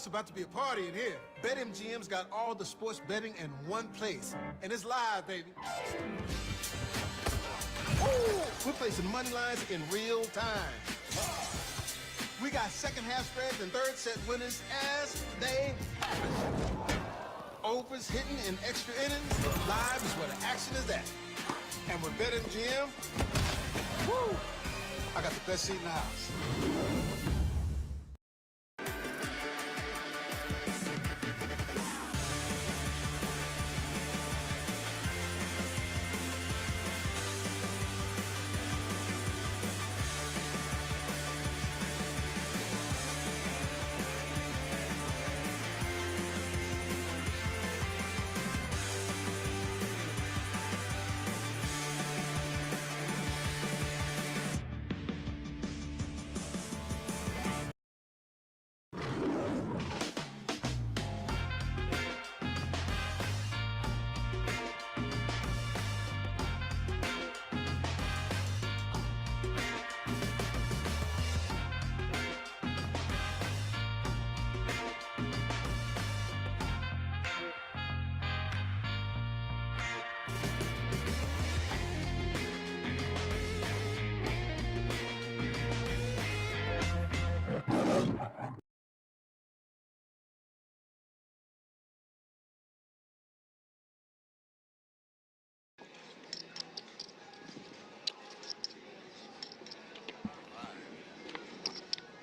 it's about to be a party in here. BetMGM's got all the sports betting in one place. And it's live, baby. Ooh, we're placing money lines in real time. We got second half spreads and third set winners as they happen. Overs hitting in extra innings. Live is where the action is at. And with BetMGM, woo, I got the best seat in the house.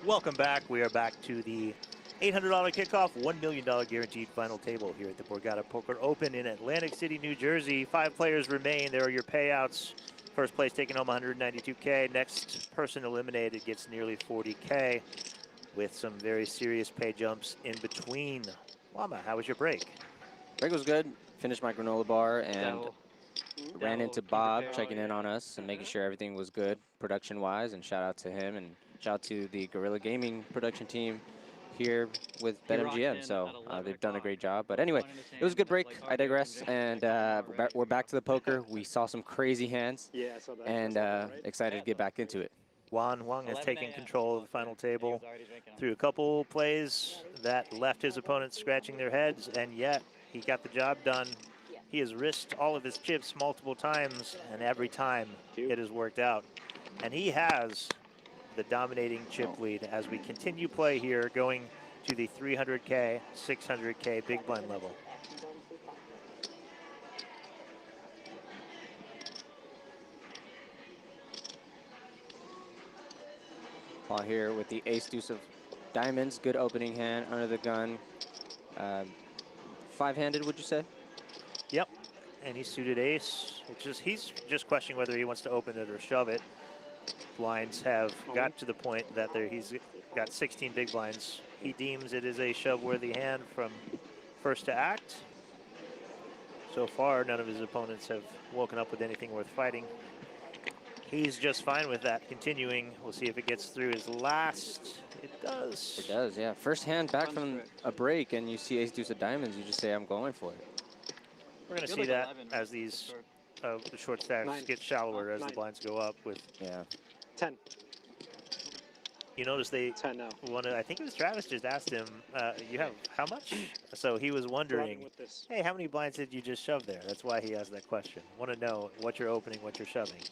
Welcome back. We are back to the $800 kickoff, $1 million guaranteed final table here at the Borgata Poker Open in Atlantic City, New Jersey. 5 players remain. There are your payouts. First place taking home $192K. Next person eliminated gets nearly $40K with some very serious pay jumps in between. Llama, how was your break? Break was good. Finished my granola bar and ran into Bob checking in on us and making sure everything was good production-wise. And shout out to him and shout out to the Guerrilla Gaming production team here with BetMGM. So they've done a great job. But anyway, it was a good break. I digress. And we're back to the poker. We saw some crazy hands. Yeah, I saw that. And excited to get back into it. Guan has taken control of the final table through a couple plays that left his opponents scratching their heads, and yet he got the job done. He has risked all of his chips multiple times, and every time it has worked out. And he has the dominating chip lead as we continue play here, going to the 300K, 600K big blind level. Paul here with the ace deuce of diamonds. Good opening hand under the gun. 5-handed, would you say? Yep, and he suited ace, which is he's just questioning whether he wants to open it or shove it. Blinds have got to the point that he's got 16 big blinds. He deems it is a shove-worthy hand from first to act. So far, none of his opponents have woken up with anything worth fighting. He's just fine with that continuing. We'll see if it gets through his last. It does. It does, yeah. First hand back from a break and you see ace deuce of diamonds, you just say, I'm going for it. We're going to see that as these the short stacks get shallower as the blinds go up with 10. You notice they 10 now. I think it was Travis just asked him, you have how much? So he was wondering, hey, how many blinds did you just shove there? That's why he asked that question. Want to know what you're opening, what you're shoving,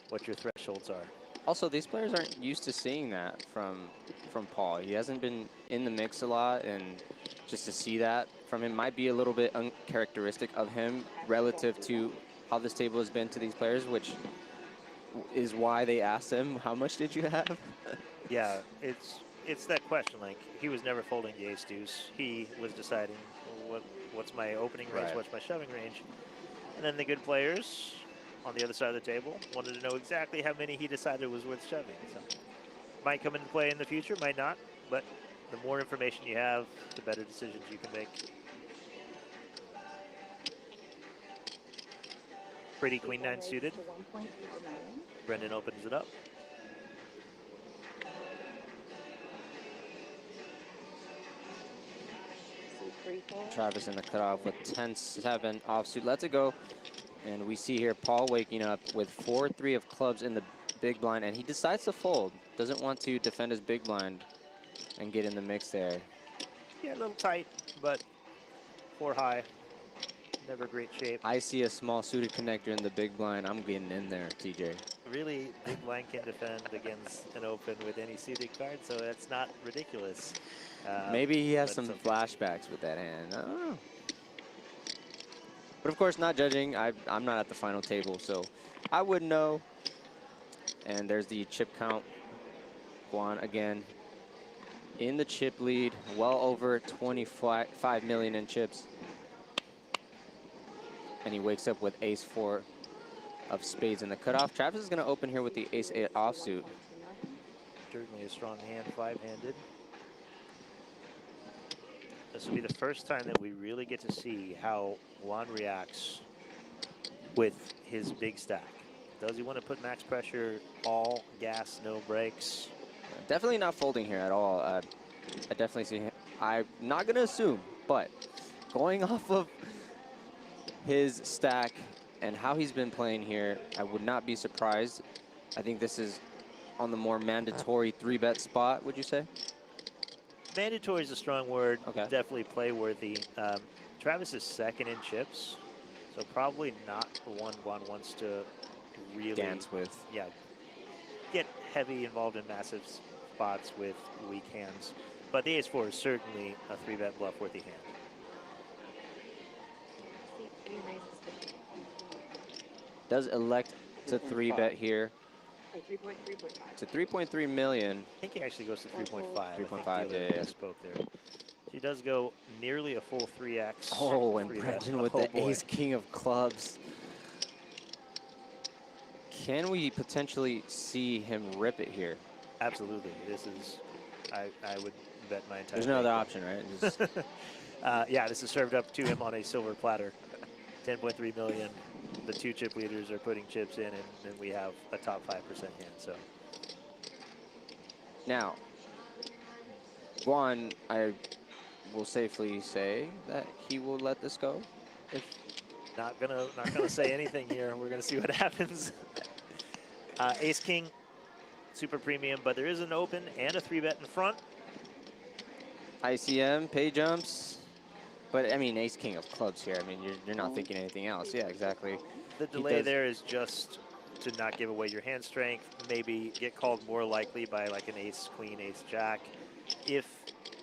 what your thresholds are. Also, these players aren't used to seeing that from Paul. He hasn't been in the mix a lot, and just to see that from him might be a little bit uncharacteristic of him relative to how this table has been to these players, which is why they asked him, how much did you have? Yeah, it's that question. Like, he was never folding the ace deuce. He was deciding what's my opening range, what's my shoving range. And then the good players on the other side of the table wanted to know exactly how many he decided was worth shoving. So might come into play in the future, might not, but the more information you have, the better decisions you can make. Pretty queen nine suited. Brendan opens it up. Travis in the cutoff with 10-7 offsuit. Lets it go. And we see here Paul waking up with 4-3 of clubs in the big blind, and he decides to fold. Doesn't want to defend his big blind and get in the mix there. Yeah, a little tight, but 4 high. Never great shape. I see a small suited connector in the big blind. I'm getting in there, TJ. Really, big blind can defend against an open with any suited card, so that's not ridiculous. Maybe he has but some something- flashbacks with that hand. I don't know. But of course, not judging. I'm not at the final table, so I wouldn't know. And there's the chip count. Guan again in the chip lead, well over 25 million in chips. And he wakes up with ace-4 of spades in the cutoff. Travis is going to open here with the ace-8 offsuit. Certainly a strong hand, 5-handed. This will be the first time that we really get to see how Guan reacts with his big stack. Does he want to put max pressure, all gas, no brakes? Definitely not folding here at all. I definitely see him. I'm not going to assume, but going off of his stack and how he's been playing here, I would not be surprised. I think this is on the more mandatory 3-bet spot, would you say? Mandatory is a strong word. Okay. Definitely play worthy. Travis is second in chips, so probably not the one Guan wants to really dance with. Yeah, get heavy involved in massive spots with weak hands. But the ace-4 is certainly a 3-bet bluff worthy hand. Does elect to 3-bet here. 3.3.5. To 3.3 million. I think he actually goes to 3.5. 3.5, yeah. Spoke there. He does go nearly a full 3x. Oh, and 3-bet. Brendan with Oh, the boy. ace-king of clubs. Can we potentially see him rip it here? Absolutely. This is, I would bet my entire There's no other bank. option, right? Just Yeah, this is served up to him on a silver platter. 10.3 million. The 2 chip leaders are putting chips in, and then we have a top 5% hand. So now, Guan, I will safely say that he will let this go. If not gonna say anything here. We're gonna see what happens. Ace King, super premium, but there is an open and a 3-bet in front. ICM, pay jumps. But, I mean, ace-king of clubs here. I mean, you're not thinking anything else. Yeah, exactly. The delay there is just to not give away your hand strength, maybe get called more likely by like an ace, queen, ace, jack. If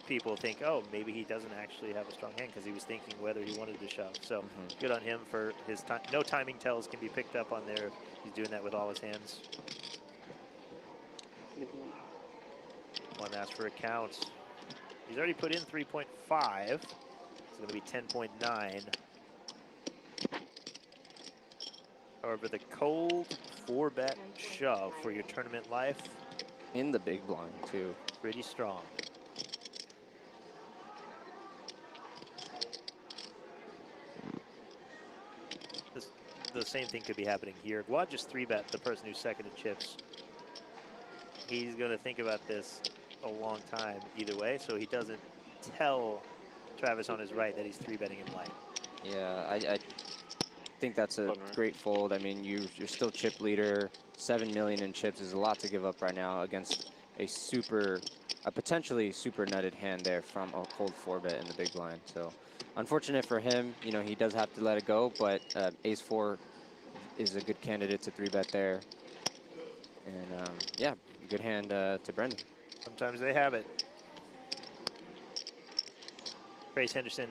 people think, oh, maybe he doesn't actually have a strong hand because he was thinking whether he wanted to shove. So good on him for his time. No timing tells can be picked up on there. He's doing that with all his hands. One asked for a count. He's already put in 3.5. It's going to be 10.9. However, the cold 4-bet shove for your tournament life. In the big blind, too. Pretty strong. The same thing could be happening here. Guan just 3-bet the person who's second in chips. He's going to think about this a long time either way, so he doesn't tell Travis on his right that he's 3-betting in light. Yeah, I think that's a great fold. I mean, you're still chip leader. 7 million in chips is a lot to give up right now against a potentially super nutted hand there from a cold 4-bet in the big blind. So unfortunate for him, you know, he does have to let it go, but ace-4 is a good candidate to 3-bet there. And yeah, good hand to Brendan. Sometimes they have it. Grace Henderson,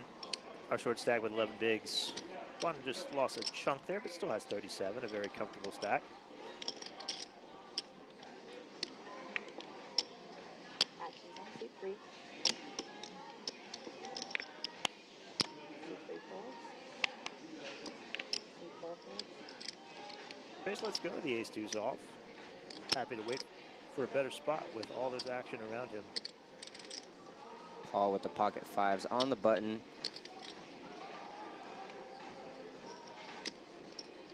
our short stack with 11 bigs. Guan just lost a chunk there, but still has 37, a very comfortable stack. Actions on seat 3. Seat 3 folds. Seat 4 folds. Grace lets go of the ace-2s off. Happy to wait for a better spot with all this action around him. Paul with the pocket 5s on the button.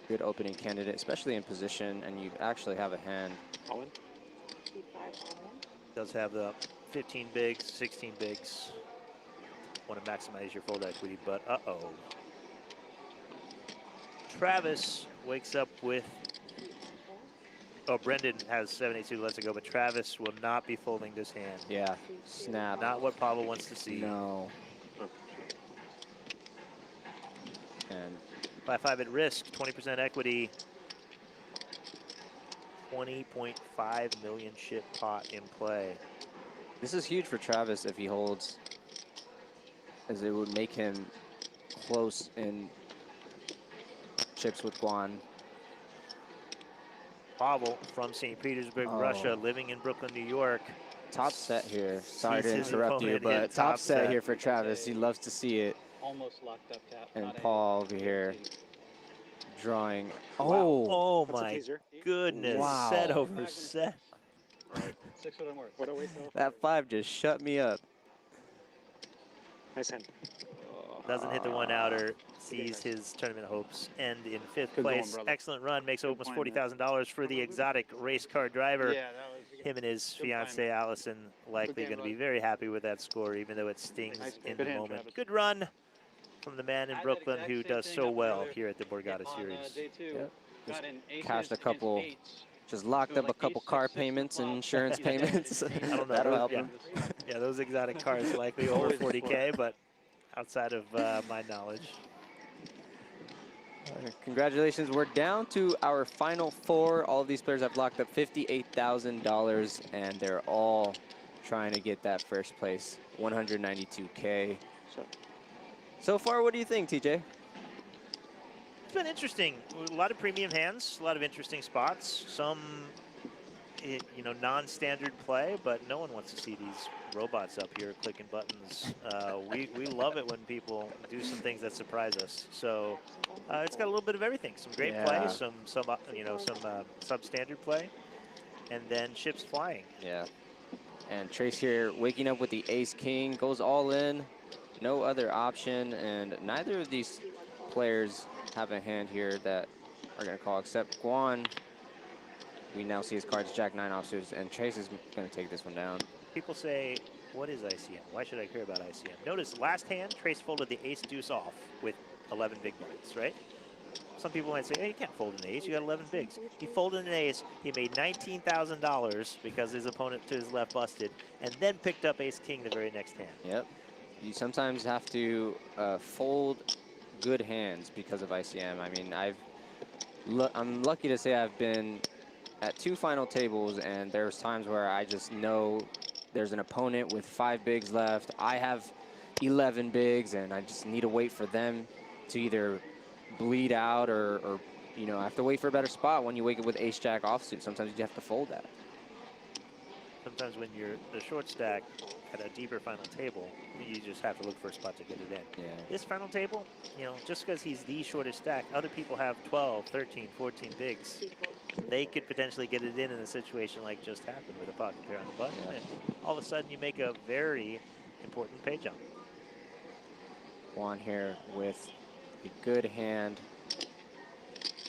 Good opening candidate, especially in position, and you actually have a hand. Owen? Seat 5 all in. Does have the 15 bigs, 16 bigs. Want to maximize your fold equity, but uh-oh. Travis wakes up with Oh, Brendan has 72 lets to go, but Travis will not be folding this hand. Yeah, snap. Not what Pavel wants to see. No. And 5-5 at risk, 20% equity. 20.5 million chip pot in play. this is huge for Travis if he holds, as it would make him close in chips with Guan. Pavel from St. Petersburg, Russia, living in Brooklyn, New York. Top set here. Sorry Sees to his interrupt you, opponent hit but top top set set. here for Travis. He loves to see it. Almost locked up tap. And not a- Paul over here drawing. Oh That's a my teaser. goodness. Wow. Set over set. 6 foot and worse. What a waste of. That 5 just shut me up. Nice hand. Doesn't hit the one outer. Sees his tournament hopes end in 5th Good going, place. brother. Excellent run. Makes almost point, $40,000 for the exotic race car driver. Yeah, that was. Him and his Good fiancee timing. Allison likely game, going to be bud. very happy with that score, even though it stings Nice in game. the Good hand, moment. Travis. Good run from the man in I had that Brooklyn exact who same does thing so up well earlier. here at the Borgata On, Series. day 2. Yep. Got an aces cashed a against couple. 8s. Just locked It was up a like couple ace, car 6, 6 payments and flop. insurance Yeah, payments. I don't know. That'll Those, help yeah. him. Yeah, those exotic cars likely over Always 40K, but outside of my knowledge. Congratulations. We're down to our final 4. All of these players have locked up $58,000, and they're all trying to get that first place, 192K. So far, what do you think, TJ? It's been interesting. A lot of premium hands, a lot of interesting spots. Some, you know, non-standard play, but no one wants to see these robots up here clicking buttons. We love it when people do some things that surprise us. So it's got a little bit of everything. Some great play, Yeah. some you know, some substandard play, and then chips flying. Yeah. And Trace here waking up with the ace-king, goes all in, no other option, and neither of these players have a hand here that are going to call, except Guan. We now see his cards Jack-9 offsuits, and Trace is going to take this one down. People say, what is ICM? Why should I care about ICM? Notice last hand, Trace folded the ace-deuce off with 11 big blinds, right? Some people might say, hey, you can't fold an ace, you got 11 bigs. He folded an ace, he made $19,000 because his opponent to his left busted, and then picked up ace-king the very next hand. Yep. You sometimes have to fold good hands because of ICM. I mean, I'm lucky to say I've been at 2 final tables, and there's times where I just know there's an opponent with 5 bigs left. I have 11 bigs, and I just need to wait for them to either bleed out or you know, I have to wait for a better spot when you wake up with ace-jack offsuit. Sometimes you have to fold that. Sometimes when you're the short stack at a deeper final table, you just have to look for a spot to get it in. Yeah. This final table, you know, just because he's the shortest stack, other people have 12, 13, 14 bigs. They could potentially get it in a situation like just happened with a pocket pair on the button. Yeah. And all of a sudden you make a very important pay jump. Guan here with a good hand.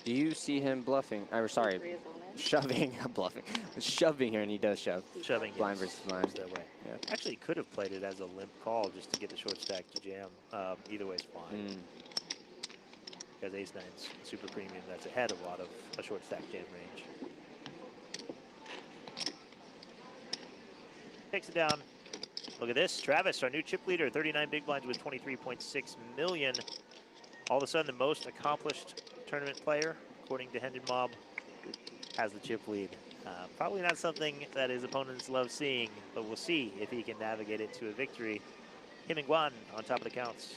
Do you see him bluffing? Or sorry, shoving, bluffing, shoving here, and he does shove. Shoving Blind yes, versus blind. goes that way. Yeah. Actually, he could have played it as a limp call just to get the short stack to jam. Either way is fine. Because ace-9's super premium. That's ahead of a lot of a short stack jam range. Takes it down. Look at this. Travis, our new chip leader, 39 big blinds with 23.6 million. All of a sudden, the most accomplished tournament player, according to Hendon Mob, has the chip lead. Probably not something that his opponents love seeing, but we'll see if he can navigate it to a victory. Him and Guan on top of the counts.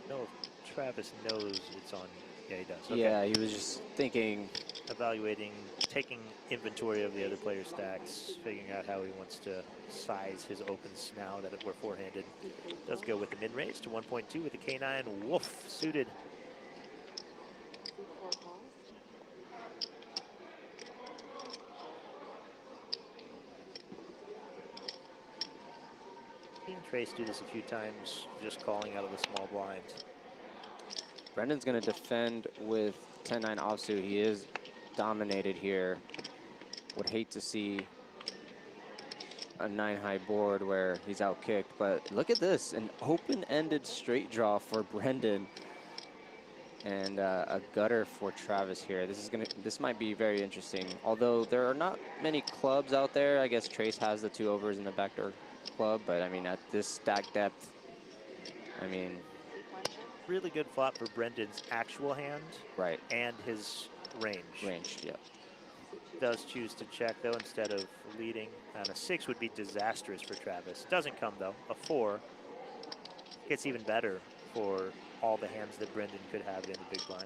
No, if Travis knows it's on. Yeah, he does. Okay. Yeah, he was just thinking. Evaluating, taking inventory of the other players' stacks, figuring out how he wants to size his opens now that we're four-handed. Does go with the mid-range to 1.2 with the K9 Wolf suited. Seen Trace do this a few times, just calling out of the small blind. Brendan's going to defend with 10-9 offsuit. He is dominated here. Would hate to see a 9-high board where he's outkicked. But look at this, an open-ended straight draw for Brendan. And a gutter for Travis here. This might be very interesting. Although there are not many clubs out there. I guess Trace has the 2 overs in the backdoor club, but I mean at this stack depth, I mean, Really good flop for Brendan's actual hand. Right. And his range. Range, yeah. Does choose to check though instead of leading. And a 6 would be disastrous for Travis. Doesn't come though. A 4 gets even better for all the hands that Brendan could have in the big blind.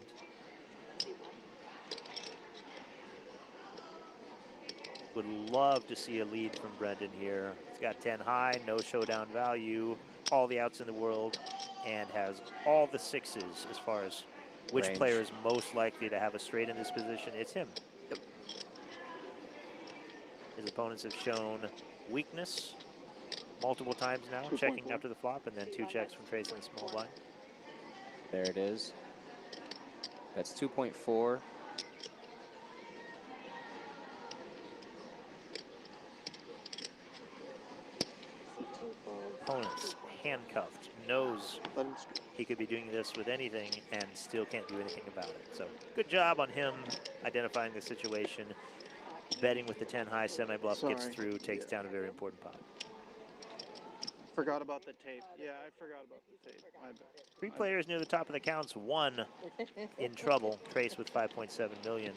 Would love to see a lead from Brendan here. He's got 10 high, no showdown value, all the outs in the world, and has all the 6s as far as which Range. player is most likely to have a straight in this position. It's him. Yep. His opponents have shown weakness multiple times now, checking after the flop, and then 2 checks from Trace in the small blind. There it is. That's 2.4. Opponent's handcuffed, knows he could be doing this with anything and still can't do anything about it. So good job on him identifying the situation. Betting with the 10 high, semi-bluff gets through, takes down a very important pot. Forgot about the tape. Yeah, I forgot about the tape. My bad. 3 players near the top of the counts, 1 in trouble. Trace with 5.7 million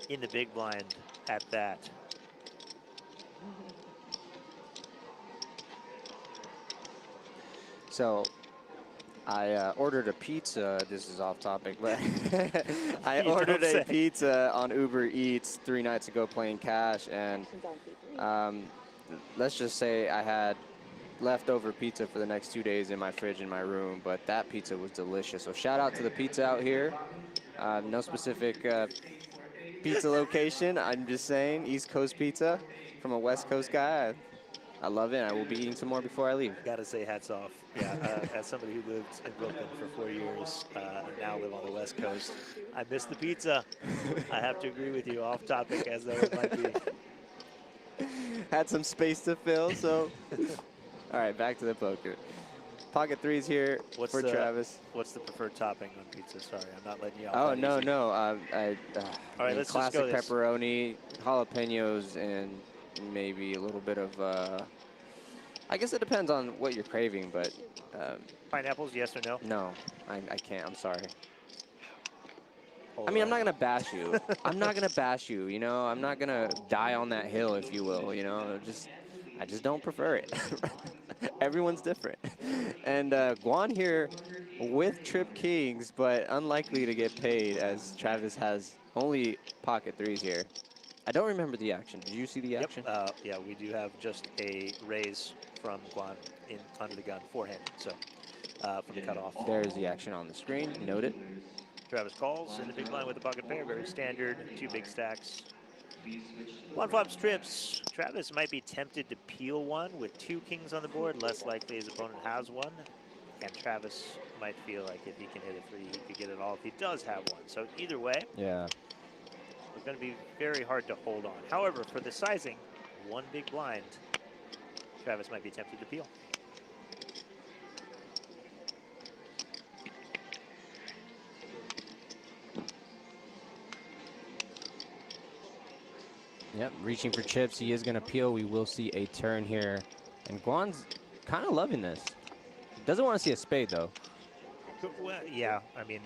in the big blind at that. So I ordered a pizza. This is off topic, but I You ordered don't a say. pizza on Uber Eats 3 nights ago playing cash, and let's just say I had leftover pizza for the next 2 days in my fridge in my room, but that pizza was delicious. So shout out to the pizza out here. No specific pizza location. I'm just saying East Coast pizza from a West Coast guy. I love it. I will be eating some more before I leave. Gotta say hats off. Yeah, as somebody who lived in Brooklyn for 4 years and now live on the West Coast, I miss the pizza. I have to agree with you, off topic as though it might be. Had some space to fill, so. All right, back to the poker. Pocket 3s here for Travis. What's the preferred topping on pizza? Sorry, I'm not letting you out. Oh, that no, easy. no. All right, let's just go classic this. pepperoni, jalapenos, and maybe a little bit of, I guess it depends on what you're craving, but. Pineapples, yes or no? No, I can't. I'm sorry. Hold I mean, on. I'm not going to bash you. I'm not going to bash you, you know? I'm not going to die on that hill, if you will, you know? I just don't prefer it. Everyone's different. And Guan here with Trip Kings, but unlikely to get paid as Travis has only pocket 3s here. I don't remember the action. Did you see the action? Yep. Yeah, we do have just a raise from Guan in under the gun, forehand. So for the cutoff. There's the action on the screen. Note it. Travis calls in the big blind with a pocket pair, very standard, 2 big stacks. 1 flops trips. Travis might be tempted to peel 1 with 2 kings on the board, less likely his opponent has 1. And Travis might feel like if he can hit a 3, he could get it all if he does have 1. So either way, yeah, it's going to be very hard to hold on. However, for the sizing, 1 big blind, Travis might be tempted to peel. Yep, reaching for chips. He is going to peel. We will see a turn here. And Guan's kind of loving this. Doesn't want to see a spade, though. Well, yeah, I mean,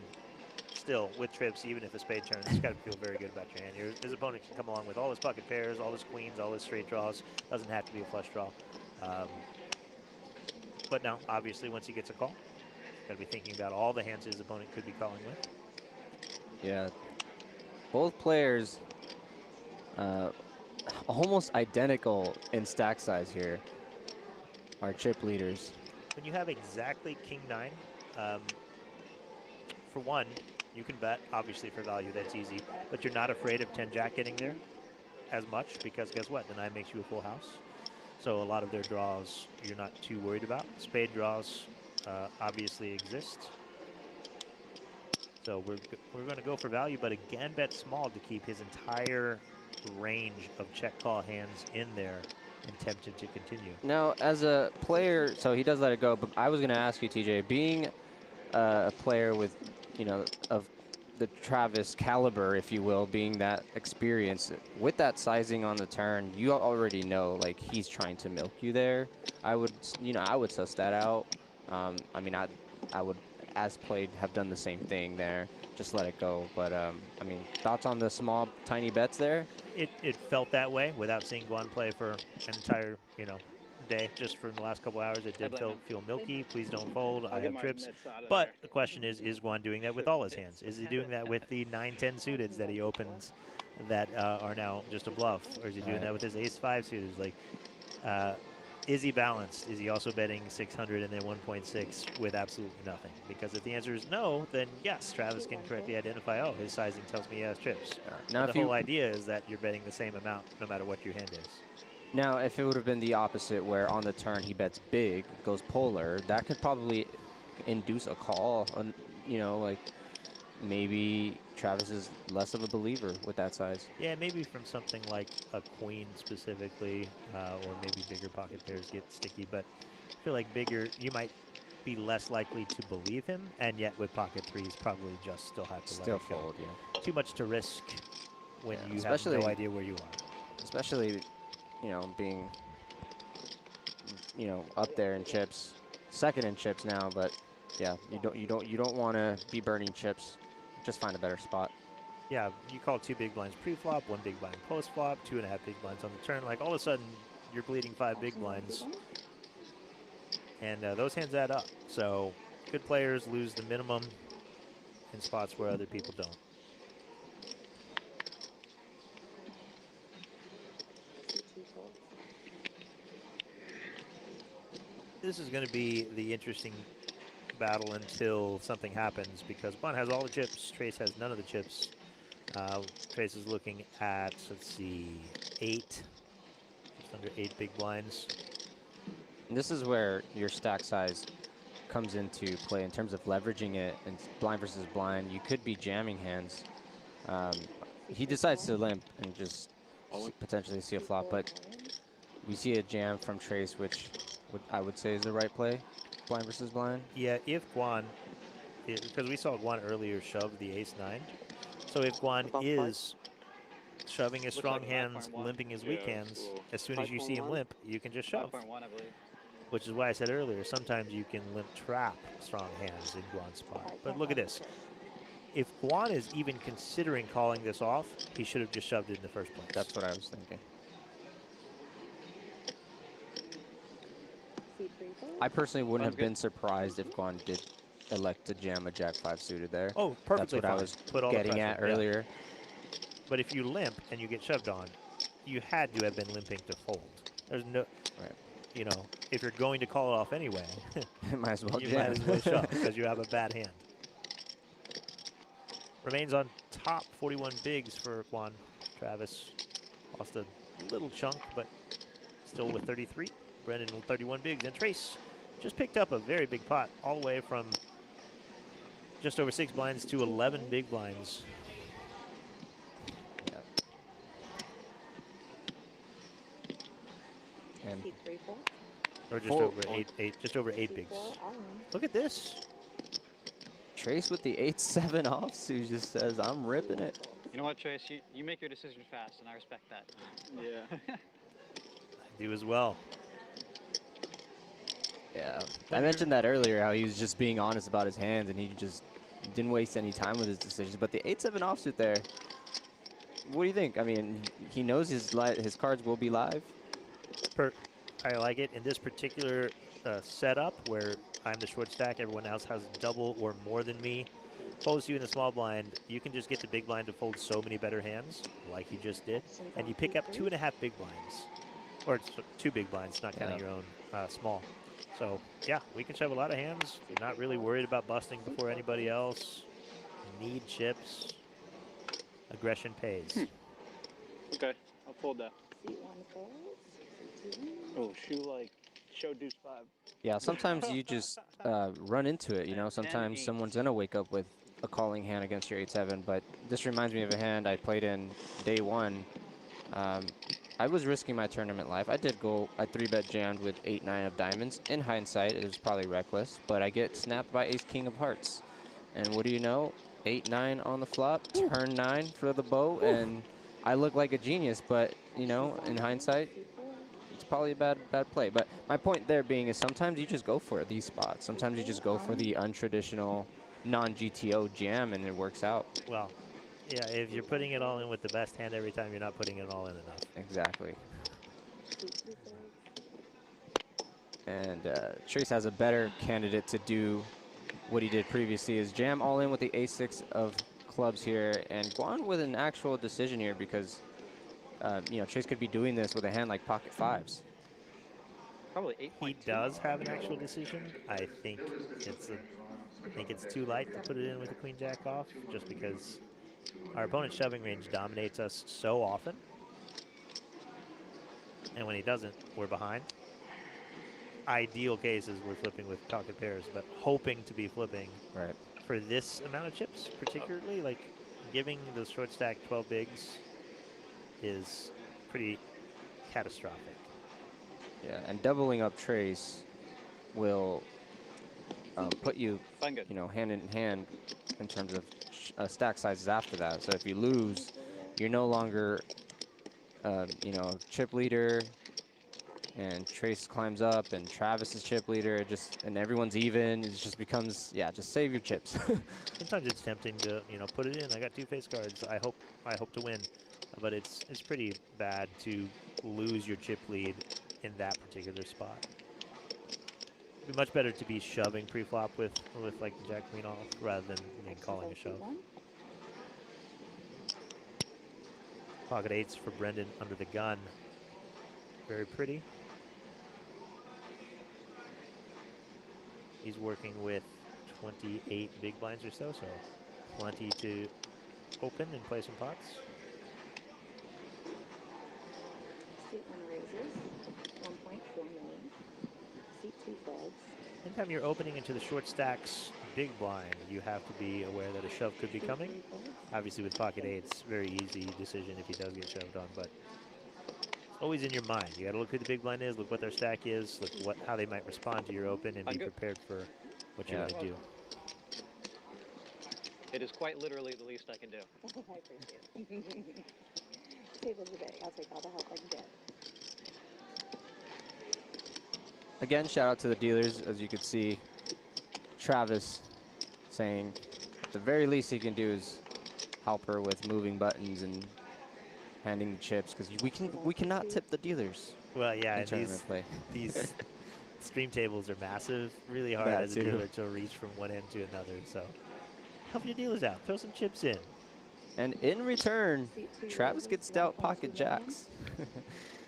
still, with trips, even if a spade turns, you got to feel very good about your hand. His opponent can come along with all his pocket pairs, all his queens, all his straight draws. Doesn't have to be a flush draw. But now, obviously, once he gets a call, got to be thinking about all the hands his opponent could be calling with. Yeah. Both players almost identical in stack size here. Our chip leaders. When you have exactly king 9, for one, you can bet, obviously for value, that's easy, but you're not afraid of 10-jack getting there as much because guess what? The 9 makes you a full house. So a lot of their draws you're not too worried about. Spade draws obviously exist. So we're going to go for value, but again bet small to keep his entire range of check call hands in there and tempted to continue. Now, as a player, so he does let it go, but I was going to ask you, TJ, being a player with, of the Travis caliber, if you will, being that experience, with that sizing on the turn, you already know, like, he's trying to milk you there. I would suss that out. I mean, I would, as played, have done the same thing there. Just let it go. But, I mean, thoughts on the small, tiny bets there? It felt that way without seeing Guan play for an entire, day. Just for the last couple hours, it did feel milky. Please don't fold. I have trips. But the question is Guan doing that with all his hands? Is he doing that with the 9-10 suiteds that he opens that are now just a bluff? Or is he doing that with his ace-5 suiteds? Like, is he balanced? Is he also betting 600 and then 1.6 with absolutely nothing? Because if the answer is no, then yes, Travis can correctly identify, oh, his sizing tells me he has trips. Now, the whole idea is that you're betting the same amount no matter what your hand is. Now, if it would have been the opposite, where on the turn he bets big, goes polar, that could probably induce a call. Like maybe Travis is less of a believer with that size. Yeah, maybe from something like a queen specifically, or maybe bigger pocket pairs get sticky. But I feel like bigger, you might be less likely to believe him, and yet with pocket threes, probably just still have to let it go. Fold, yeah. Too much to risk when you have no idea where you are. Especially, being, up there in chips, second in chips now. But yeah, you don't want to be burning chips. Just find a better spot. Yeah, you call 2 big blinds pre-flop, 1 big blind post-flop, 2.5 big blinds on the turn. Like, all of a sudden, you're bleeding 5 big blinds. And those hands add up. So good players lose the minimum in spots where other people don't. This is going to be the interesting battle until something happens, because Guan has all the chips, Trace has none of the chips. Trace is looking at, let's see, 8, just under 8 big blinds. And this is where your stack size comes into play in terms of leveraging it. And blind versus blind, you could be jamming hands. He decides to limp and just potentially see a flop, but we see a jam from Trace, which I would say is the right play. Blind versus blind? Yeah, if Guan, because we saw Guan earlier shove the ace-9. So if Guan is shoving his strong hands, limping his weak hands, as soon as you see him limp, you can just shove. 5.1, I believe. Which is why I said earlier, sometimes you can limp trap strong hands in Guan's spot. But look at this. If Guan is even considering calling this off, he should have just shoved it in the first place. That's what I was thinking. I personally wouldn't have been surprised if Guan did elect to jam a Jack-5 suited there. Oh, perfectly That's what fine. I was getting at earlier. But if you limp and you get shoved on, you had to have been limping to fold. There's no, if you're going to call it off anyway, might as well you jam. might as well shove because you have a bad hand. Remains on top, 41 bigs for Guan. Travis lost a little chunk, but still with 33. Brendan with 31 bigs, and Trace just picked up a very big pot, all the way from just over 6 blinds to 11 big blinds. Yeah. And or just over eight bigs. Look at this. Trace with the 8-7 offsuit just says, I'm ripping it. You know what, Trace? You make your decision fast, and I respect that. Yeah. I do as well. Yeah, I mentioned that earlier, how he was just being honest about his hands, and he just didn't waste any time with his decisions. But the 8-7 offsuit there, what do you think? I mean, he knows his cards will be live. I like it in this particular setup where I'm the short stack, everyone else has double or more than me. Folds you in the small blind, you can just get the big blind to fold so many better hands, like he just did, and you pick up 2.5 big blinds, or 2 big blinds, not counting your own small. So, yeah, we can shove a lot of hands. You're not really worried about busting before anybody else. Need chips. Aggression pays. Okay, I'll fold that. Oh, show deuce 5. Yeah, sometimes you just run into it, Sometimes someone's going to wake up with a calling hand against your 8-7, but this reminds me of a hand I played in day 1 I was risking my tournament life. I did go, I 3-bet jammed with 8-9 of diamonds. In hindsight, it was probably reckless, but I get snapped by ace-king of hearts. And what do you know? 8-9 on the flop, turn 9 for the boat, and I look like a genius, but, you know, in hindsight, it's probably a bad play. But my point there being is sometimes you just go for these spots. Sometimes you just go for the untraditional non-GTO jam, and it works out. Well, yeah, if you're putting it all in with the best hand every time, you're not putting it all in enough. Exactly. And Trace has a better candidate to do what he did previously, is jam all in with the ace-6 of clubs here, and Guan with an actual decision here because, you know, Trace could be doing this with a hand like pocket fives. Probably 8.2. He does have an actual decision. I think it's too light to put it in with the queen jack off, just because our opponent's shoving range dominates us so often. And when he doesn't, we're behind. Ideal cases, we're flipping with pocket pairs, but hoping to be flipping for this amount of chips, particularly, like giving the short stack 12 bigs is pretty catastrophic. Yeah, and doubling up Trace will put you, you know, hand in hand in terms of stack sizes after that. So if you lose, you're no longer, you know, chip leader, and Trace climbs up, and Travis is chip leader, and everyone's even. It just becomes, yeah, just save your chips. Sometimes it's tempting to, you know, put it in. I got 2 face cards. I hope to win, but it's pretty bad to lose your chip lead in that particular spot. It'd be much better to be shoving pre-flop with like the jack queen off rather than calling a shove. Pocket 8s for Brendan under the gun. Very pretty. He's working with 28 big blinds or so plenty to open and play some pots. Seat 1 raises, 1.4 million. Seat 2 folds. Anytime you're opening into the short stacks big blind, you have to be aware that a shove could be coming. Obviously with pocket 8s, very easy decision if he does get shoved on, but always in your mind. You got to look who the big blind is, look what their stack is, look how they might respond to your open, and be prepared for what you're going to do. It is quite literally the least I can do. I appreciate it. Table's a bag. I'll take all the help I can get. Again, shout out to the dealers. As you can see, Travis saying the very least he can do is help her with moving buttons and handing the chips, because we cannot tip the dealers. Well, yeah, and these stream tables are massive. Really hard as a dealer to reach from one end to another. So help your dealers out. Throw some chips in. And in return, Travis gets dealt pocket jacks.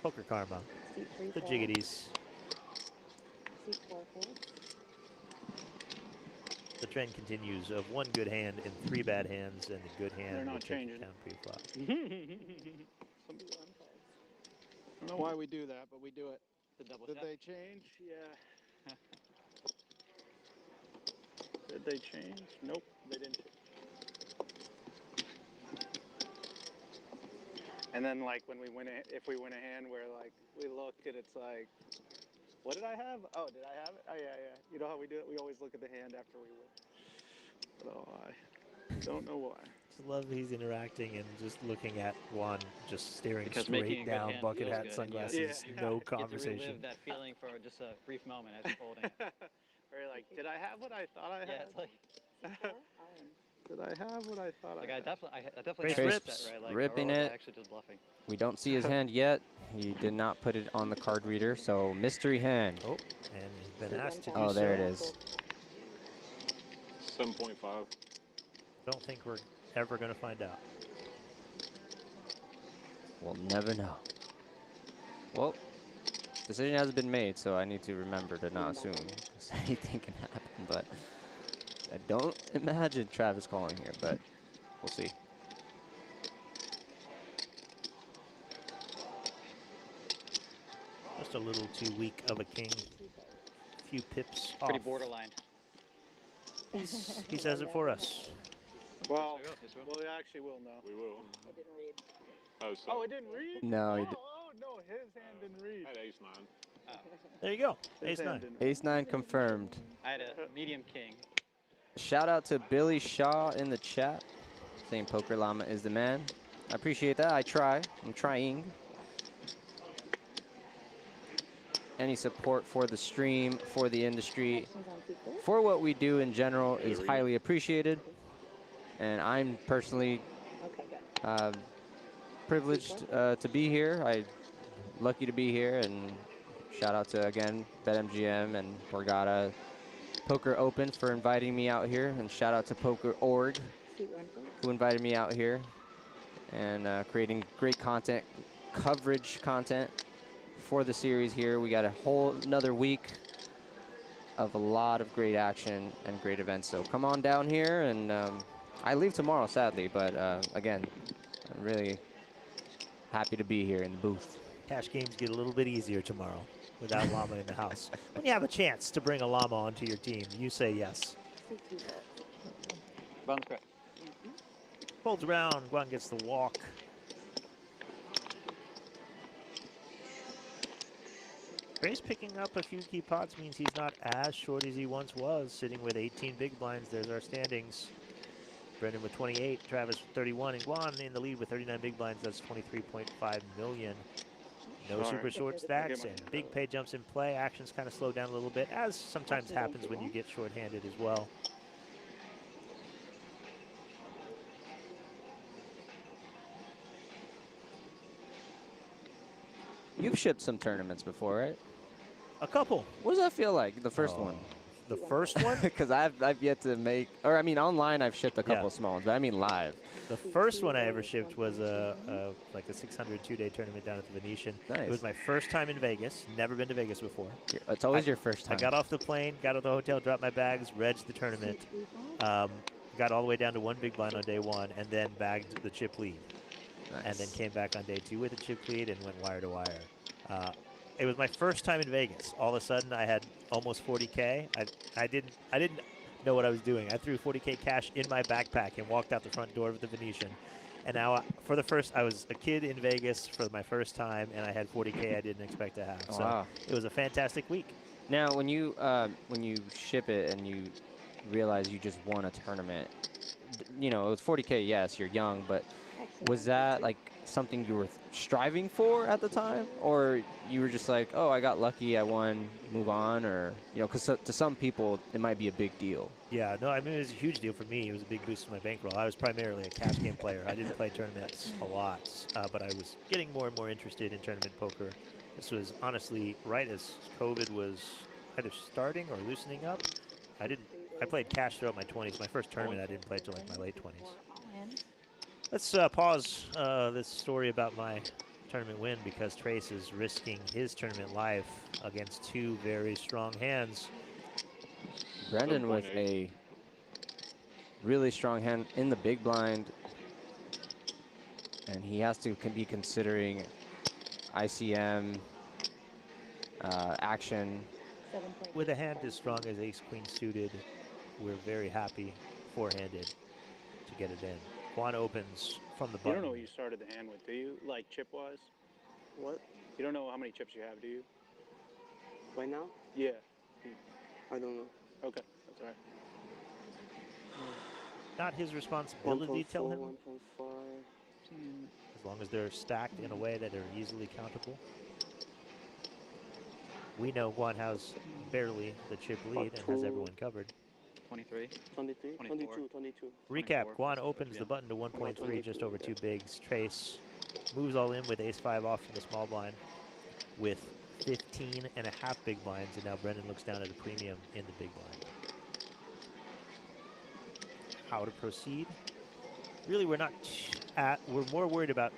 Poker karma. The jiggities. The trend continues of 1 good hand and 3 bad hands, and a good hand. They're not changing. Down pre-flop. I don't know why we do that, but we do it. Did they change? Yeah. Did they change? Nope, they didn't. And then, like, when we win, if we win a hand where, like, we look and it's like, what did I have? Oh, did I have it? Oh, yeah, yeah. You know how we do it? We always look at the hand after we win. But, oh, I don't know why. Just love he's interacting and just looking at Guan, just staring Because straight down, bucket hat, sunglasses, no conversation. You relive that feeling for just a brief moment as you're holding it. Or like, did I have what I thought I had? Yeah, it's like, did I have what I thought like I had? I definitely Trace have that, right? Like, ripping it. Actually just bluffing. We don't see his hand yet. He did not put it on the card reader, so mystery hand. Oh, and he's been asked to do Oh, there so. it is. 7.5. Don't think we're ever going to find out. We'll never know. Well, decision hasn't been made, so I need to remember to not assume, because anything can happen. But I don't imagine Travis calling here, but we'll see. Just a little too weak of a king. A few pips off. Pretty borderline. He says it for us. Well, we actually will know. We will. I didn't read. Oh, so Oh, it didn't read? No, he Oh, no, his hand didn't read. I had ace 9. There you go. His Ace hand 9. didn't read. Ace 9 confirmed. I had a medium king. Shout out to Billy Shaw in the chat, saying Poker Llama is the man. I appreciate that. I try. I'm trying. Any support for the stream, for the industry, for what we do in general is highly appreciated. And I'm personally privileged to be here. I'm lucky to be here. And shout out to, again, BetMGM and Borgata Poker Open for inviting me out here. And shout out to Poker.org who invited me out here and creating great content, coverage content for the series here. We got a whole another week of a lot of great action and great events. So come on down here, and I leave tomorrow, sadly, but again, I'm really happy to be here in the booth. Cash games get a little bit easier tomorrow without Llama in the house. When you have a chance to bring a Llama onto your team, you say yes. Bounce crack. Folds around, Guan gets the walk. Gray's picking up a few key pots means he's not as short as he once was, sitting with 18 big blinds. There's our standings. Brendan with 28, Travis with 31, and Guan in the lead with 39 big blinds. That's 23.5 million. No super short stacks and big pay jumps in play. Action's kind of slowed down a little bit, as sometimes happens when you get short-handed as well. You've shipped some tournaments before, right? A couple. What does that feel like, the first one? The first one? Because I've yet to make, or I mean, online I've shipped a couple small ones, but I mean live. The first one I ever shipped was like a 600 two-day tournament down at the Venetian. Nice. It was my first time in Vegas. Never been to Vegas before. It's always your first time. I got off the plane, got to the hotel, dropped my bags, regged the tournament, got all the way down to one big blind on day one, and then bagged the chip lead. Nice. And then came back on day two with a chip lead and went wire to wire. It was my first time in Vegas. All of a sudden, I had almost 40K. I didn't know what I was doing. I threw 40K cash in my backpack and walked out the front door of the Venetian. And now, I was a kid in Vegas for my first time, and I had 40K I didn't expect to have. So wow. It was a fantastic week. Now, when you ship it and you realize you just won a tournament, you know, it was 40K. Yes, you're young, but was that like something you were striving for at the time, or you were just like, oh, I got lucky, I won, move on, or, you know, because to some people it might be a big deal. Yeah, no, I mean, it was a huge deal for me. It was a big boost to my bankroll. I was primarily a cash game player. I didn't play tournaments a lot, but I was getting more and more interested in tournament poker. This was honestly right as COVID was either starting or loosening up. I played cash throughout my 20s. My first tournament I didn't play till like my late 20s. Let's pause this story about my tournament win because Trace is risking his tournament life against two very strong hands. Brendan with a really strong hand in the big blind, and he has to be considering ICM action. With a hand as strong as ace-queen suited, we're very happy four-handed to get it in. Guan opens from the button. You don't know what you started the hand with, do you? Like chip-wise? What? You don't know how many chips you have, do you? Right now? Yeah. I don't know. Okay, that's all right. Not his responsibility to tell him. 1.4. As long as they're stacked in a way that are easily countable. We know Guan has barely the chip lead and has everyone covered. 23. 23. 24. 22. Recap, 24. Guan opens the button to 1.3, just over two bigs. Trace moves all in with ace-5 off from the small blind with 15 and a half big blinds, and now Brendan looks down at a premium in the big blind. How to proceed? Really, we're more worried about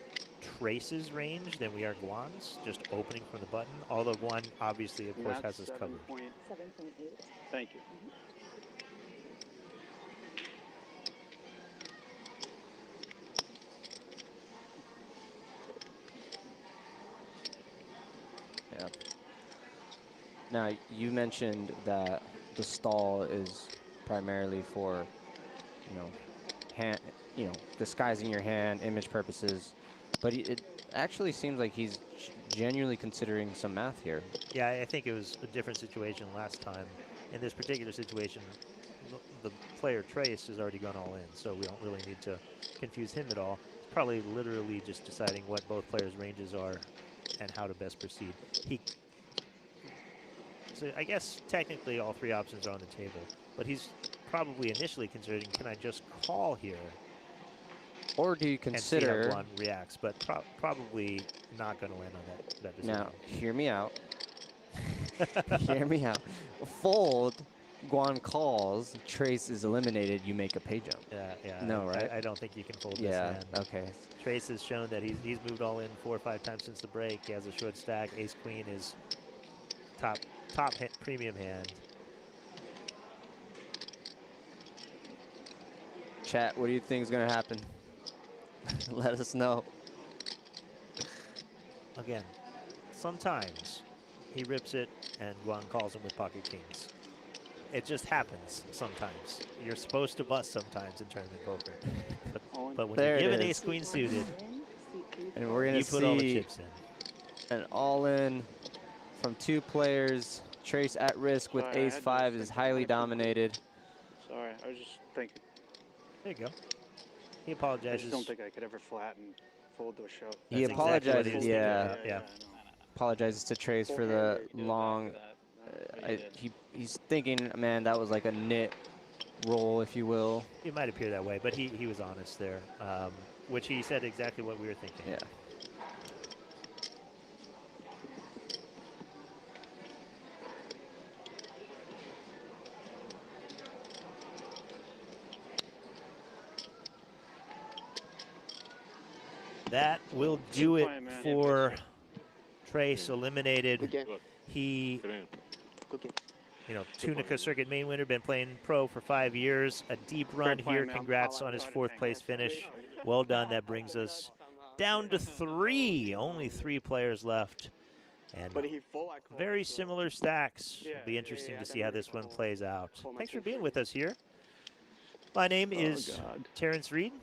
Trace's range than we are Guan's, just opening from the button, although Guan obviously, of course, has us covered. 7.8. Thank you. Yeah. Now, you mentioned that the stall is primarily for, hand, disguising your hand, image purposes. But it actually seems like he's genuinely considering some math here. Yeah, I think it was a different situation last time. In this particular situation, the player Trace has already gone all in, so we don't really need to confuse him at all. It's probably literally just deciding what both players' ranges are and how to best proceed. So I guess technically all three options are on the table, but he's probably initially considering, can I just call here? Or do you consider... And see how Guan reacts, but probably not going to land on that decision. Now, hear me out. Hear me out. Fold, Guan calls, Trace is eliminated, you make a pay jump. Yeah. No, right? I don't think you can fold this hand. hand. Okay. Trace has shown that he's moved all in 4 or 5 times since the break. He has a short stack. Ace Queen is top premium hand. Chat, what do you think is going to happen? Let us know. Again, sometimes he rips it and Guan calls him with pocket kings. It just happens sometimes. You're supposed to bust sometimes in tournament poker. But when There you give an is. ace queen suited, And we're going to put all the see chips in. an all-in from 2 players. Trace at risk with Sorry, I had to ace-5 is think highly about it. dominated. Sorry, I was just thinking. There you go. He I apologizes. just don't think I could ever flatten fold to a show. He That's exactly what he apologizes, was yeah. thinking. Yeah. Apologizes to Trace for the long... he's thinking, man, that was like a nit roll, if you will. It might appear that way, but he was honest there, which he said exactly what we were thinking. Yeah. That will do it for Trace eliminated. Good game. He, Good game. you know, Tunica Circuit main winner, been playing pro for 5 years. A deep run here. Congrats on his 4th place finish. Well done. That brings us down to 3. Only 3 players left. And very similar stacks. It'll be interesting to see how this one plays out. Thanks for being with us here. My name is Terrence Reed.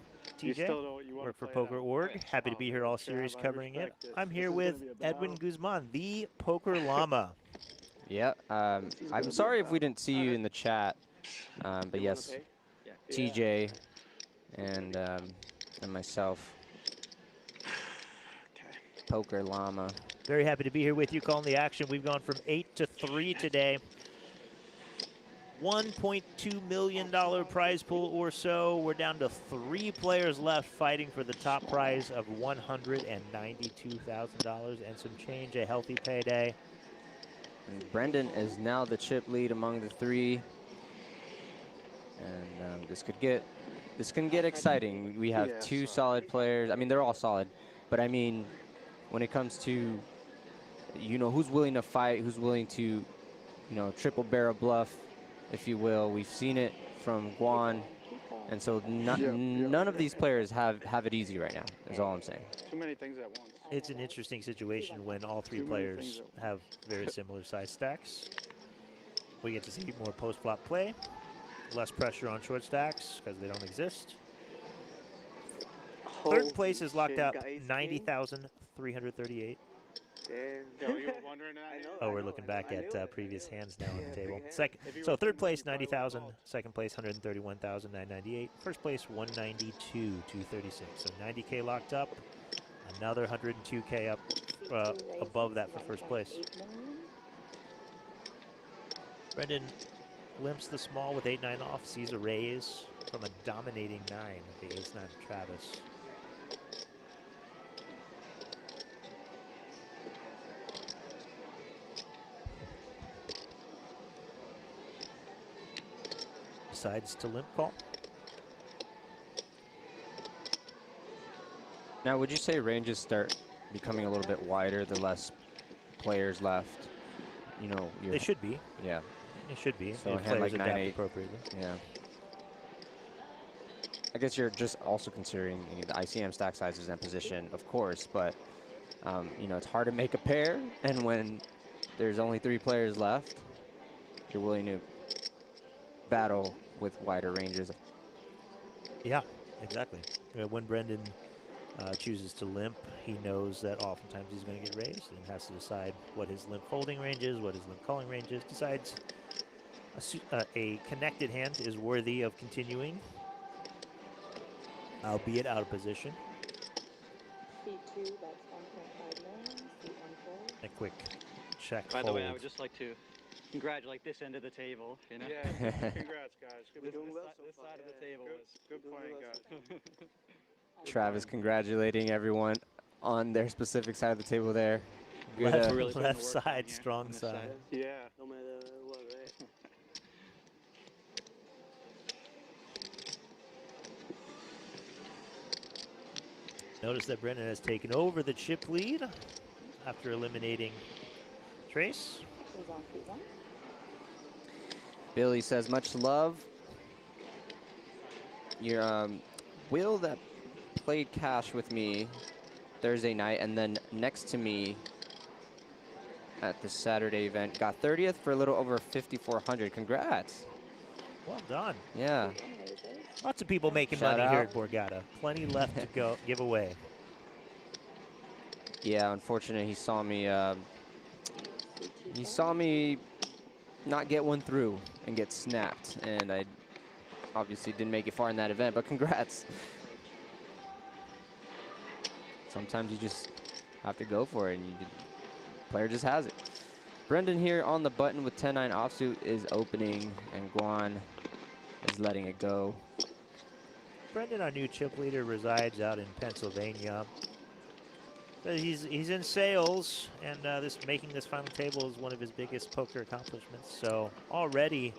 TJ, work for Poker.org. Happy to be here all series covering it. I'm here with Edwin Guzman, the Poker Llama. Yeah, I'm sorry if we didn't see you in the chat, but yes, TJ and myself, Poker Llama. Very happy to be here with you, calling the action. We've gone from 8 to 3 today. $1.2 million prize pool or so. We're down to 3 players left fighting for the top prize of $192,000 and some change, a healthy payday. And Brendan is now the chip lead among the 3. And this can get exciting. We have 2 solid players. I mean, they're all solid, but I mean, when it comes to, you know, who's willing to fight, who's willing to, you know, triple barrel bluff, if you will. We've seen it from Guan, and so none of these players have it easy right now, is all I'm saying. Too many things at once. It's an interesting situation when all 3 players have very similar size stacks. We get to see more post-flop play, less pressure on short stacks because they don't exist. 3rd place is locked up, 90,338. Oh, we're looking back at previous hands now on the table. So 3rd place, 90,000. 2nd place, 131,998. 1st place, 192,236. So 90K locked up. Another 102K up above that for 1st place. Brendan limps the small with 8-9 off. Sees a raise from a dominating 9 with the ace-9 of Travis. Decides to limp call. Now, would you say ranges start becoming a little bit wider the less players left? You know, they should be. Yeah, they should be. So if hand players like adapt 9-8 appropriately. Yeah. I guess you're just also considering the ICM stack sizes and position, of course, but you know, it's hard to make a pair, and when there's only 3 players left, you're willing to battle with wider ranges. Yeah, exactly. When Brendan chooses to limp, he knows that oftentimes he's going to get raised and has to decide what his limp folding range is, what his limp calling range is, decides a connected hand is worthy of continuing, albeit out of position. Seat 2, that's 1.5 million. Seat 1 fold. A quick check By fold. the way, I would just like to congratulate this end of the table. You know? Yeah, congrats, guys. Good We're doing well so This far. side of the table was Good playing, guys. Travis congratulating everyone on their specific side of the table there. Good, Left, really putting the left work in side, here strong on this side. side. Yeah. No matter what, right? Notice that Brendan has taken over the chip lead after eliminating Trace. Is on seat 1. Billy says, much love. Your Will that played cash with me Thursday night and then next to me at the Saturday event got 30th for a little over 5,400. Congrats. Well done. Yeah. Lots of people making Shout money here out. at Borgata. Plenty left to go give away. Yeah, unfortunately, he saw me not get one through and get snapped, and I obviously didn't make it far in that event, but congrats. Sometimes you just have to go for it, and player just has it. Brendan here on the button with 10-9 offsuit is opening, and Guan is letting it go. Brendan, our new chip leader, resides out in Pennsylvania. But he's in sales, and making this final table is one of his biggest poker accomplishments. So already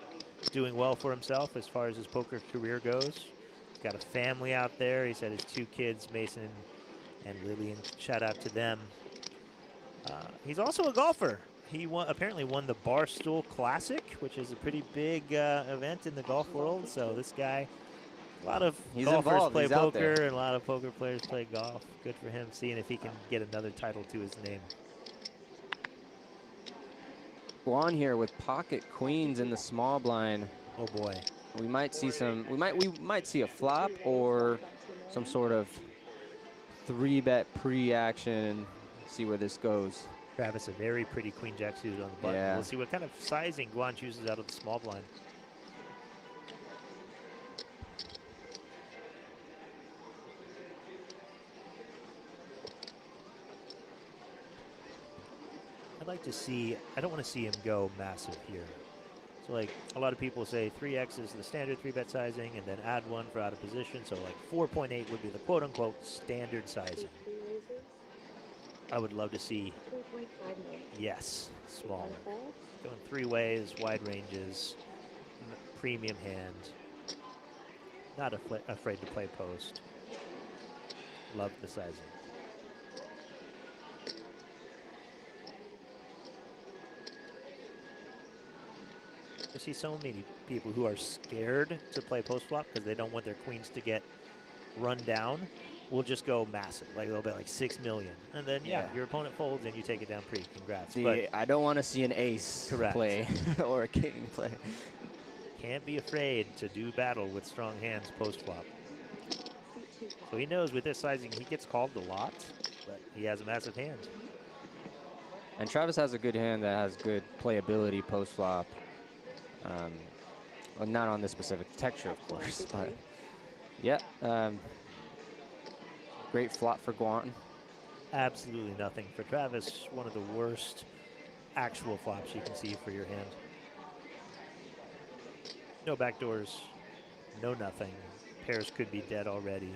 doing well for himself as far as his poker career goes. He's got a family out there. He said his 2 kids, Mason and Lillian. Shout out to them. He's also a golfer. He apparently won the Barstool Classic, which is a pretty big event in the golf world. So this guy, a lot of golfers play poker and a lot of poker players play golf. Good for him, seeing if he can get another title to his name. Guan here with pocket queens in the small blind. Oh boy. We might see we might see a flop or some sort of 3-bet pre-action. See where this goes. Travis, a very pretty queen jack suited on the button. Yeah. We'll see what kind of sizing Guan chooses out of the small blind. I'd like to see, I don't want to see him go massive here. So like a lot of people say 3x is the standard 3-bet sizing and then add 1 for out of position. So like 4.8 would be the quote unquote standard sizing. I would love to see, 4.5 million. yes, smaller. Going 3 ways, wide ranges, premium hand. Not afraid to play post. Love the sizing. I see so many people who are scared to play post flop because they don't want their queens to get run down. We'll just go massive, like they'll bet like 6 million, and then your opponent folds and you take it down pretty. Congrats. See, I don't want to see an ace play or a king play. Can't be afraid to do battle with strong hands post flop. So he knows with this sizing he gets called a lot, but he has a massive hand. And Travis has a good hand that has good playability post flop. Well, not on this specific texture, of course, but yeah. Great flop for Guan. Absolutely nothing for Travis. One of the worst actual flops you can see for your hand. No backdoors, no nothing. Pairs could be dead already.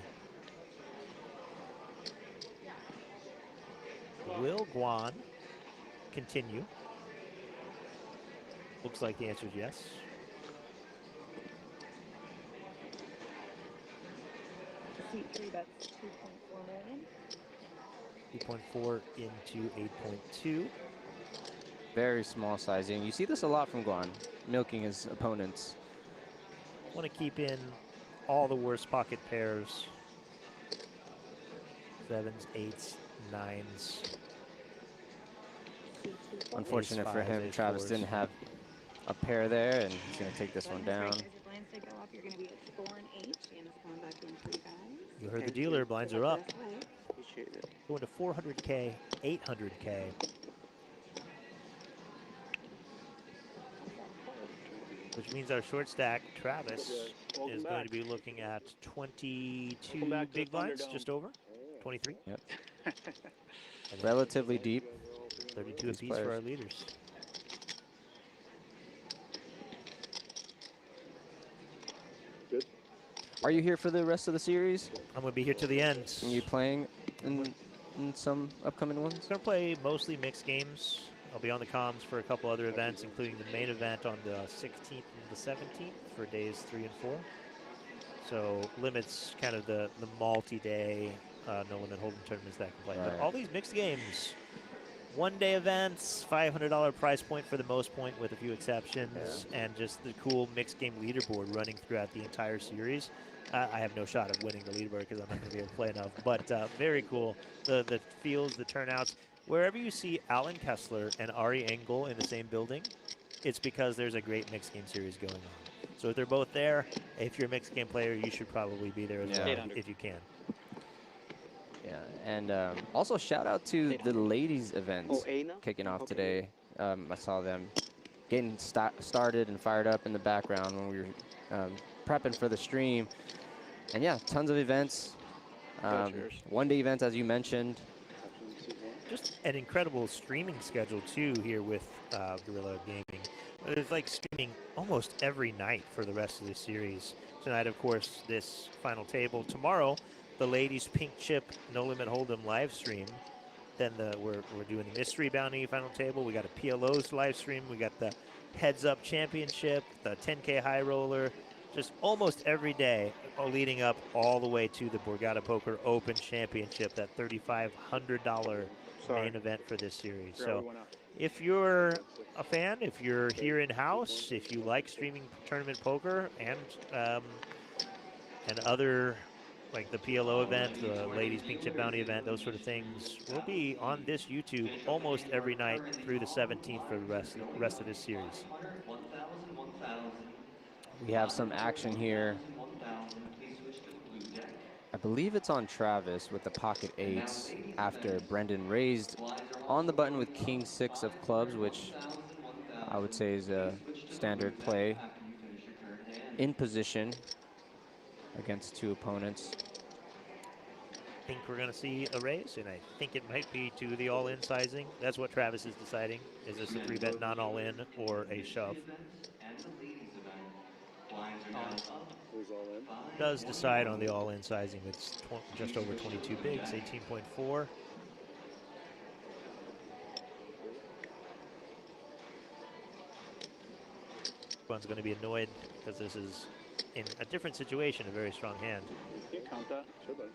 Will Guan continue? Looks like the answer is yes. Seat 3, that's 2.4 million. 2.4 into 8.2. Very small sizing. You see this a lot from Guan, milking his opponents. Want to keep in all the worst pocket pairs. 7s, 8s, 9s. Unfortunate for him, Travis didn't have a pair there, and he's going to take this one down. You're going to be at 4 and 8. Shannon's going back in 3 guys. You heard the dealer, blinds are up. Appreciate it. Going to 400K, 800K. Which means our short stack, Travis, Welcome is going back. to be looking at 22 Welcome back to big the blinds, Thunderdome. just over, 23. Yep. And then Relatively deep. 32 These apiece players. for our leaders. Good. Are you here for the rest of the series? I'm going to be here to the end. Are you playing in some upcoming ones? I'm going to play mostly mixed games. I'll be on the comms for a couple other events, including the main event on the 16th and the 17th for days 3 and 4. So limits kind of the multi-day no limit hold'em tournaments that I can play. Right. But all these mixed games, one-day events, $500 price point for the most point with a few exceptions, and just the cool mixed game leaderboard running throughout the entire series. I have no shot of winning the leaderboard because I'm not going to be able to play enough. But very cool. The fields, the turnouts. Wherever you see Alan Kessler and Ari Engel in the same building, it's because there's a great mixed game series going on. So if they're both there, if you're a mixed game player, you should probably be there as well if you can. Yeah, and also shout out to the ladies events kicking off today. I saw them getting started and fired up in the background when we were prepping for the stream. And yeah, tons of events. One-day events, as you mentioned. Just an incredible streaming schedule, too, here with Guerrilla Gaming. It's like streaming almost every night for the rest of the series. Tonight, of course, this final table. Tomorrow, the ladies' pink chip no limit hold'em live stream. Then we're doing the mystery bounty final table. We got a PLO's live stream. We got the heads up championship, the 10K high roller. Just almost every day, leading up all the way to the Borgata Poker Open Championship, that $3,500 main event for this series. So if you're a fan, if you're here in-house, if you like streaming tournament poker and other, like the PLO event, the ladies pink chip bounty event, those sort of things, we'll be on this YouTube almost every night through the 17th for the rest of this series. We have some action here. I believe it's on Travis with the pocket eights after Brendan raised on the button with king 6 of clubs, which I would say is a standard play in position against two opponents. I think we're going to see a raise, and I think it might be to the all-in sizing. That's what Travis is deciding. Is this a 3-bet non-all-in or a shove? Does decide on the all-in sizing. It's just over 22 bigs, 18.4. Guan's going to be annoyed because this is, in a different situation, a very strong hand. Can you count that? Should I?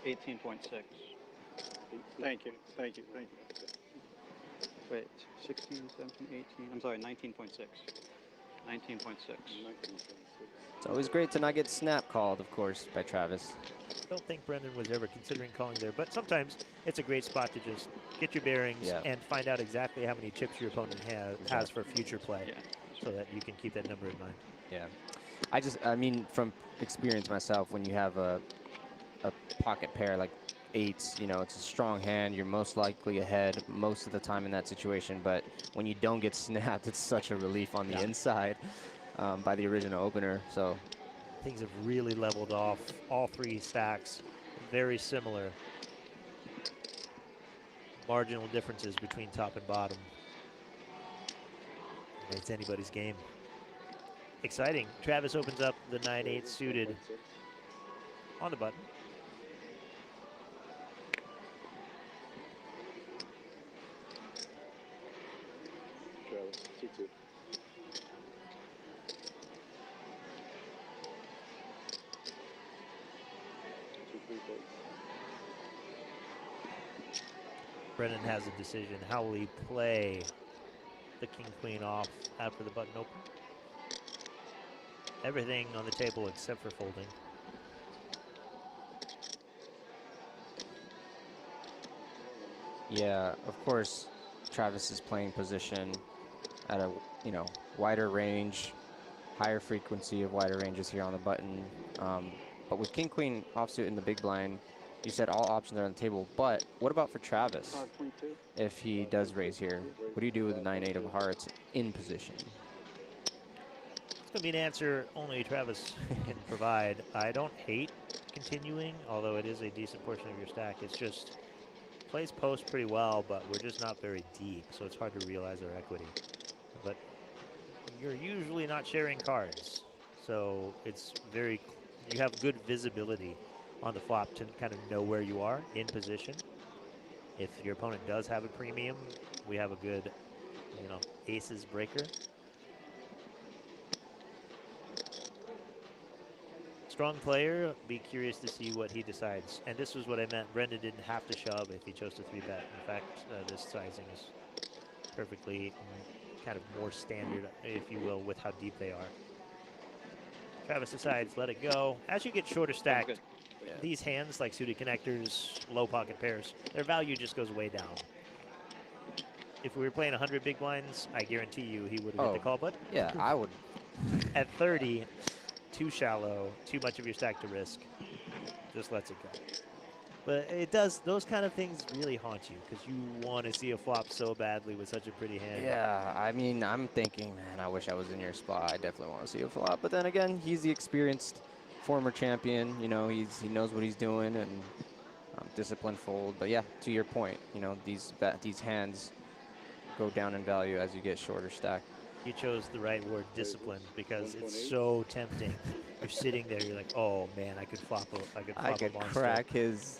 It's 18.6. Thank you. Thank you. Thank you. Wait, 16, 17, 18. I'm sorry, 19.6. 19.6. It's always great to not get snap called, of course, by Travis. I don't think Brendan was ever considering calling there, but sometimes it's a great spot to just get your bearings and find out exactly how many chips your opponent has for future play, so that you can keep that number in mind. Yeah, I mean, from experience myself, when you have a pocket pair like eights, you know, it's a strong hand. You're most likely ahead most of the time in that situation, but when you don't get snapped, it's such a relief on the inside by the original opener. So things have really leveled off. All three stacks very similar. Marginal differences between top and bottom. It's anybody's game. Exciting. Travis opens up the 9-8 suited on the button. Travis, 2-2. Brennan has a decision. How will he play the king-queen off after the button open? Everything on the table except for folding. yeah, of course, Travis is playing position at a wider range, higher frequency of wider ranges here on the button. But with king queen offsuit in the big blind, you said all options are on the table. But what about for Travis? If he does raise here, what do you do with the 9-8 of hearts in position? It's going to be an answer only Travis can provide. I don't hate continuing, although it is a decent portion of your stack. It's just plays post pretty well, but we're just not very deep, so it's hard to realize our equity. But you're usually not sharing cards, so it's very, you have good visibility on the flop to kind of know where you are in position. If your opponent does have a premium, we have a good, you know, aces breaker. Strong player, be curious to see what he decides. And this was what I meant. Brendan didn't have to shove if he chose to 3-bet. In fact, this sizing is perfectly kind of more standard, if you will, with how deep they are. Travis decides, let it go. As you get shorter stacked, these hands, like suited connectors, low pocket pairs, their value just goes way down. If we were playing 100 big blinds, I guarantee you he would have hit the call button. Yeah, I would. At 30, too shallow, too much of your stack to risk. Just lets it go. But it does, those kind of things really haunt you because you want to see a flop so badly with such a pretty hand. Yeah, I mean, I'm thinking, man, I wish I was in your spot. I definitely want to see a flop. But then again, he's the experienced former champion. You know, he knows what he's doing and disciplined fold. But yeah, to your point, you know, these hands go down in value as you get shorter stack. You chose the right word, disciplined, because it's so tempting. You're sitting there, you're like, oh man, I could flop a monster. Crack his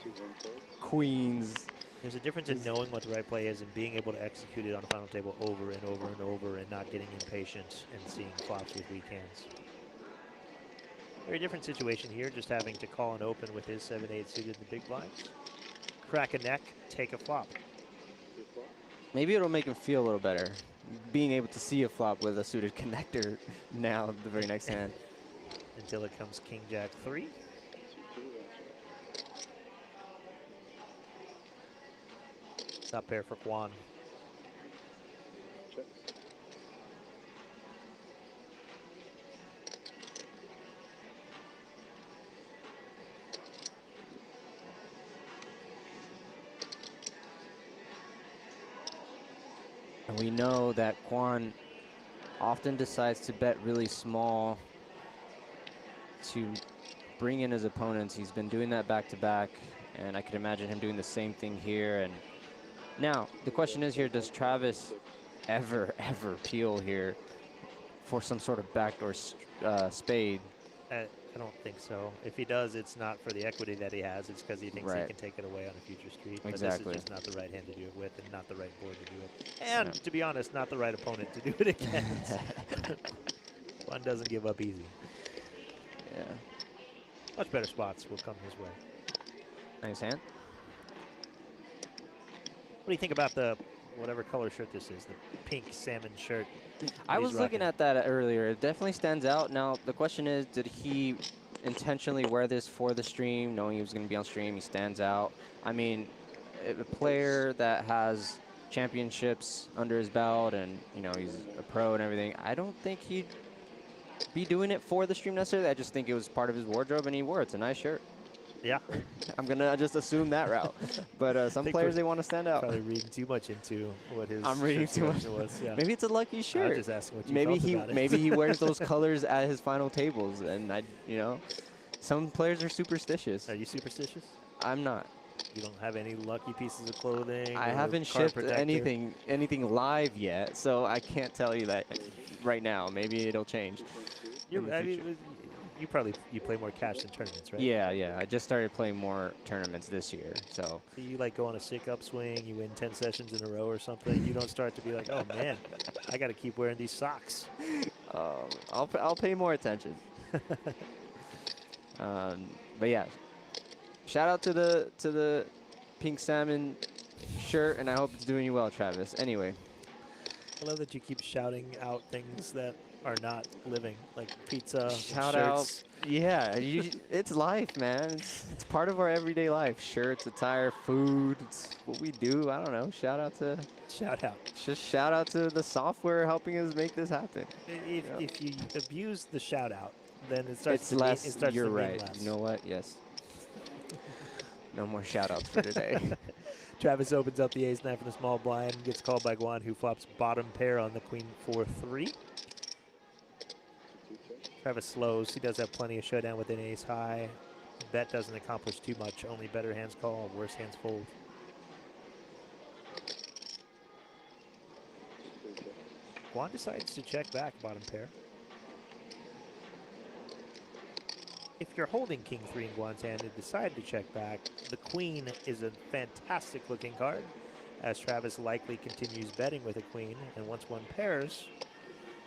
queens. There's a difference in knowing what the right play is and being able to execute it on the final table over and over and over and not getting impatient and seeing flops with weak hands. Very different situation here, just having to call and open with his 7-8 suited in the big blinds. Crack a neck, take a flop. Maybe it'll make him feel a little better, being able to see a flop with a suited connector now, the very next hand. Until it comes King Jack 3. Top pair for Guan. And we know that Guan often decides to bet really small to bring in his opponents. He's been doing that back-to-back, and I could imagine him doing the same thing here. And now, the question is here, does Travis ever peel here for some sort of backdoor spade? I don't think so. If he does, it's not for the equity that he has. It's because he thinks he can take it away on a future street. But Exactly. this is just not the right hand to do it with and not the right board to do it. And to be honest, not the right opponent to do it against. One doesn't give up easy. Yeah. Much better spots will come his way. Nice hand. What do you think about the whatever color shirt this is, the pink salmon shirt? I was looking at that earlier. It definitely stands out. Now, the question is, did he intentionally wear this for the stream, knowing he was going to be on stream? He stands out. I mean, a player that has championships under his belt and, you know, he's a pro and everything, I don't think he'd be doing it for the stream necessarily. I just think it was part of his wardrobe and he wore it. It's a nice shirt. Yeah. I'm going to just assume that route. But some players, they want to stand out. Probably reading too much into what his I'm reading too much. Was. Yeah. Maybe it's a lucky shirt. I was just asking what you maybe felt about it. Maybe he wears those colors at his final tables. And, you know, some players are superstitious. Are you superstitious? I'm not. You don't have any lucky pieces of clothing? I haven't shipped anything live yet, so I can't tell you that right now. Maybe it'll change. You play more cash than tournaments, right? Yeah. I just started playing more tournaments this year, so. You like go on a sick upswing, you win 10 sessions in a row or something. You don't start to be like, oh man, I got to keep wearing these socks. I'll pay more attention. But yeah, shout out to the pink salmon shirt, and I hope it's doing you well, Travis. Anyway, I love that you keep shouting out things that are not living, like pizza, Shout shirts. out. Yeah, it's life, man. It's part of our everyday life. Shirts, attire, food. It's what we do. I don't know. Shout out to. Shout out. Just shout out to the software helping us make this happen. If you abuse the shout out, then it starts It's to less. mean, it starts You're to mean right. less. You know what? Yes. No more shout outs for today. Travis opens up the ace-9 from the small blind, gets called by Guan, who flops bottom pair on the queen 4-3. Travis slows. He does have plenty of showdown with an ace high. Bet doesn't accomplish too much. Only better hands call, worse hands fold. Guan decides to check back bottom pair. If you're holding king 3 in Guan's hand and decide to check back, the queen is a fantastic looking card, as Travis likely continues betting with a queen, and once one pairs,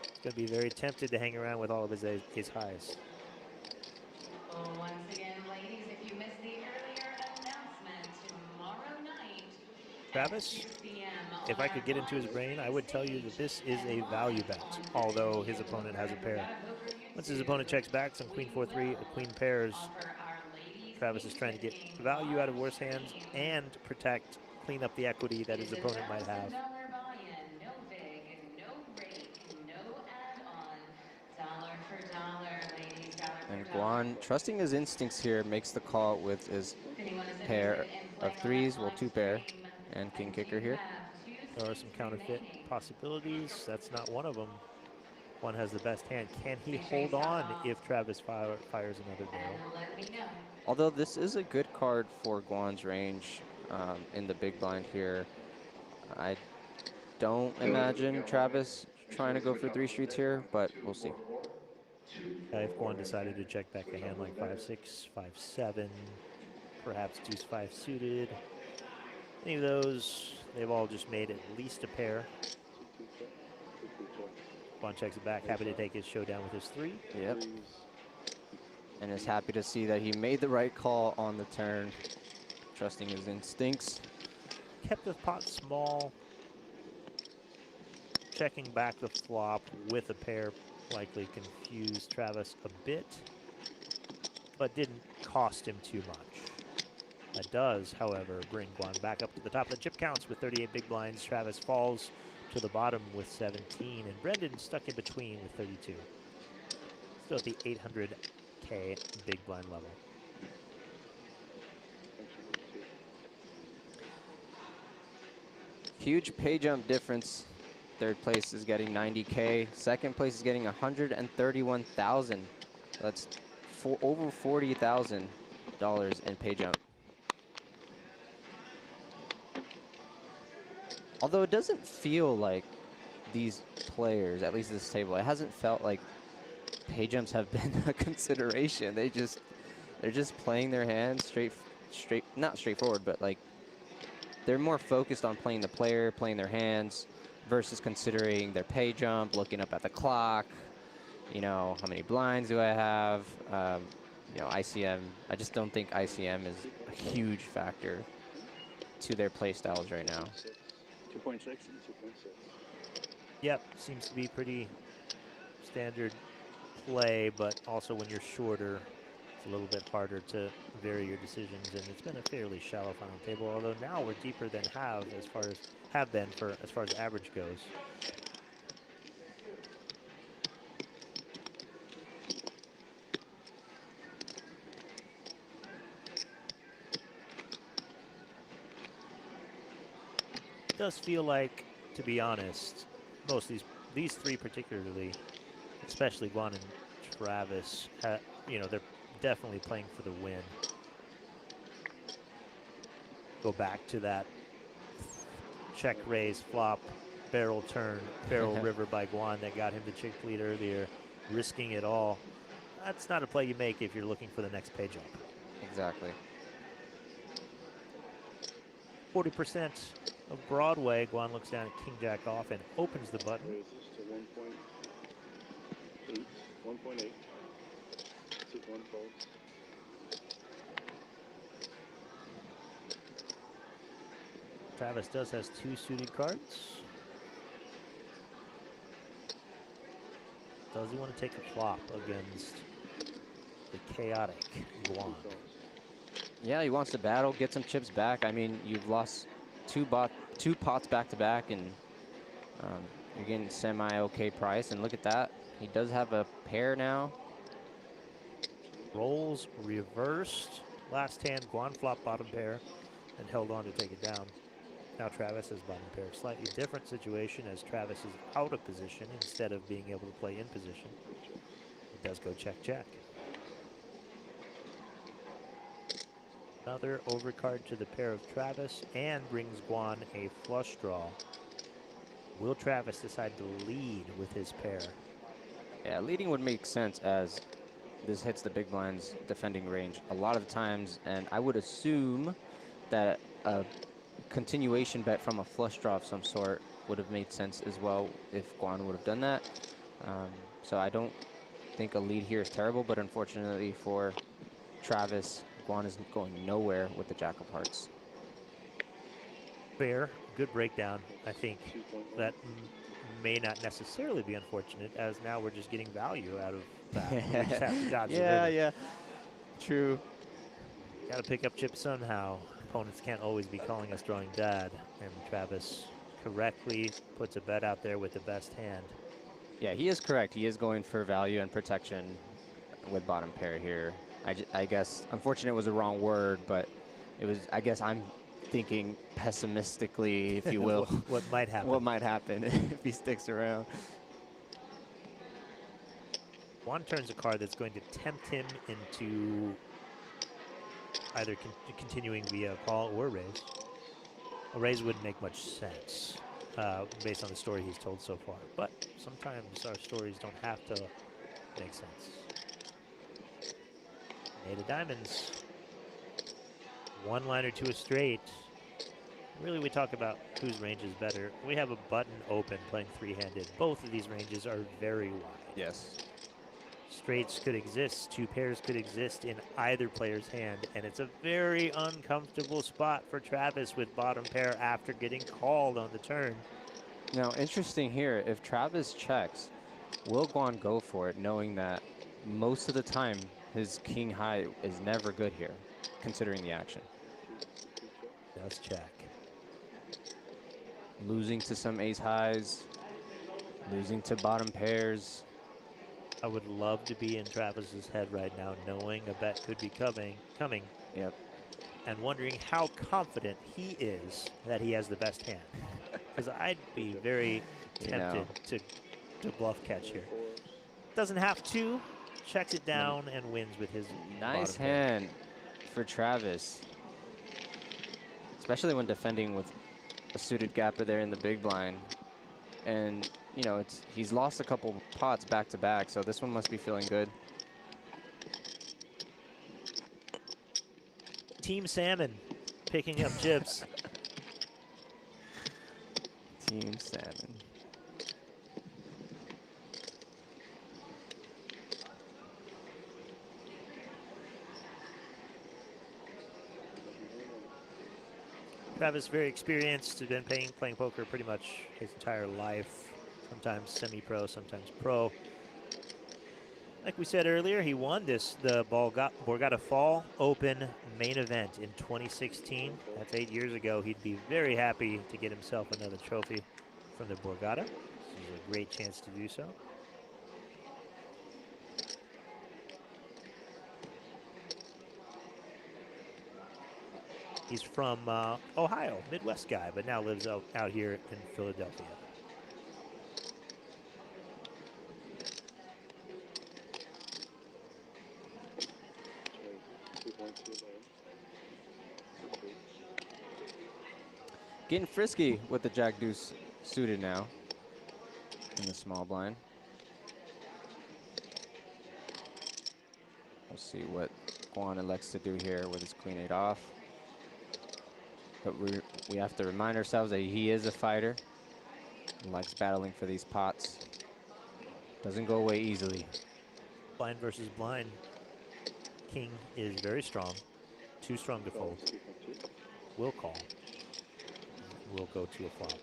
it's going to be very tempted to hang around with all of his highs. Once again, ladies, if you missed the earlier announcement, tomorrow night, Travis, if I could get into his brain, I would tell you that this is a value bet, although his opponent has a pair. Once his opponent checks back, some queen 4-3, a queen pairs, Travis is trying to get value out of worse hands and protect, clean up the equity that his opponent might have. And Guan, trusting his instincts here, makes the call with his pair of threes, well, two pair, and king kicker here. There are some counterfeit possibilities. That's not one of them. One has the best hand. Can he hold on if Travis fires another barrel? Although this is a good card for Guan's range in the big blind here. I don't imagine Travis trying to go for 3 streets here, but we'll see. If Guan decided to check back a hand like 5-6, 5-7, perhaps deuce 5 suited, any of those, they've all just made at least a pair. Guan checks it back, happy to take his showdown with his 3. Yep. And is happy to see that he made the right call on the turn, trusting his instincts. Kept the pot small, checking back the flop with a pair likely confused Travis a bit, but didn't cost him too much. That does, however, bring Guan back up to the top of the chip counts with 38 big blinds. Travis falls to the bottom with 17, and Brendan stuck in between with 32. Still at the 800K big blind level. Huge pay jump difference. Third place is getting 90K. Second place is getting 131,000. That's over $40,000 in pay jump. Although it doesn't feel like these players, at least this table, it hasn't felt like pay jumps have been a consideration. They're just playing their hands not straightforward, but like they're more focused on playing the player, playing their hands, versus considering their pay jump, looking up at the clock, you know, how many blinds do I have, you know, ICM. I just don't think ICM is a huge factor to their play styles right now. 2.6 and 2.6. Yep, seems to be pretty standard play, but also when you're shorter, it's a little bit harder to vary your decisions, and it's been a fairly shallow final table, although now we're deeper than have been as far as average goes. It does feel like, to be honest, most of these three particularly, especially Guan and Travis, you know, they're definitely playing for the win. Go back to that check raise flop barrel turn barrel river by Guan that got him the chick lead earlier, risking it all. That's not a play you make if you're looking for the next pay jump. Exactly. 40% of Broadway. Guan looks down at King Jack off and opens the button. Raises to 1.8. 1.8. Take one fold. Travis has 2 suited cards. Does he want to take a flop against the chaotic Guan? Yeah, he wants to battle, get some chips back. I mean, you've lost two pots back to back, and you're getting semi-okay price. And look at that. He does have a pair now. Rolls reversed. Last hand, Guan flop bottom pair and held on to take it down. Now Travis has bottom pair. Slightly different situation as Travis is out of position instead of being able to play in position. It does go check, check. Another overcard to the pair of Travis and brings Guan a flush draw. Will Travis decide to lead with his pair? Yeah, leading would make sense as this hits the big blind's defending range a lot of times, and I would assume that a continuation bet from a flush draw of some sort would have made sense as well if Guan would have done that. So I don't think a lead here is terrible, but unfortunately for Travis, Guan is going nowhere with the Jack of Hearts. Fair, good breakdown. I think that may not necessarily be unfortunate, as now we're just getting value out of that. We just have to dodge the river. Yeah, true. Got to pick up chips somehow. Opponents can't always be calling us drawing dad, and Travis correctly puts a bet out there with the best hand. Yeah, he is correct. He is going for value and protection with bottom pair here. I guess unfortunate was the wrong word, but it was, I guess I'm thinking pessimistically, if you will. What might happen. What might happen if he sticks around. Guan turns a card that's going to tempt him into either continuing via call or raise. A raise wouldn't make much sense based on the story he's told so far, but sometimes our stories don't have to make sense. 8 of diamonds. One liner to a straight. Really, we talk about whose range is better. We have a button open playing three-handed. Both of these ranges are very wide. Yes. Straights could exist, two pairs could exist in either player's hand, and it's a very uncomfortable spot for Travis with bottom pair after getting called on the turn. Now, interesting here, if Travis checks, will Guan go for it, knowing that most of the time his king high is never good here, considering the action? Does check. Losing to some ace highs, losing to bottom pairs. I would love to be in Travis's head right now, knowing a bet could be coming. Yep. And wondering how confident he is that he has the best hand. Because I'd be very tempted to bluff catch here. Doesn't have to. Checks it down and wins with his nice bottom hand for Travis. Especially when defending with a suited gapper there in the big blind. And, you know, he's lost a couple pots back to back, so this one must be feeling good. Team Salmon picking up chips. Team Salmon. Travis, very experienced, has been playing poker pretty much his entire life, sometimes semi-pro, sometimes pro. Like we said earlier, he won the Borgata Fall Open main event in 2016. That's 8 years ago. He'd be very happy to get himself another trophy from the Borgata. This is a great chance to do so. He's from Ohio, Midwest guy, but now lives out here in Philadelphia. Getting frisky with the Jack Deuce suited now in the small blind. We'll see what Guan elects to do here with his Queen 8 off. But we have to remind ourselves that he is a fighter. He likes battling for these pots. Doesn't go away easily. Blind versus blind. King is very strong. Too strong to fold. Will call. Will go to a flop.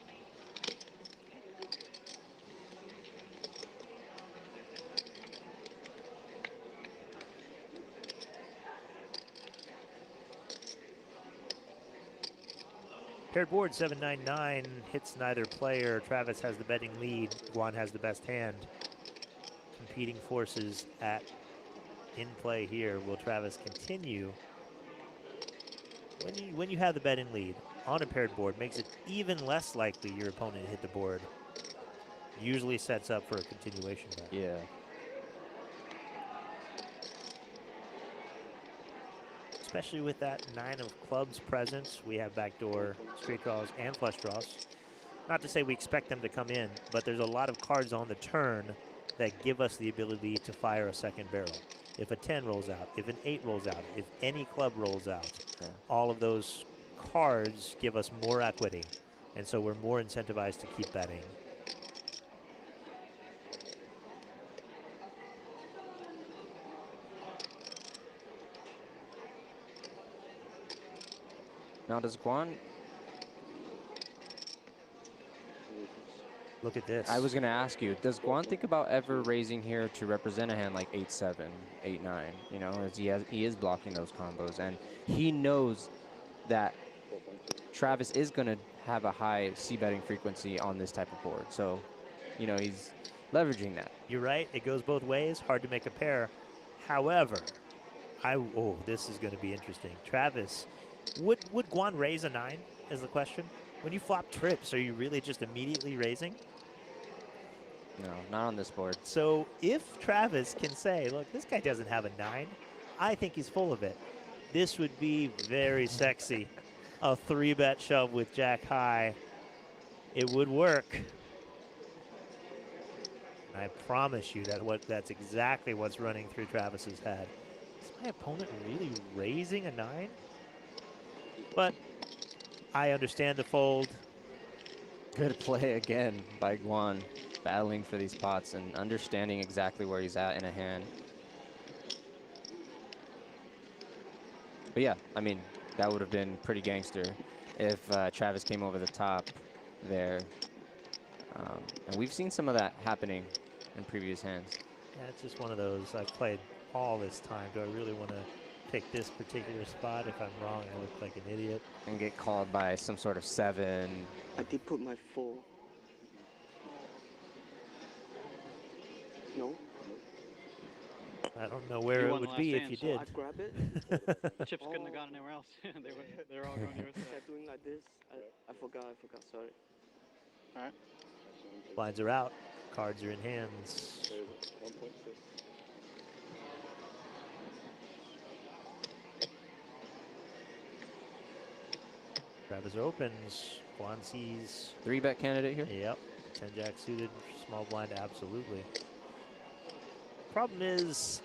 Paired board 7-9-9 hits neither player. Travis has the betting lead. Guan has the best hand. Competing forces in play here. Will Travis continue? When you have the betting lead on a paired board, makes it even less likely your opponent hit the board. Usually sets up for a continuation bet. Yeah. Especially with that 9 of clubs presence, we have backdoor straight draws and flush draws. Not to say we expect them to come in, but there's a lot of cards on the turn that give us the ability to fire a second barrel. If a 10 rolls out, if an 8 rolls out, if any club rolls out, all of those cards give us more equity. And so we're more incentivized to keep betting. Now, does Guan... Look at this. I was going to ask you, does Guan think about ever raising here to represent a hand like 8-7, 8-9? You know, as he is blocking those combos, and he knows that Travis is going to have a high c-betting frequency on this type of board. So, you know, he's leveraging that. You're right. It goes both ways. Hard to make a pair. However, this is going to be interesting. Travis, would Guan raise a 9 is the question? When you flop trips, are you really just immediately raising? No, not on this board. So if Travis can say, look, this guy doesn't have a 9, I think he's full of it. This would be very sexy. A 3-bet shove with Jack high. It would work. I promise you that's exactly what's running through Travis's head. Is my opponent really raising a 9? But I understand the fold. Good play again by Guan, battling for these pots and understanding exactly where he's at in a hand. But yeah, I mean, that would have been pretty gangster if Travis came over the top there. And we've seen some of that happening in previous hands. Yeah, it's just one of those. I've played all this time. Do I really want to pick this particular spot? If I'm wrong, I look like an idiot. And get called by some sort of 7. I did put my 4. No? I don't know where it would be if you did. I grab it. The chips couldn't have gone anywhere else. They're all going yours. Kept doing like this. I forgot, sorry. All right. Blinds are out. Cards are in hands. 1.6. Travis opens. Guan sees. 3-bet candidate here? Yep. 10-jack suited. Small blind, absolutely. Problem is,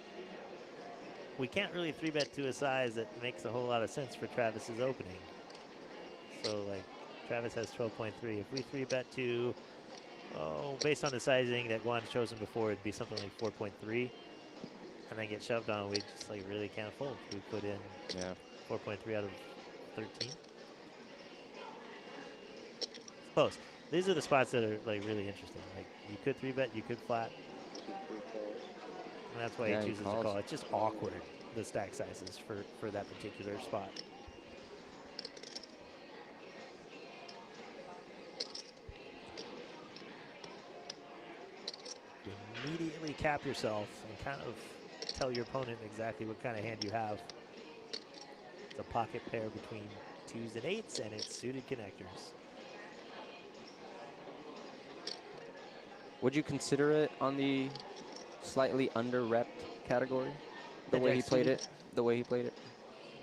we can't really 3-bet to a size that makes a whole lot of sense for Travis's opening. So, like, Travis has 12.3. If we 3-bet to, based on the sizing that Guan's chosen before, it'd be something like 4.3. And then get shoved on, we just, like, really can't fold. We put in 4.3 out of 13. Close. These are the spots that are, like, really interesting. Like, you could 3-bet, you could flat. And that's why he chooses to call. It's just awkward, the stack sizes for that particular spot. You immediately cap yourself and kind of tell your opponent exactly what kind of hand you have. It's a pocket pair between 2s and 8s, and it's suited connectors. Would you consider it on the slightly under-repped category? The way he played it? The way he played it?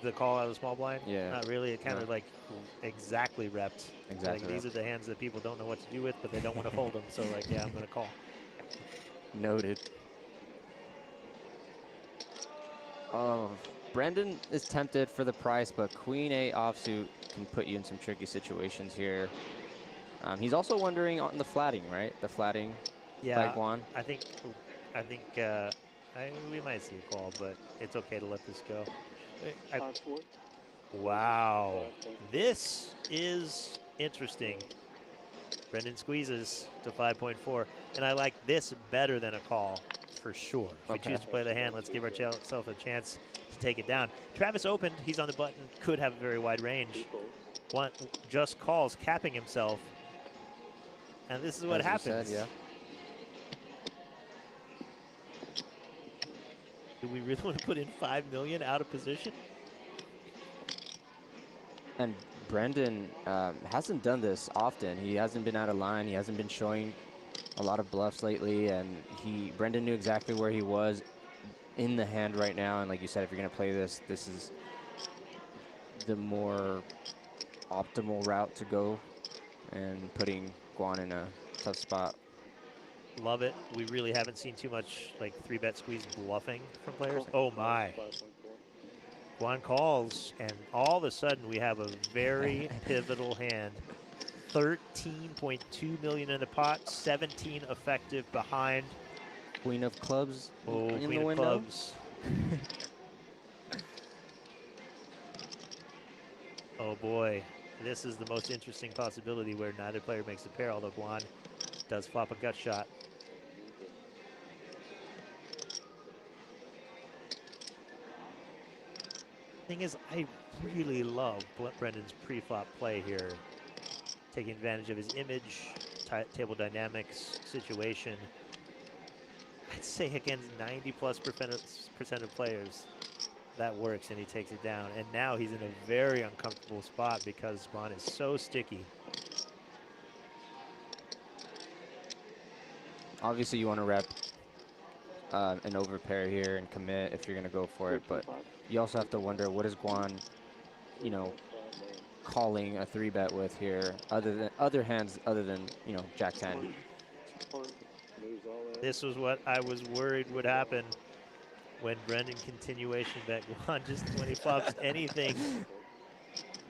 The call out of the small blind? Yeah. Not really. It kind of like exactly repped. Exactly. Like, these are the hands that people don't know what to do with, but they don't want to fold them. So, like, yeah, I'm going to call. Noted. Oh, Brendan is tempted for the price, but Queen 8 offsuit can put you in some tricky situations here. He's also wondering on the flatting, right? The flatting by Guan. I think we might see a call, but it's okay to let this go. Wow. This is interesting. Brendan squeezes to 5.4, and I like this better than a call for sure. If we choose to play the hand, let's give ourselves a chance to take it down. Travis opened. He's on the button. Could have a very wide range. Guan just calls, capping himself. And this is what As you happens. said, yeah. Do we really want to put in 5 million out of position? And Brendan hasn't done this often. He hasn't been out of line. He hasn't been showing a lot of bluffs lately. And Brendan knew exactly where he was in the hand right now. And like you said, if you're going to play this, this is the more optimal route to go, and putting Guan in a tough spot. Love it. We really haven't seen too much like 3-bet squeeze bluffing from players. Oh my. Guan calls, and all of a sudden we have a very pivotal hand. 13.2 million in the pot, 17 effective behind. Queen of clubs. Oh, in Queen the of window. clubs. Oh boy, this is the most interesting possibility where neither player makes a pair, although Guan does flop a gut shot. Thing is, I really love Brendan's pre-flop play here, taking advantage of his image, table dynamics, situation. I'd say against 90+% of players, that works, and he takes it down. And now he's in a very uncomfortable spot because Guan is so sticky. Obviously, you want to rep an overpair here and commit if you're going to go for it, but you also have to wonder, what is Guan, you know, calling a 3-bet with here, other hands other than, you know, Jack 10. This was what I was worried would happen when Brendan continuation bet Guan just when he flops anything.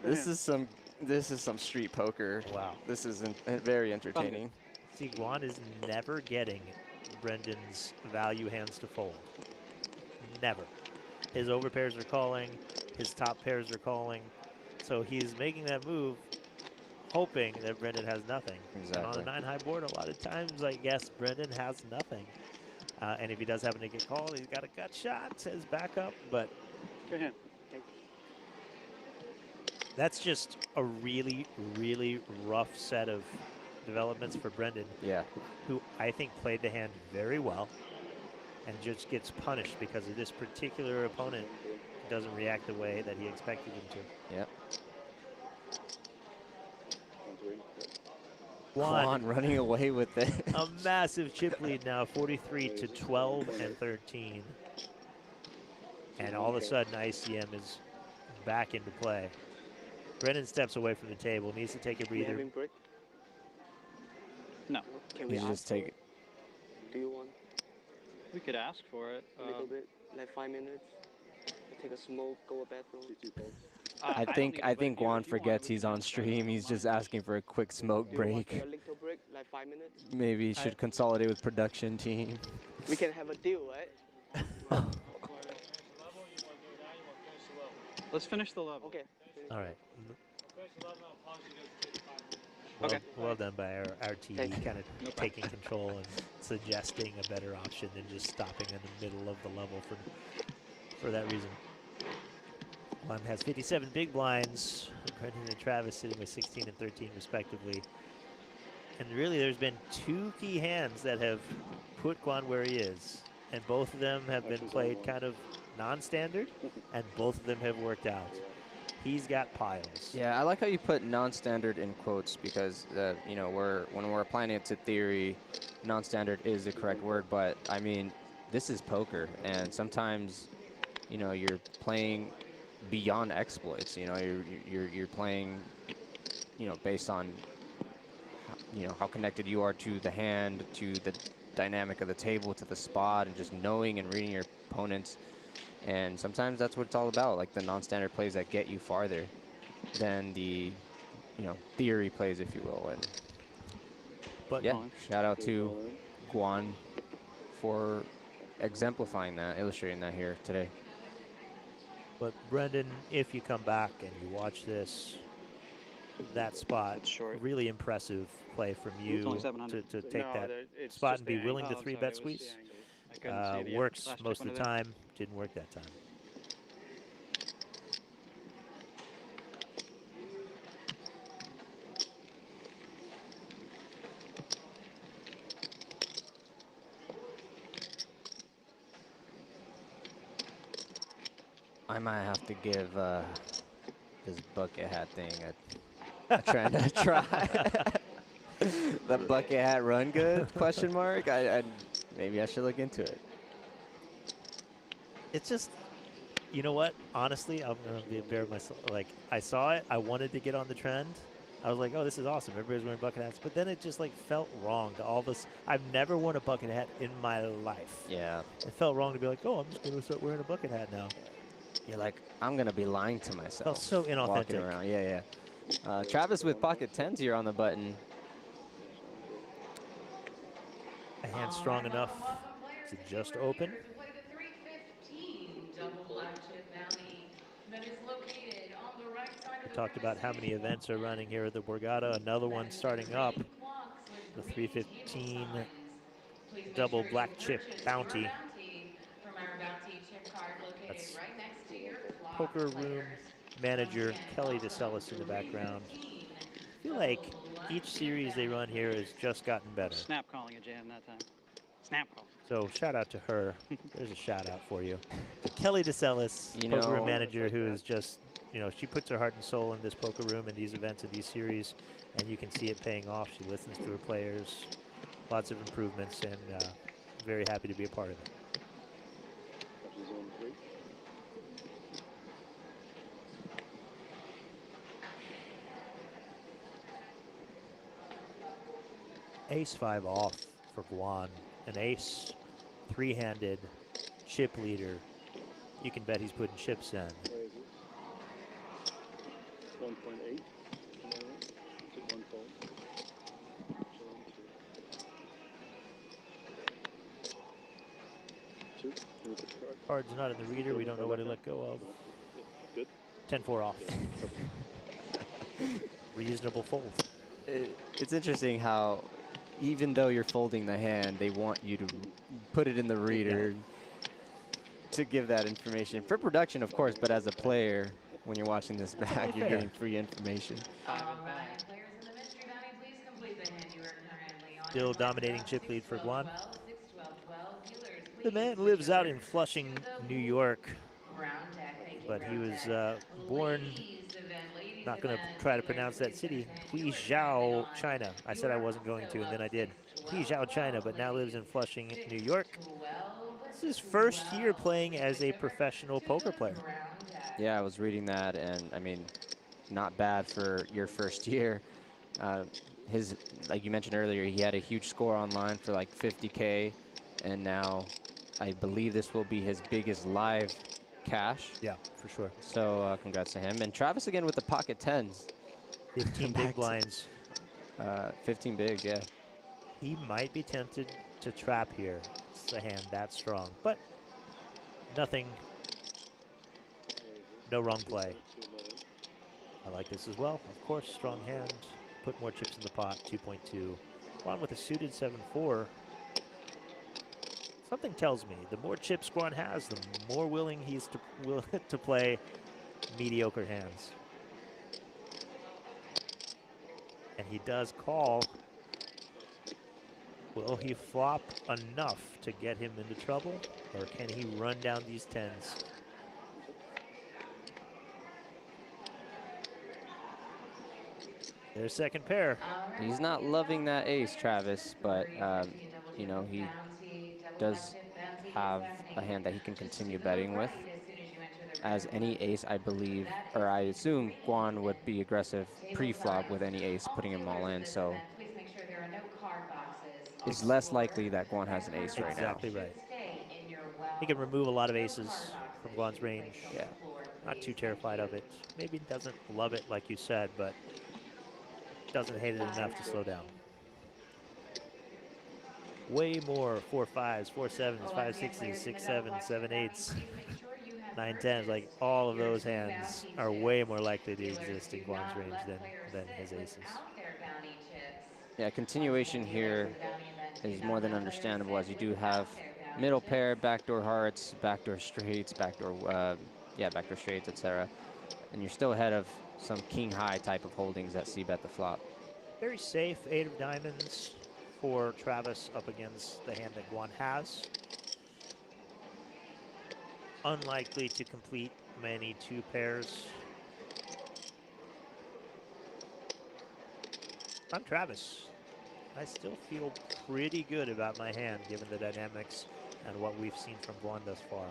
This is some street poker. Wow. This is very entertaining. See, Guan is never getting Brendan's value hands to fold. Never. His overpairs are calling, his top pairs are calling. So he's making that move, hoping that Brendan has nothing. Exactly. And on a 9-high board, a lot of times, I guess, Brendan has nothing. And if he does happen to get called, he's got a gut shot, says backup, but Good hand. that's just a really, really rough set of developments for Brendan. Yeah. Who I think played the hand very well and just gets punished because of this particular opponent doesn't react the way that he expected him to. Yep. Guan running away with it. A massive chip lead now, 43 to 12 and 13. And all of a sudden, ICM is back into play. Brendan steps away from the table, needs to take a breather. No. Can we just take it. Do you want We could ask for it. a little bit, like 5 minutes? Take a smoke, go to bathroom. I think Guan forgets he's on stream. He's just asking for a quick smoke break. A little break, like 5 minutes. Maybe he should consolidate with production team. We can have a deal, right? Let's finish the level. Okay. All right. Okay. Well done by our TV, kind of taking control and suggesting a better option than just stopping in the middle of the level for that reason. Guan has 57 big blinds. Brendan and Travis sitting with 16 and 13 respectively. And really there's been 2 key hands that have put Guan where he is. And both of them have been played kind of non-standard, and both of them have worked out. He's got piles. Yeah, I like how you put non-standard in quotes because, you know, when we're applying it to theory, non-standard is the correct word. But, I mean, this is poker. And sometimes, you know, you're playing beyond exploits. You know, you're playing, you know, based on, you know, how connected you are to the hand, to the dynamic of the table, to the spot, and just knowing and reading your opponents. And sometimes that's what it's all about, like the non-standard plays that get you farther than the, you know, theory plays, if you will. And but yeah, shout out to Guan for exemplifying that, illustrating that here today. But Brendan, if you come back and you watch this, that spot, really impressive play from you to take that spot and be willing to 3-bet squeeze. Works most of the time, didn't work that time. I might have to give this bucket hat thing a try. The bucket hat run good? Question mark. Maybe I should look into it. It's just, you know what? Honestly, I'm gonna be bare myself. Like, I saw it. I wanted to get on the trend. I was like, oh, this is awesome. Everybody's wearing bucket hats. But then it just, like, felt wrong to all this. I've never worn a bucket hat in my life. Yeah. It felt wrong to be like, oh, I'm just going to start wearing a bucket hat now. You're like, I'm going to be lying to myself. Felt so inauthentic. Walking around. Yeah, yeah. Travis with pocket 10s here on the button. A hand strong enough to just open. We talked about how many events are running here at the Borgata. Another one starting up. The 315 double black chip bounty. That's poker room manager Kelly DeCellis in the background. I feel like each series they run here has just gotten better. Snap calling a jam that time. Snap call. So shout out to her. There's a shout out for you. Kelly DeCellis, poker room manager, who is just, you know, she puts her heart and soul in this poker room and these events and these series, and you can see it paying off. She listens to her players, lots of improvements, and very happy to be a part of it. Ace-5 off for Guan. An ace, three-handed, chip leader. You can bet he's putting chips in. 1.8. Card's not in the reader. We don't know what to let go of. Good. 10-4 off. Reasonable fold. It's interesting how, even though you're folding the hand, they want you to put it in the reader to give that information. For production, of course, but as a player, when you're watching this back, you're getting free information. Still dominating chip lead for Guan. The man lives out in Flushing, New York, but he was born, not going to try to pronounce that city, Huizhou, China. I said I wasn't going to, and then I did. Huizhou, China, but now lives in Flushing, New York. This is his first year playing as a professional poker player. Yeah, I was reading that, and I mean, not bad for your first year. Like you mentioned earlier, he had a huge score online for like 50K, and now I believe this will be his biggest live cash. Yeah, for sure. So congrats to him. And Travis again with the pocket 10s. 15 big blinds. 15 big, yeah. He might be tempted to trap here. It's a hand that strong, but nothing. No wrong play. I like this as well. Of course, strong hand. Put more chips in the pot, 2.2. Guan with a suited 7-4. Something tells me the more chips Guan has, the more willing he's to play mediocre hands. And he does call. Will he flop enough to get him into trouble, or can he run down these 10s? Their second pair. He's not loving that ace, Travis, but you know, he does have a hand that he can continue betting with. As any ace, I believe, or I assume Guan would be aggressive pre-flop with any ace, putting him all in, so it's less likely that Guan has an ace right now. Exactly right. He can remove a lot of aces from Guan's range. Yeah. Not too terrified of it. Maybe doesn't love it like you said, but doesn't hate it enough to slow down. Way more 4-5s, 4-7s, 5-6s, 6-7s, 7-8s, 9-10s. Like all of those hands are way more likely to exist in Guan's range than his aces. Yeah, continuation here is more than understandable, as you do have middle pair, backdoor hearts, backdoor straights, backdoor straights, etc. And you're still ahead of some king high type of holdings that c-bet the flop. Very safe 8 of diamonds for Travis up against the hand that Guan has. Unlikely to complete many two pairs. I'm Travis. I still feel pretty good about my hand given the dynamics and what we've seen from Guan thus far.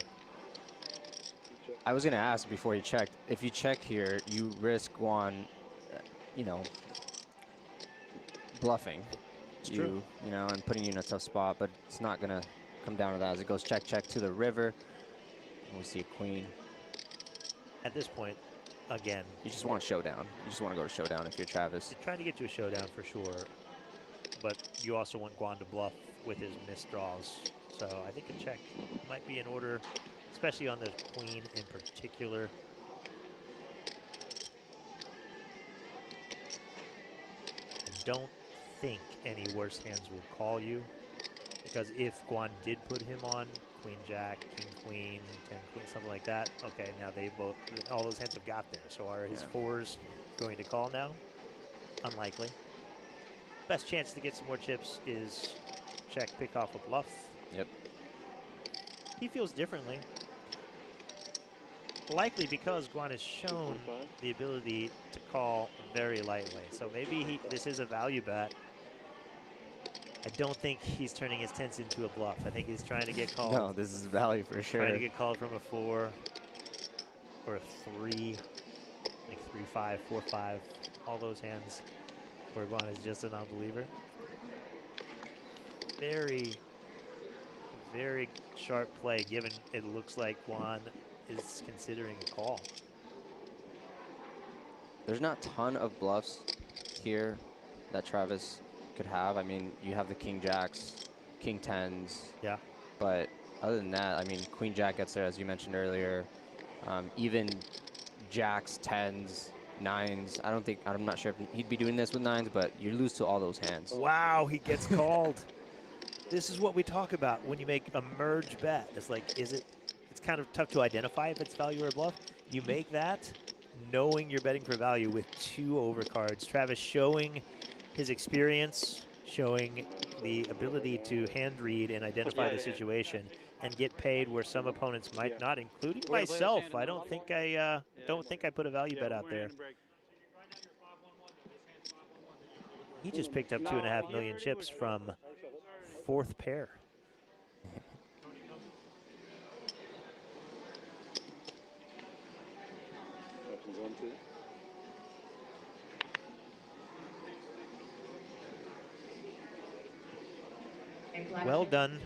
I was going to ask before you checked. If you check here, you risk Guan, you know, bluffing. You know, and putting you in a tough spot, but it's not going to come down to that as it goes check, check to the river. And we see a queen. At this point, again, you just want a showdown. You just want to go to showdown if you're Travis. You're trying to get to a showdown for sure, but you also want Guan to bluff with his missed draws. So I think a check might be in order, especially on the queen in particular. I don't think any worse hands will call you, because if Guan did put him on queen jack, king queen, 10 queen, something like that, okay, now they both, all those hands have got there. So are his fours going to call now? Unlikely. Best chance to get some more chips is check, pick off a bluff. Yep. He feels differently. Likely because Guan has shown the ability to call very lightly. So maybe this is a value bet. I don't think he's turning his tens into a bluff. I think he's trying to get called. No, this is value for sure. Trying to get called from a 4 or a 3, like 3-5, 4-5, all those hands where Guan is just a non-believer. Very, very sharp play, given it looks like Guan is considering a call. There's not a ton of bluffs here that Travis could have. I mean, you have the king jacks, king tens. Yeah. But other than that, I mean, queen jack gets there, as you mentioned earlier. Even jacks, tens, nines. I'm not sure if he'd be doing this with nines, but you lose to all those hands. Wow, he gets called. This is what we talk about when you make a merge bet. It's like, it's kind of tough to identify if it's value or bluff. You make that knowing you're betting for value with 2 overcards. Travis showing his experience, showing the ability to hand read and identify the situation and get paid where some opponents might not, including myself. I don't think I put a value bet out there. He just picked up 2.5 million chips from 4th pair. Well done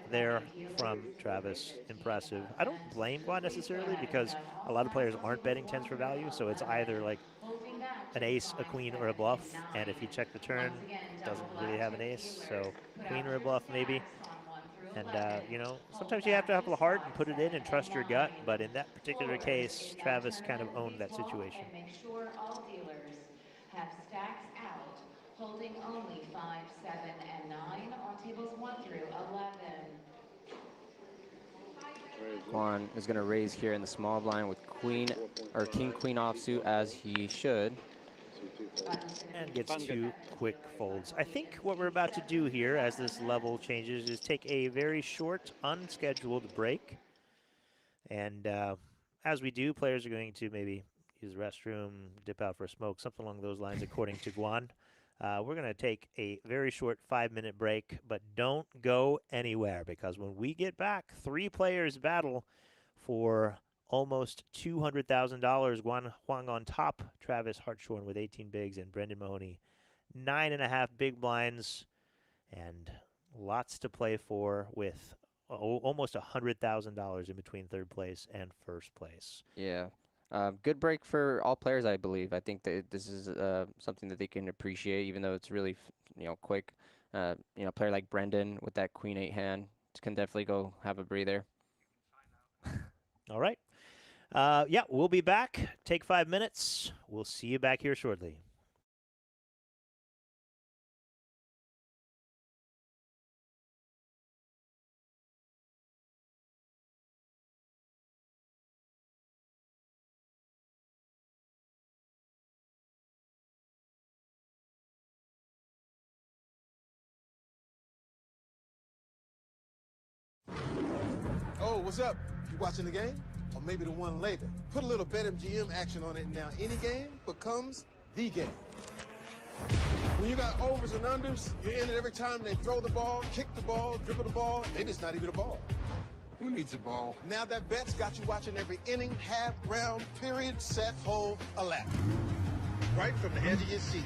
there from Travis. Impressive. I don't blame Guan necessarily, because a lot of players aren't betting tens for value, so it's either like an ace, a queen, or a bluff. And if you check the turn, doesn't really have an ace, so queen or a bluff maybe. And, you know, sometimes you have to have a heart and put it in and trust your gut, but in that particular case, Travis kind of owned that situation. Make sure all dealers have stacks out, holding only 5, 7, and 9 on tables 1 through 11. Guan is going to raise here in the small blind with queen or king queen offsuit, as he should. And gets 2 quick folds. I think what we're about to do here as this level changes is take a very short, unscheduled break. And as we do, players are going to maybe use the restroom, dip out for a smoke, something along those lines, according to Guan. We're going to take a very short 5-minute break, but don't go anywhere, because when we get back, 3 players battle for almost $200,000. Guan Huang on top, Travis Hartshorn with 18 bigs, and Brendan Mahoney 9.5 big blinds, and lots to play for with almost $100,000 in between 3rd place and 1st place. Yeah. Good break for all players, I believe. I think that this is something that they can appreciate, even though it's really, quick. A player like Brendan with that queen 8 hand can definitely go have a breather. All right. Yeah, we'll be back. Take 5 minutes. We'll see you back here shortly. Oh, what's up? You watching the game? or maybe the one later. Put a little BetMGM action on it, and now any game becomes the game. When you got overs and unders, you're in it every time they throw the ball, kick the ball, dribble the ball. Maybe it's not even a ball. Who needs a ball? Now that bet's got you watching every inning, half, round, period, set, hole, a lap. Right from the edge of your seat.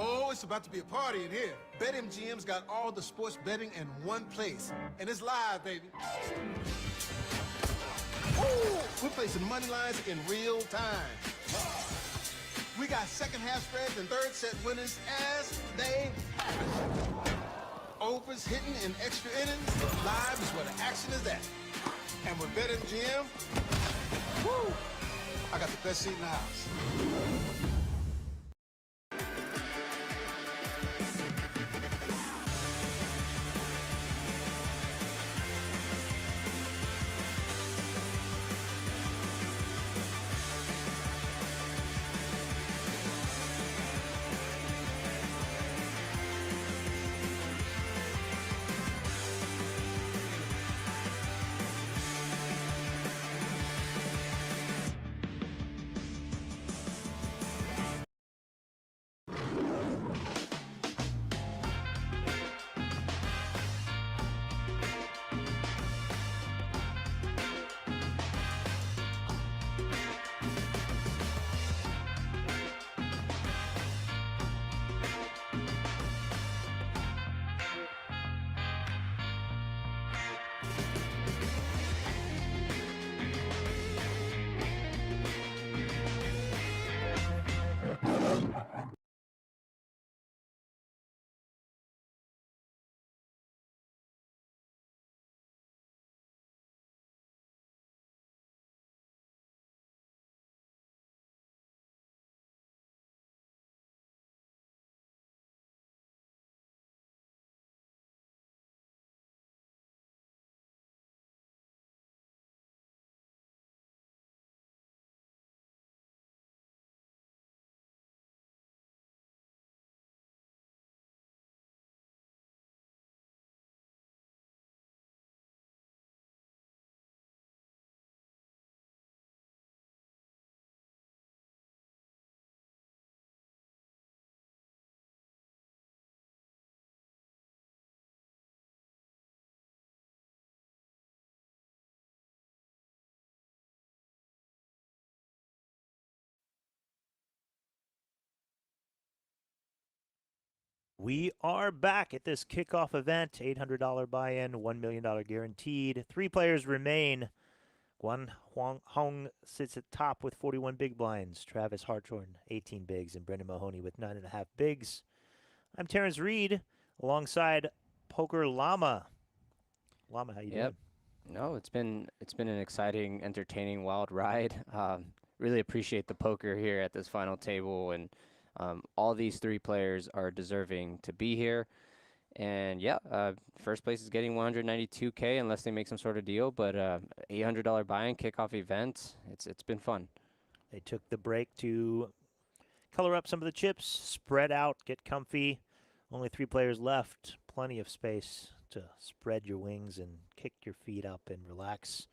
Oh, it's about to be a party in here. BetMGM's got all the sports betting in one place. And it's live, baby. Ooh, we're placing money lines in real time. We got second half spreads and third set winners as they happen. Overs hitting in extra innings. Live is where the action is at. And with BetMGM, woo, I got the best seat in the house. We are back at this kickoff event. $800 buy-in, $1 million guaranteed. 3 players remain. Guan Hong sits at top with 41 big blinds. Travis Hartshorn, 18 bigs, and Brendan Mahoney with 9.5 bigs. I'm Terrence Reed alongside Poker Llama. Llama, how you Yep. doing? No, it's been an exciting, entertaining, wild ride. Really appreciate the poker here at this final table, and all these 3 players are deserving to be here. And yeah, first place is getting 192K unless they make some sort of deal, but $800 buy-in kickoff event. It's been fun. They took the break to color up some of the chips, spread out, get comfy. Only 3 players left. Plenty of space to spread your wings and kick your feet up and relax.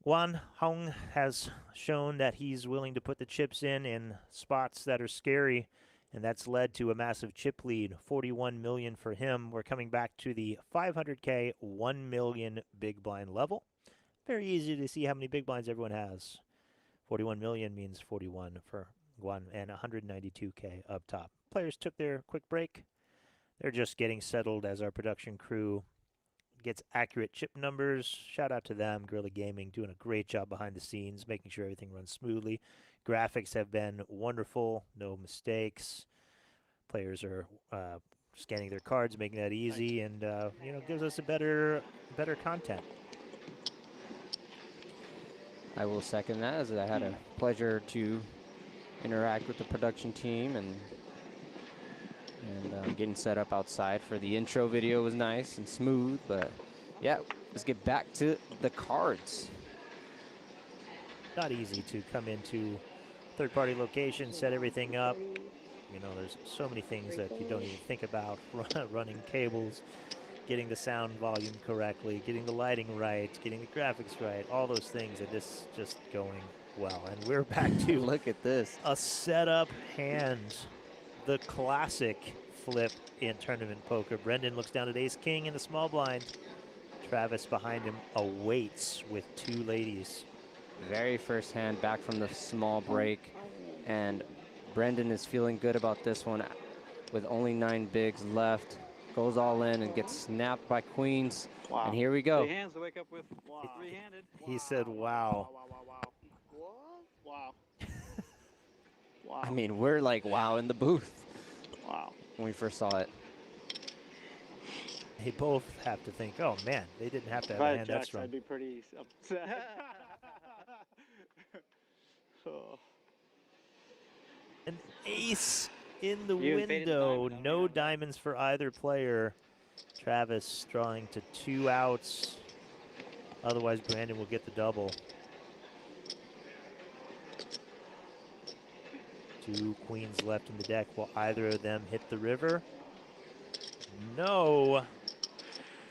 Guan Hong has shown that he's willing to put the chips in spots that are scary, and that's led to a massive chip lead, 41 million for him. We're coming back to the 500K, 1 million big blind level. Very easy to see how many big blinds everyone has. 41 million means 41 for Guan and 192K up top. Players took their quick break. They're just getting settled as our production crew gets accurate chip numbers. Shout out to them, Guerrilla Gaming, doing a great job behind the scenes, making sure everything runs smoothly. Graphics have been wonderful, no mistakes. Players are scanning their cards, making that easy, and gives us a better content. I will second that, as I had a pleasure to interact with the production team, and getting set up outside for the intro video was nice and smooth. But yeah, let's get back to the cards. Not easy to come into third-party location, set everything up. There's so many things that you don't even think about. Running cables, getting the sound volume correctly, getting the lighting right, getting the graphics right, all those things, and this just going well. And we're back to look at this, a setup hand, the classic flip in tournament poker. Brendan looks down at ace king in the small blind. Travis behind him awaits with 2 ladies. Very first hand back from the small break, and Brendan is feeling good about this one with only 9 bigs left. Goes all in and gets snapped by queens. Wow. And here we go. 3 hands to wake up with. 3-handed. He said, wow. Wow. Wow. I mean, we're like, wow, in the booth. Wow. When we first saw it. They both have to think, oh man, they didn't have to have If I a had hand that jacks, strong. I'd be pretty upset. Oh. An ace in the You invaded the window. diamond, No diamonds for either player. Travis drawing to 2 outs. Otherwise, Brandon will get the double. 2 queens left in the deck. Will either of them hit the river? No.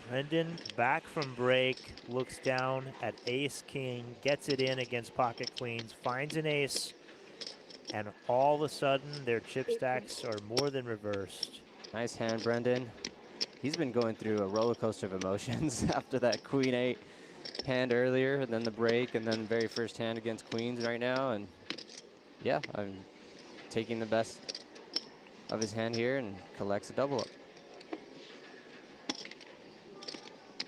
Brendan back from break, looks down at ace king, gets it in against pocket queens, finds an ace, and all of a sudden their chip stacks are more than reversed. Nice hand, Brendan. He's been going through a roller coaster of emotions after that queen 8 hand earlier, and then the break, and then very first hand against queens right now. And yeah, I'm taking the best of his hand here and collects a double up.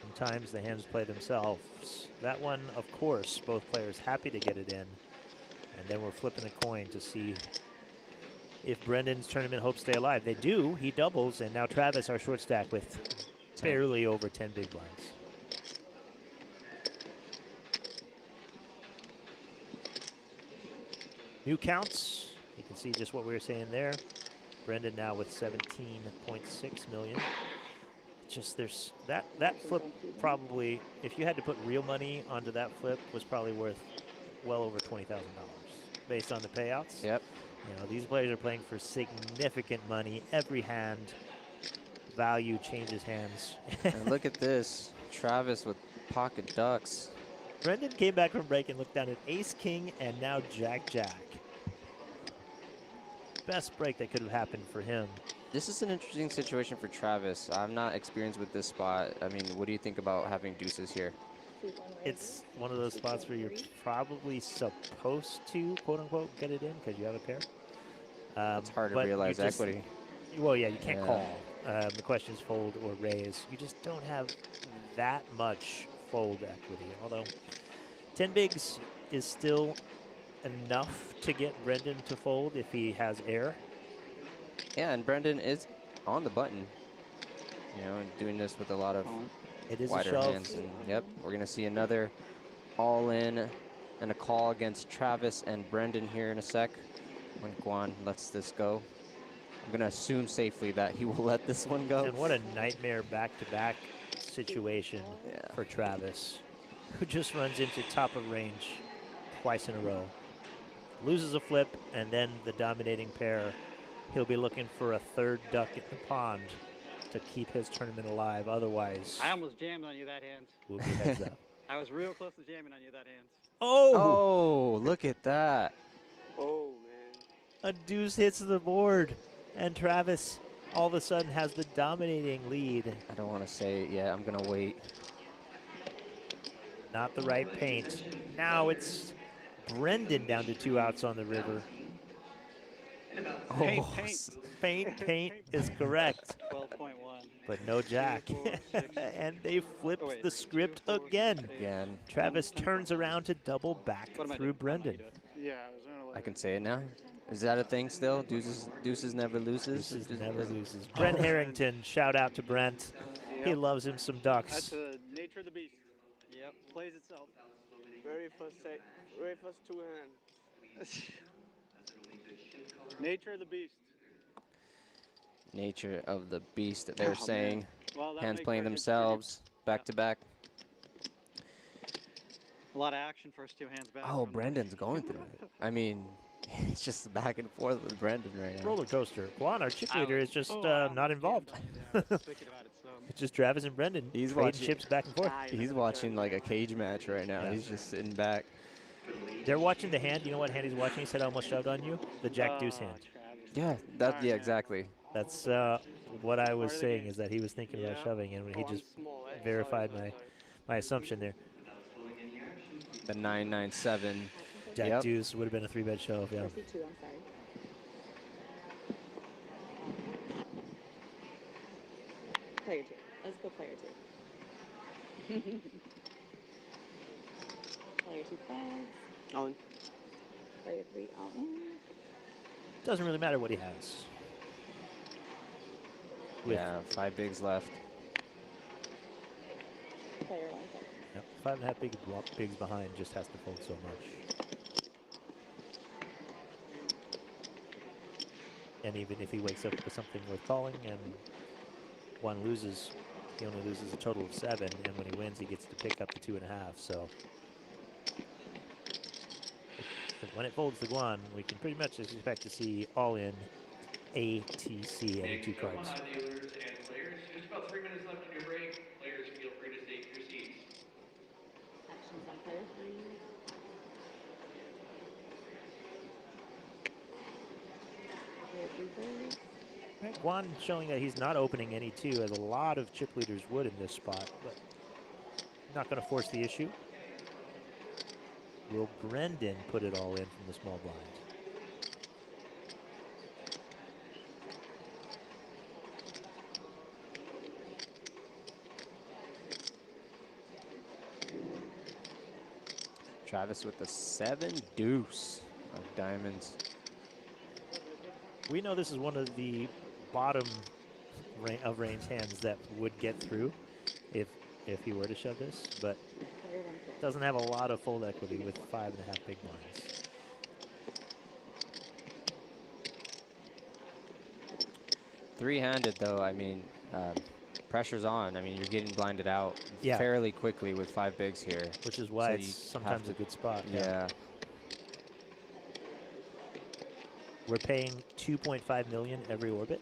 Sometimes the hands play themselves. That one, of course, both players happy to get it in. And then we're flipping a coin to see if Brendan's tournament hopes stay alive. They do. He doubles, and now Travis, our short stack, with barely over 10 big blinds. New counts. You can see just what we were saying there. Brendan now with 17.6 million. Just there's that flip probably, if you had to put real money onto that flip, was probably worth well over $20,000 based on the payouts. Yep. These players are playing for significant money. Every hand value changes hands. And look at this, Travis with pocket ducks. Brendan came back from break and looked down at ace king and now jack jack. Best break that could have happened for him. This is an interesting situation for Travis. I'm not experienced with this spot. I mean, what do you think about having deuces here? It's one of those spots where you're probably supposed to, quote unquote, get it in because you have a pair. It's hard to realize equity. Well, yeah, you can't call. The question is fold or raise. You just don't have that much fold equity. Although 10 bigs is still enough to get Brendan to fold if he has air. Yeah, and Brendan is on the button, and doing this with a lot of It is a wider shove. hands. And yep, we're going to see another all-in and a call against Travis and Brendan here in a sec when Guan lets this go. I'm going to assume safely that he will let this one go. And what a nightmare back-to-back situation for Travis, who just runs into top of range twice in a row. Loses a flip, and then the dominating pair. He'll be looking for a third duck in the pond to keep his tournament alive. Otherwise, I almost jammed on you that hand. we'll be heads up. I was real close to jamming on you that hand. Oh, look at that. Oh, man. A deuce hits the board, and Travis all of a sudden has the dominating lead. I don't want to say it yet. I'm going to wait. Not the right paint. Now it's Brendan down to 2 outs on the river. Paint, Oh, paint. paint is correct. 12.1. But no jack. And they flipped the script again. Travis turns around to double back through Brendan. Yeah, I was gonna I can say it now. Is that a thing still? Deuces never loses? Deuces never loses. Brent Harrington, shout out to Brent. He loves him some ducks. That's the nature of the beast. Yep, plays itself. Very first two hand. Nature of the beast. Nature of the beast, they're Oh, saying. man. Well, that Hands makes playing our good themselves, back to back. A lot of action first 2 hands back. Oh, Brendan's going through it. I mean, it's just back and forth with Brendan right now. Roller coaster. Guan, our chip leader, is just not involved. It's just Travis and Brendan. He's trading watching chips back and forth. He's watching like a cage match right now. Yeah. He's just sitting back. They're watching the hand. You know what hand he's watching? He said I almost shoved on you. The Jack Deuce hand. Yeah, exactly. That's what I was saying, is that he was thinking about shoving, and he just verified my assumption there. The 997. Jack Deuce would have been a 3-bet shove, yeah. I see 2, I'm sorry. Player 2. Let's go player 2. Player 2 flags. On. Player 3 on. Doesn't really matter what he has. Yeah, 5 bigs left. Player 1. Yep, 5.5 bigs behind, just has to fold so much. And even if he wakes up with something worth calling and one loses, he only loses a total of 7, and when he wins, he gets to pick up the 2.5. So when it folds the Guan, we can pretty much expect to see all in ATC and 2 cards. There's about 3 minutes left in your break. Players, feel free to take your seats. Actions on player 3. Player 3 thirds. Right, Guan showing that he's not opening any 2, as a lot of chip leaders would in this spot, but not going to force the issue. Will Brendan put it all in from the small blind? Travis with the 7 deuce of diamonds. We know this is one of the bottom of range hands that would get through if he were to shove this, but doesn't have a lot of fold equity with 5.5 big blinds. Three-handed though, I mean, pressure's on. I mean, you're getting blinded out fairly quickly with 5 bigs here. Which is why So it's you sometimes have a good spot. Yeah. We're paying 2.5 million every orbit,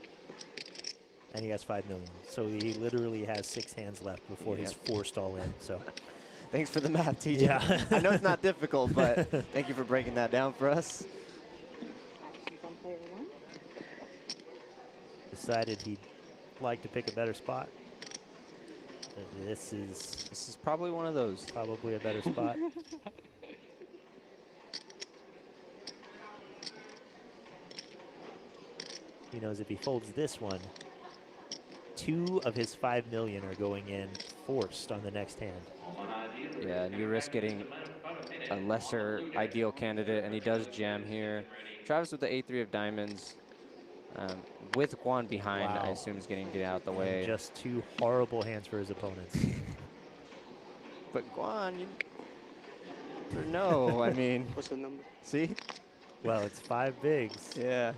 and he has 5 million. So he literally has 6 hands left before he's forced all in. So thanks for the math, TJ. Yeah. I know it's not difficult, but thank you for breaking that down for us. Actions on player 1. Decided he'd like to pick a better spot. This is probably one of those. Probably a better spot. He knows if he folds this one, 2 of his 5 million are going in forced on the next hand. Yeah, and you risk getting a lesser ideal candidate, and he does jam here. Travis with the A3 of diamonds. With Guan behind, I Wow. assume he's getting get out the And way. just 2 horrible hands for his opponents. But Guan, you never know. I mean, What's the number? see? Well, it's 5 bigs. Yeah.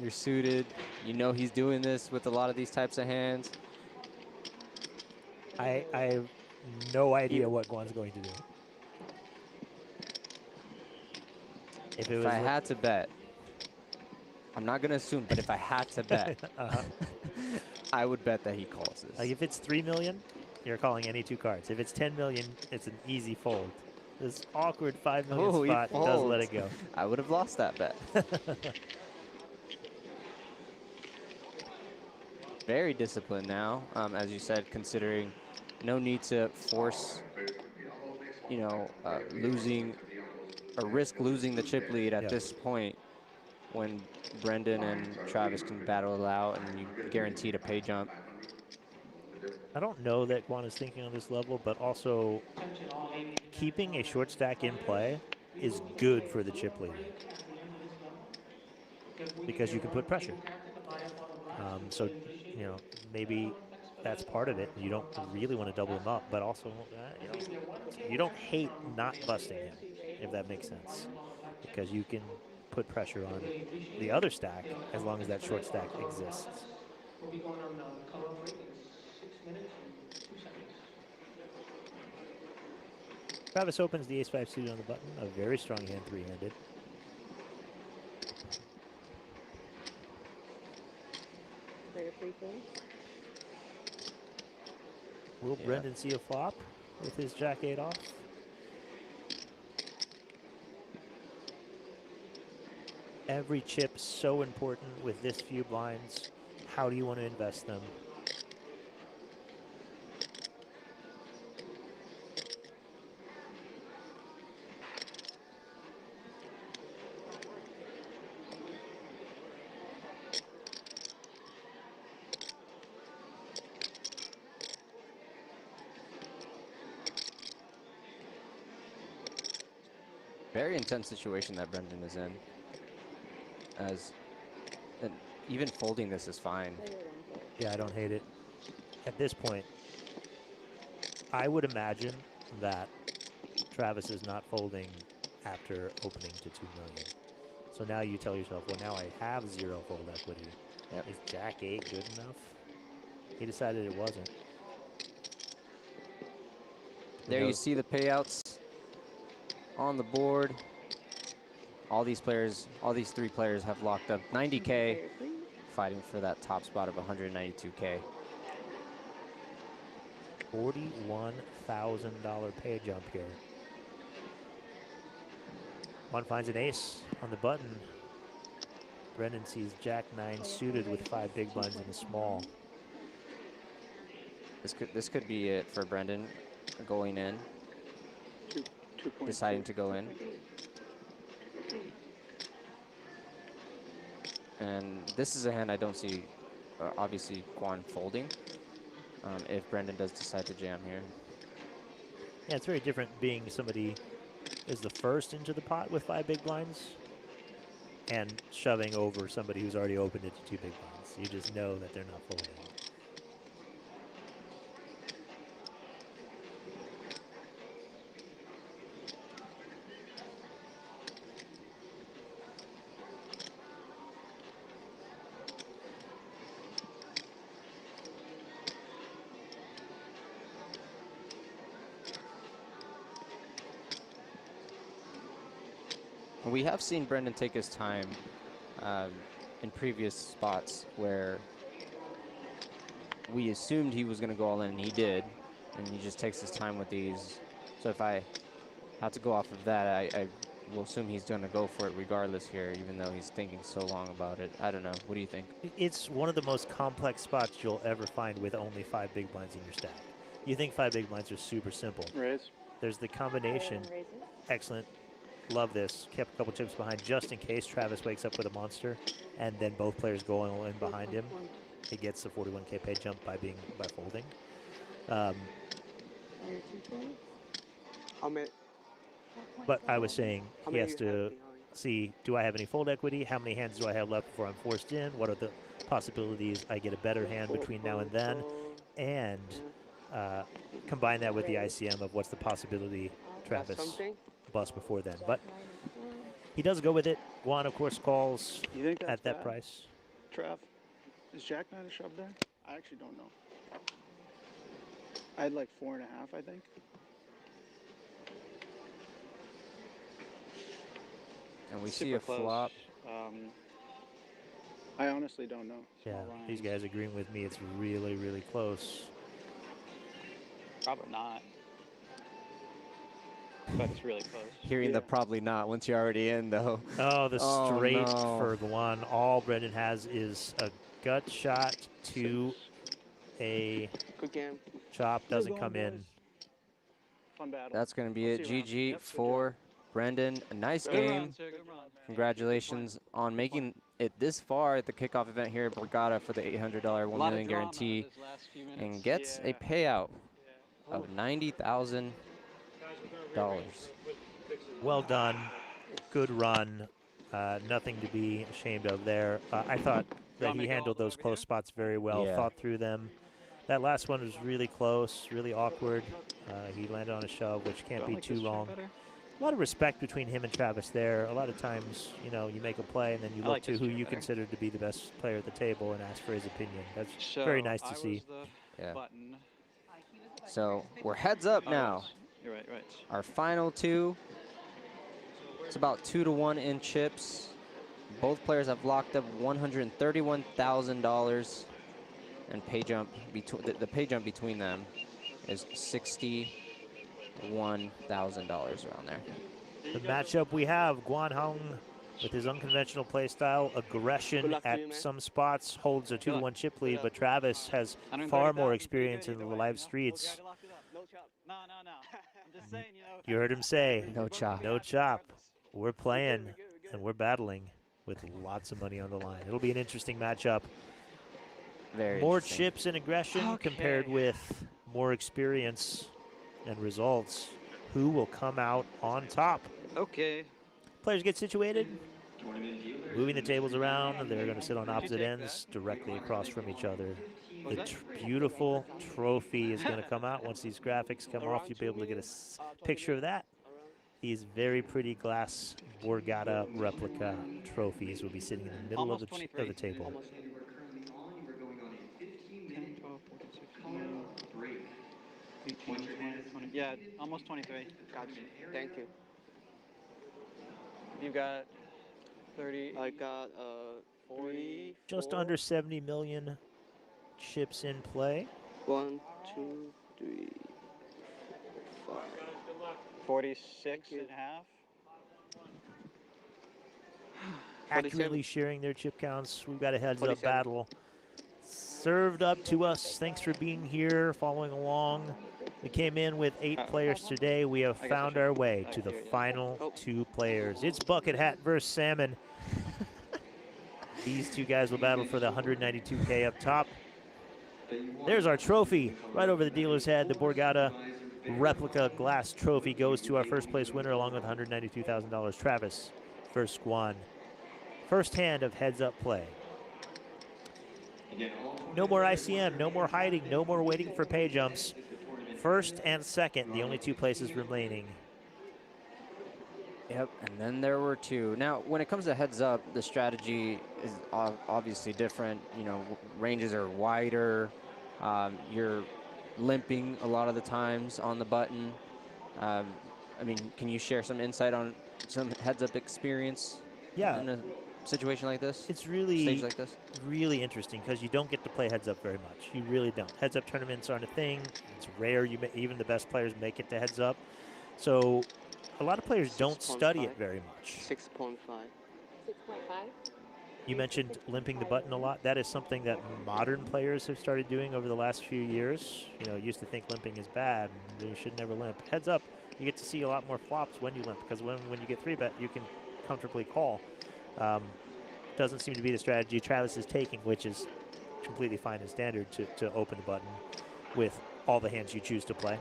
You're suited. You know he's doing this with a lot of these types of hands. I have no idea what Guan's going to do. If I had to bet, I'm not going to assume, but if I had to bet, I would bet that he calls this. Like if it's 3 million, you're calling any 2 cards. If it's 10 million, it's an easy fold. This awkward 5 million spot does let it go. I would have lost that bet. Very disciplined now, as you said, considering no need to force, you know, losing or risk losing the chip lead at this point when Brendan and Travis can battle it out and you guaranteed a pay jump. I don't know that Guan is thinking on this level, but also keeping a short stack in play is good for the chip lead because you can put pressure. So, you know, maybe that's part of it. You don't really want to double him up, but also you don't hate not busting him, if that makes sense, because you can put pressure on the other stack as long as that short stack exists. Travis opens the ace-5 suited on the button, a very strong hand, 3-handed. Will Brendan see a flop with his Jack-8 off? Every chip so important with this few blinds. How do you want to invest them? Very intense situation that Brendan is in. And even folding this is fine. Yeah, I don't hate it. At this point, I would imagine that Travis is not folding after opening to 2 million. So now you tell yourself, well, now I have 0 fold equity. Yep. Is Jack-8 good enough? He decided it wasn't. There you see the payouts on the board. All these players, all these 3 players have locked up 90K, fighting for that top spot of 192K. $41,000 pay jump here. One finds an ace on the button. Brendan sees Jack-9 suited with 5 big blinds and a small. This could be it for Brendan, going in, deciding to go in. And this is a hand I don't see, obviously, Guan folding, if Brendan does decide to jam here. Yeah, it's very different being somebody is the first into the pot with 5 big blinds and shoving over somebody who's already opened it to 2 big blinds. You just know that they're not folding. We have seen Brendan take his time in previous spots where we assumed he was going to go all in, and he did, and he just takes his time with these. So if I have to go off of that, I will assume he's going to go for it regardless here, even though he's thinking so long about it. I don't know. What do you think? It's one of the most complex spots you'll ever find with only 5 big blinds in your stack. You think 5 big blinds are super simple. Raise. There's the combination. Excellent. Love this. Kept a couple chips behind just in case Travis wakes up with a monster, and then both players go all in behind him. He gets the 41K pay jump by folding. How many? But I was saying he has to see, do I have any fold equity? How many hands do I have left before I'm forced in? What are the possibilities I get a better hand between now and then? And combine that with the ICM of what's the possibility Travis busts before then. But he does go with it. Guan, of course, calls You think that's at that bad, price. Trav? Is Jack Knight a shove there? I actually don't know. I had like 4.5, I think. And we Super see a close. flop. I honestly don't know. Yeah, Small these lines. guys agreeing with me. It's really, really close. Probably not. But it's really close. Hearing the probably not once you're already in, though. Oh, the straight no. for Guan. All Brendan has is a gut shot to a Good game. chop. Doesn't come in. Fun battle. That's going to be We'll it. see you around. GG Yep, good for Brendan. A nice Good game. run, sir. Good run. Congratulations on making it this far at the kickoff event here at Borgata for the $800 1 million guarantee, and gets a payout of $90,000. Well done. Good run. Nothing to be ashamed of there. I thought that he handled those close spots very well, Yeah. thought through them. That last one was really close, really awkward. He landed on a shove, which can't be too long. A lot of respect between him and Travis there. A lot of times, you know, you make a play and then you look to who you consider to be the best player at the table and ask for his opinion. That's very nice to see. Yeah. So we're heads up now. You're right, right. Our final two. It's about 2-1 in chips. Both players have locked up $131,000, and pay jump the pay jump between them is $61,000 around there. The matchup we have, Guan Hong with his unconventional play style, aggression at some spots, holds a 2-1 chip lead, but Travis has far more experience in the live streets. No. I'm just saying, you know. You heard him say, no chop. No chop. We're playing and we're battling with lots of money on the line. It'll be an interesting matchup. Very more interesting. chips and aggression compared with more experience and results. Who will come out on top? Okay. Players get situated, moving the tables around. They're going to sit on opposite ends directly across from each other. The beautiful trophy is going to come out. Once these graphics come off, you'll be able to get a picture of that. These very pretty glass Borgata replica trophies will be sitting in the middle of the table. 10, 12, 14, 16, 18, 20. Yeah, almost 23. Gotcha. Thank you. You got 30. I got 40. Just under 70 million chips in play. 1, 2, 3, 4, 5. 46 and a half. Accurately sharing their chip counts. We've got a heads-up battle served up to us. Thanks for being here, following along. We came in with 8 players today. We have found our way to the final 2 players. It's Bucket Hat versus Salmon. These 2 guys will battle for the $192K up top. There's our trophy right over the dealer's head. The Borgata replica glass trophy goes to our first place winner along with $192,000. Travis versus Guan. First hand of heads up play. No more ICM, no more hiding, no more waiting for pay jumps. First and second, the only 2 places remaining. Yep, and then there were 2. Now, when it comes to heads up, the strategy is obviously different. You know, ranges are wider. You're limping a lot of the times on the button. I mean, can you share some insight on some heads up experience? Yeah. In a situation like this? It's really, stage like this? really interesting because you don't get to play heads up very much. You really don't. Heads up tournaments aren't a thing. It's rare. Even the best players make it to heads up. So a lot of players don't study it very much. 6.5. 6.5? You mentioned limping the button a lot. That is something that modern players have started doing over the last few years. You know, used to think limping is bad and you should never limp. Heads up, you get to see a lot more flops when you limp because when you get 3-bet, you can comfortably call. Doesn't seem to be the strategy Travis is taking, which is completely fine and standard to open the button with all the hands you choose to play.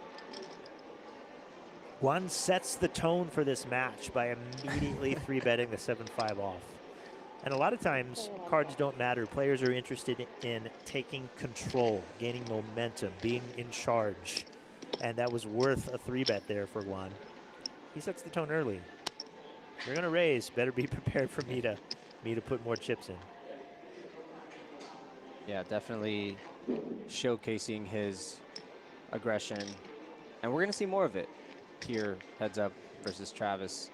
Guan sets the tone for this match by immediately 3-betting the 7-5 off. And a lot of times, cards don't matter. Players are interested in taking control, gaining momentum, being in charge. And that was worth a 3-bet there for Guan. He sets the tone early. You're going to raise. Better be prepared for me to put more chips in. Yeah, definitely showcasing his aggression. And we're going to see more of it here, heads up versus Travis.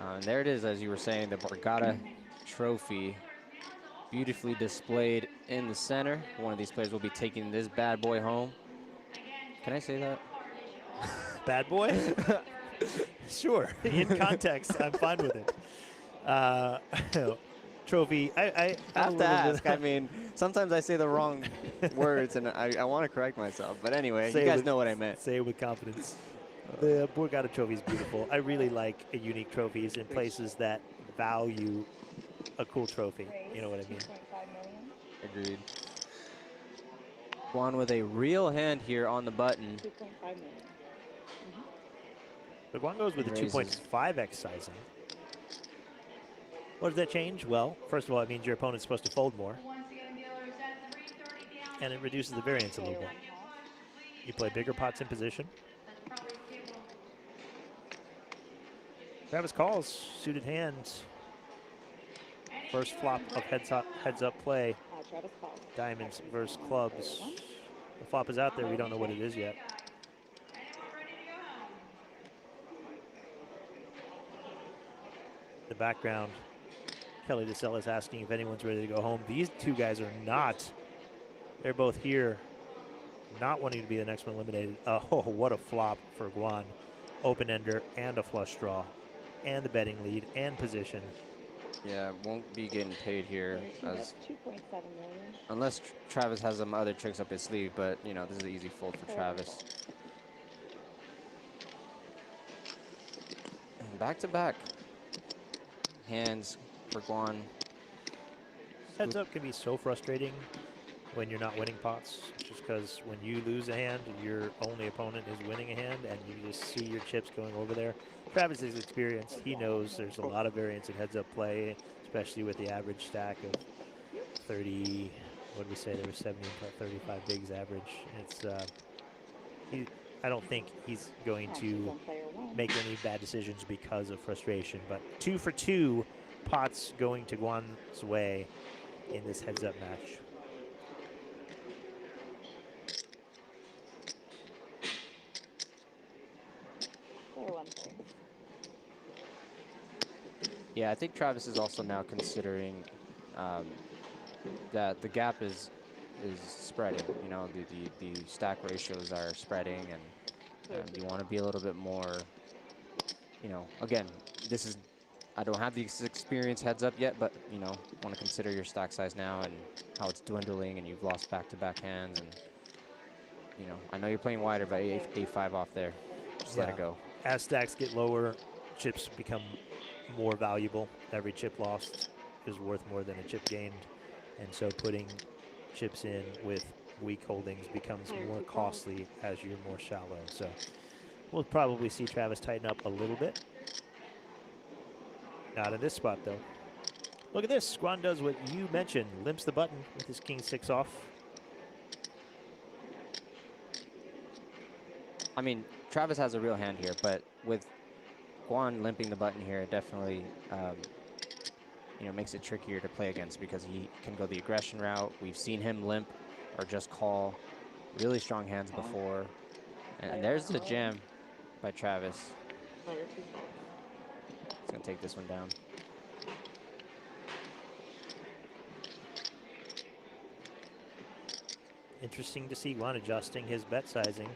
And there it is, as you were saying, the Borgata trophy, beautifully displayed in the center. One of these players will be taking this bad boy home. Can I say that? Bad boy? Sure. In context, I'm fine with it. Trophy. I have to ask. I mean, sometimes I say the wrong words, and I want to correct myself. But anyway, you guys know what I meant. Say it with confidence. The Borgata trophy is beautiful. I really like unique trophies in places that value a cool trophy. You know what I mean? Agreed. Guan with a real hand here on the button. 2.5 million. But Guan goes with a 2.5x sizing. What does that change? Well, first of all, it means your opponent's supposed to fold more. And it reduces the variance a little bit. You play bigger pots in position. Travis calls, suited hands. First flop of heads up play. Diamonds versus clubs. The flop is out there. We don't know what it is yet. The background, Kelly DeSella is asking if anyone's ready to go home. These two guys are not. They're both here, not wanting to be the next one eliminated. Oh, what a flop for Guan. Open-ender and a flush draw, and the betting lead and position. Yeah, won't be getting paid here, as 2.7 million. unless Travis has some other tricks up his sleeve. But you know, this is an easy fold for Travis. And back-to-back hands for Guan. Heads up can be so frustrating when you're not winning pots, just because when you lose a hand, your only opponent is winning a hand, and you just see your chips going over there. Travis is experienced. He knows there's a lot of variance in heads-up play, especially with the average stack of 30. What did we say? There was 70 and 35 bigs average. It's I don't think he's going to make any bad decisions because of frustration. But 2 for 2 pots going to Guan's way in this heads-up match. Yeah, I think Travis is also now considering that the gap is spreading. You know, the stack ratios are spreading, and you want to be a little bit more. You know, again, this is, I don't have the experience heads up yet, but you know, want to consider your stack size now and how it's dwindling, and you've lost back-to-back hands, and you know, I know you're playing wider, but 8-5 off there. Just let it go. As stacks get lower, chips become more valuable. Every chip lost is worth more than a chip gained, and so putting chips in with weak holdings becomes more costly as you're more shallow. So we'll probably see Travis tighten up a little bit. Not in this spot though. Look at this. Guan does what you mentioned, limps the button with his king 6 off. I mean, Travis has a real hand here, but with Guan limping the button here, it definitely you know, makes it trickier to play against because he can go the aggression route. We've seen him limp or just call really strong hands before. And there's the jam by Travis. He's gonna take this one down. Interesting to see Guan adjusting his bet sizing,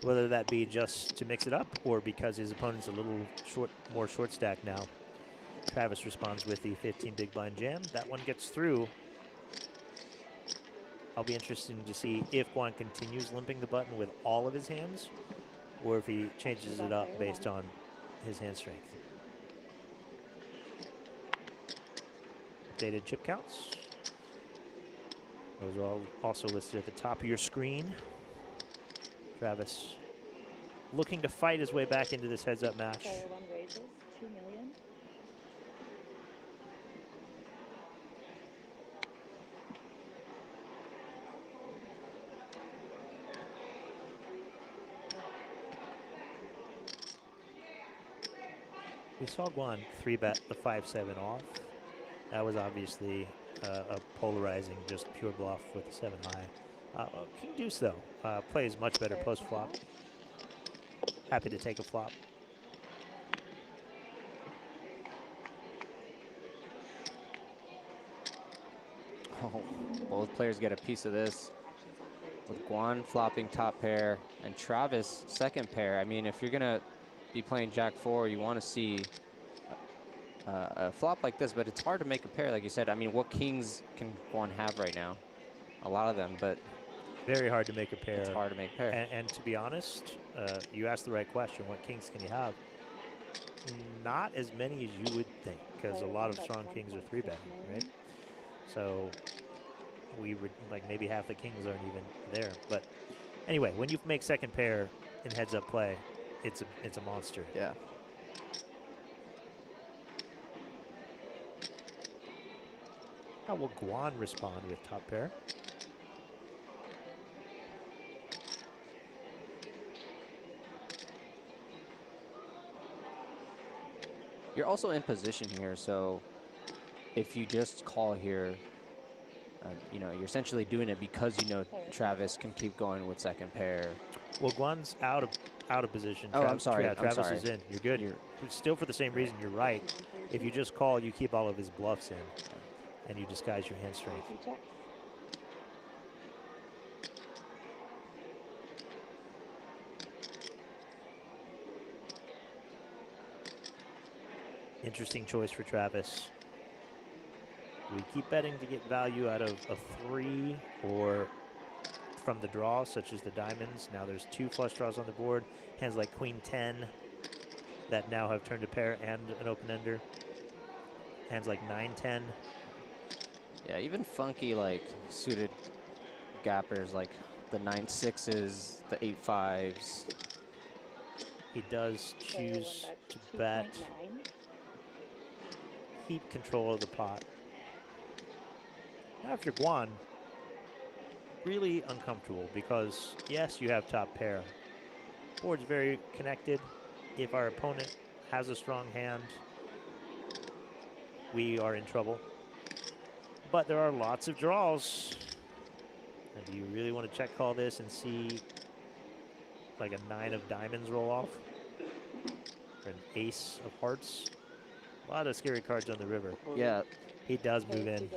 whether that be just to mix it up or because his opponent's a little more short stack now. Travis responds with the 15 big blind jam. That one gets through. I'll be interested to see if Guan continues limping the button with all of his hands or if he changes it up based on his hand strength. Updated chip counts. Those are all also listed at the top of your screen. Travis looking to fight his way back into this heads-up match. Player one raises 2 million. We saw Guan 3-bet the 5-7 off. That was obviously a polarizing, just pure bluff with the 7 high. King Deuce, though, plays much better post-flop. Happy to take a flop. Oh, both players get a piece of this. With Guan flopping top pair and Travis second pair. I mean, if you're gonna be playing Jack 4, you want to see a flop like this, but it's hard to make a pair, like you said. I mean, what kings can Guan have right now? A lot of them, but very hard to make a pair. It's hard to make a pair. And to be honest, you asked the right question. What kings can you have? Not as many as you would think, because a lot of strong kings are 3-betting, right? So we would, like, maybe half the kings aren't even there. But anyway, when you make second pair in heads-up play, it's a monster. Yeah. How will Guan respond with top pair? You're also in position here, so if you just call here, you know, you're essentially doing it because you know Travis can keep going with second pair. Well, Guan's out of position. Oh, I'm sorry. Travis I'm sorry. is in. You're good. Still for the same reason. You're right. If you just call, you keep all of his bluffs in, and you disguise your hand strength. Interesting choice for Travis. We keep betting to get value out of a 3 or from the draw, such as the diamonds. Now there's 2 flush draws on the board. Hands like Queen 10 that now have turned a pair and an open ender. Hands like 9-10. Yeah, even funky like suited gappers like the 9-6s, the 8-5s. He does choose to bet. Keep control of the pot. Now if you're Guan, really uncomfortable because yes, you have top pair. Board's very connected. If our opponent has a strong hand, we are in trouble. But there are lots of draws. And do you really want to check call this and see like a 9 of diamonds roll off? Or an ace of hearts? A lot of scary cards on the river. Yeah. He does move in.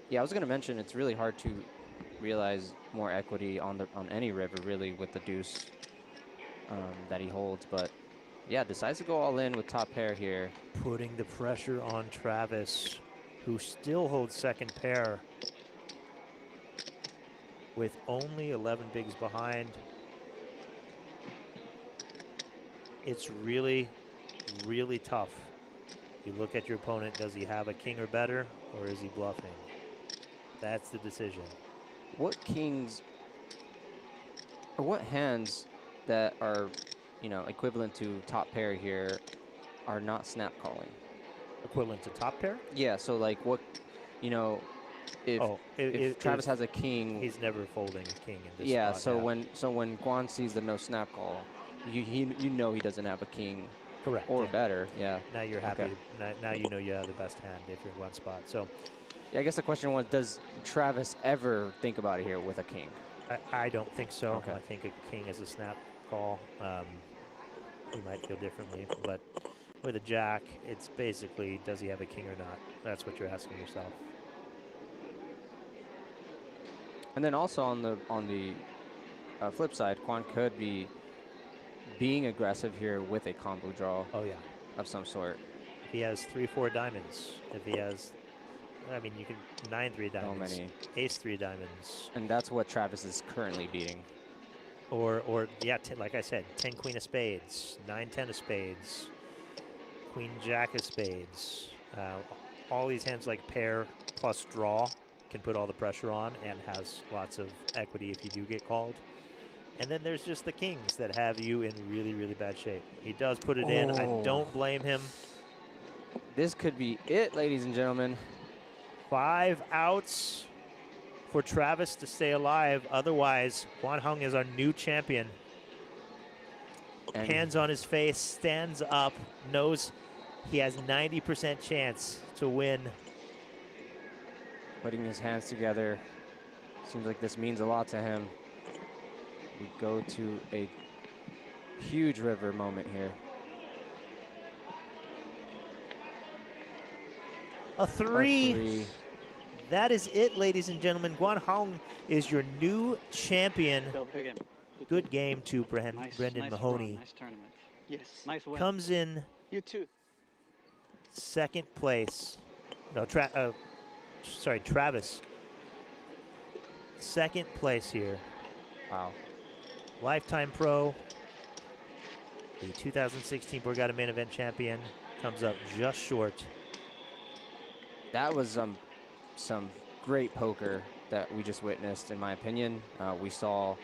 Yeah, I was going to mention it's really hard to realize more equity on any river really with the deuce that he holds, but yeah, decides to go all in with top pair here. Putting the pressure on Travis, who still holds second pair with only 11 bigs behind. It's really, really tough. You look at your opponent, does he have a king or better, or is he bluffing? That's the decision. What kings, or what hands that are, you know, equivalent to top pair here are not snap calling? Equivalent to top pair? Yeah, so like what, you know, if Travis has a king, he's never folding a king in this yeah, spot. So when Guan sees the no snap call, you know he doesn't have a king. Correct. Or better, yeah. Now you're happy. Okay. Now you know you have the best hand if you're in one spot. So, yeah, I guess the question was, does Travis ever think about it here with a king? I don't think so. Okay. I think a king is a snap call. He might feel differently, but with a jack, it's basically, does he have a king or not? That's what you're asking yourself. And then also on the flip side, Guan could be being aggressive here with a combo draw. Oh yeah, of some sort. If he has 3-4 diamonds, if he has, I mean, you can 9-3 diamonds, many. Ace-3 diamonds, and that's what Travis is currently beating. Or yeah, like I said, 10 queen of spades, 9-10 of spades, queen jack of spades. All these hands like pair plus draw can put all the pressure on and has lots of equity if you do get called. And then there's just the kings that have you in really, really bad shape. He does put it in. I don't blame him. This could be it, ladies and gentlemen. 5 outs for Travis to stay alive. Otherwise, Guan Hong is our new champion. And hands on his face, stands up, knows he has 90% chance to win. Putting his hands together. Seems like this means a lot to him. We go to a huge river moment here. A three. That is it, ladies and gentlemen. Guan Hong is your new champion. Good game to Brendan Mahoney. Nice tournament. Yes. Nice win. Comes in You too. second place. No, Travis. Second place here. Wow. Lifetime Pro. The 2016 Borgata main event champion comes up just short. That was some great poker that we just witnessed, in my opinion. We saw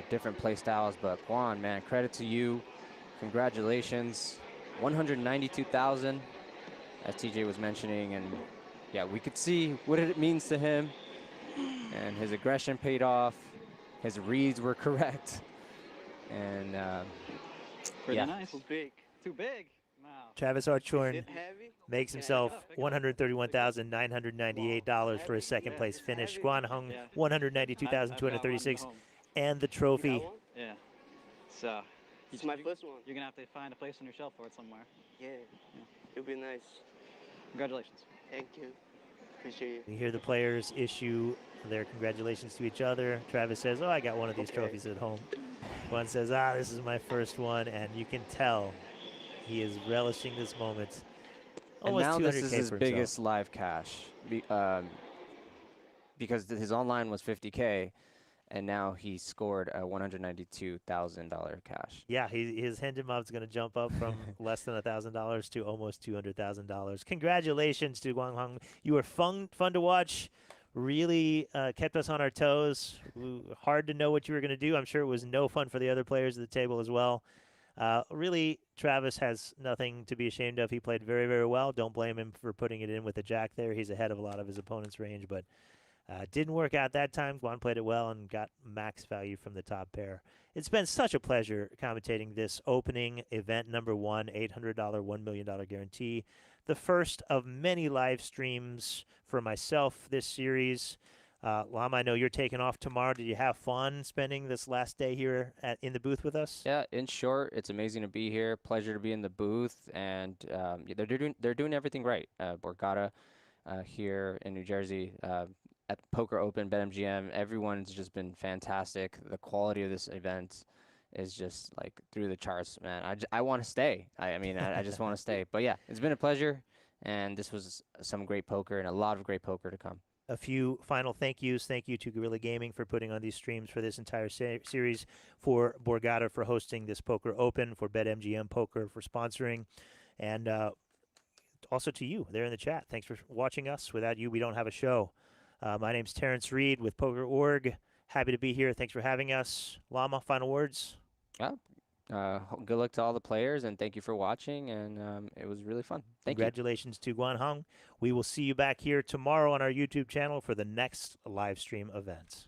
different play styles, but Guan, man, credit to you. Congratulations. 192,000, as TJ was mentioning, and yeah, we could see what it means to him, and his aggression paid off. His reads were correct, and pretty nice. Too big. Too big. Wow. Travis Archorn makes himself $131,998 for his second place finish. Guan Hong, $192,236, and the trophy. Yeah. So it's my first one. You're gonna have to find a place on your shelf for it somewhere. Yeah. It'll be nice. Congratulations. Thank you. Appreciate you. We hear the players issue their congratulations to each other. Travis says, "Oh, I got one of these trophies at home." Guan says, "This is my first one," and you can tell he is relishing this moment. And now this is his biggest live cash, because his online was 50K, and now he scored a $192,000 cash. Yeah, his Hendemob's going to jump up from less than $1,000 to almost $200,000. Congratulations to Guan Hong. You were fun to watch. Really kept us on our toes. Hard to know what you were going to do. I'm sure it was no fun for the other players at the table as well. Really, Travis has nothing to be ashamed of. He played very, very well. Don't blame him for putting it in with the jack there. He's ahead of a lot of his opponent's range, but didn't work out that time. Guan played it well and got max value from the top pair. It's been such a pleasure commentating this opening event number 1, $800 $1 million guarantee. The first of many live streams for myself this series. Lama, I know you're taking off tomorrow. Did you have fun spending this last day here in the booth with us? Yeah, in short, it's amazing to be here. Pleasure to be in the booth, and they're doing everything right. Borgata here in New Jersey at Poker Open, BetMGM, everyone's just been fantastic. The quality of this event is just like through the charts, man. I want to stay. I mean, I just want to stay. But yeah, it's been a pleasure, and this was some great poker and a lot of great poker to come. A few final thank yous. Thank you to Guerrilla Gaming for putting on these streams for this entire series, for Borgata for hosting this Poker Open, for BetMGM Poker for sponsoring, and also to you there in the chat. Thanks for watching us. Without you, we don't have a show. My name's Terrence Reed with Poker.org. Happy to be here. Thanks for having us. Lama, final words? Good luck to all the players, and thank you for watching, and it was really fun. Congratulations to Guan Hong. We will see you back here tomorrow on our YouTube channel for the next live stream event.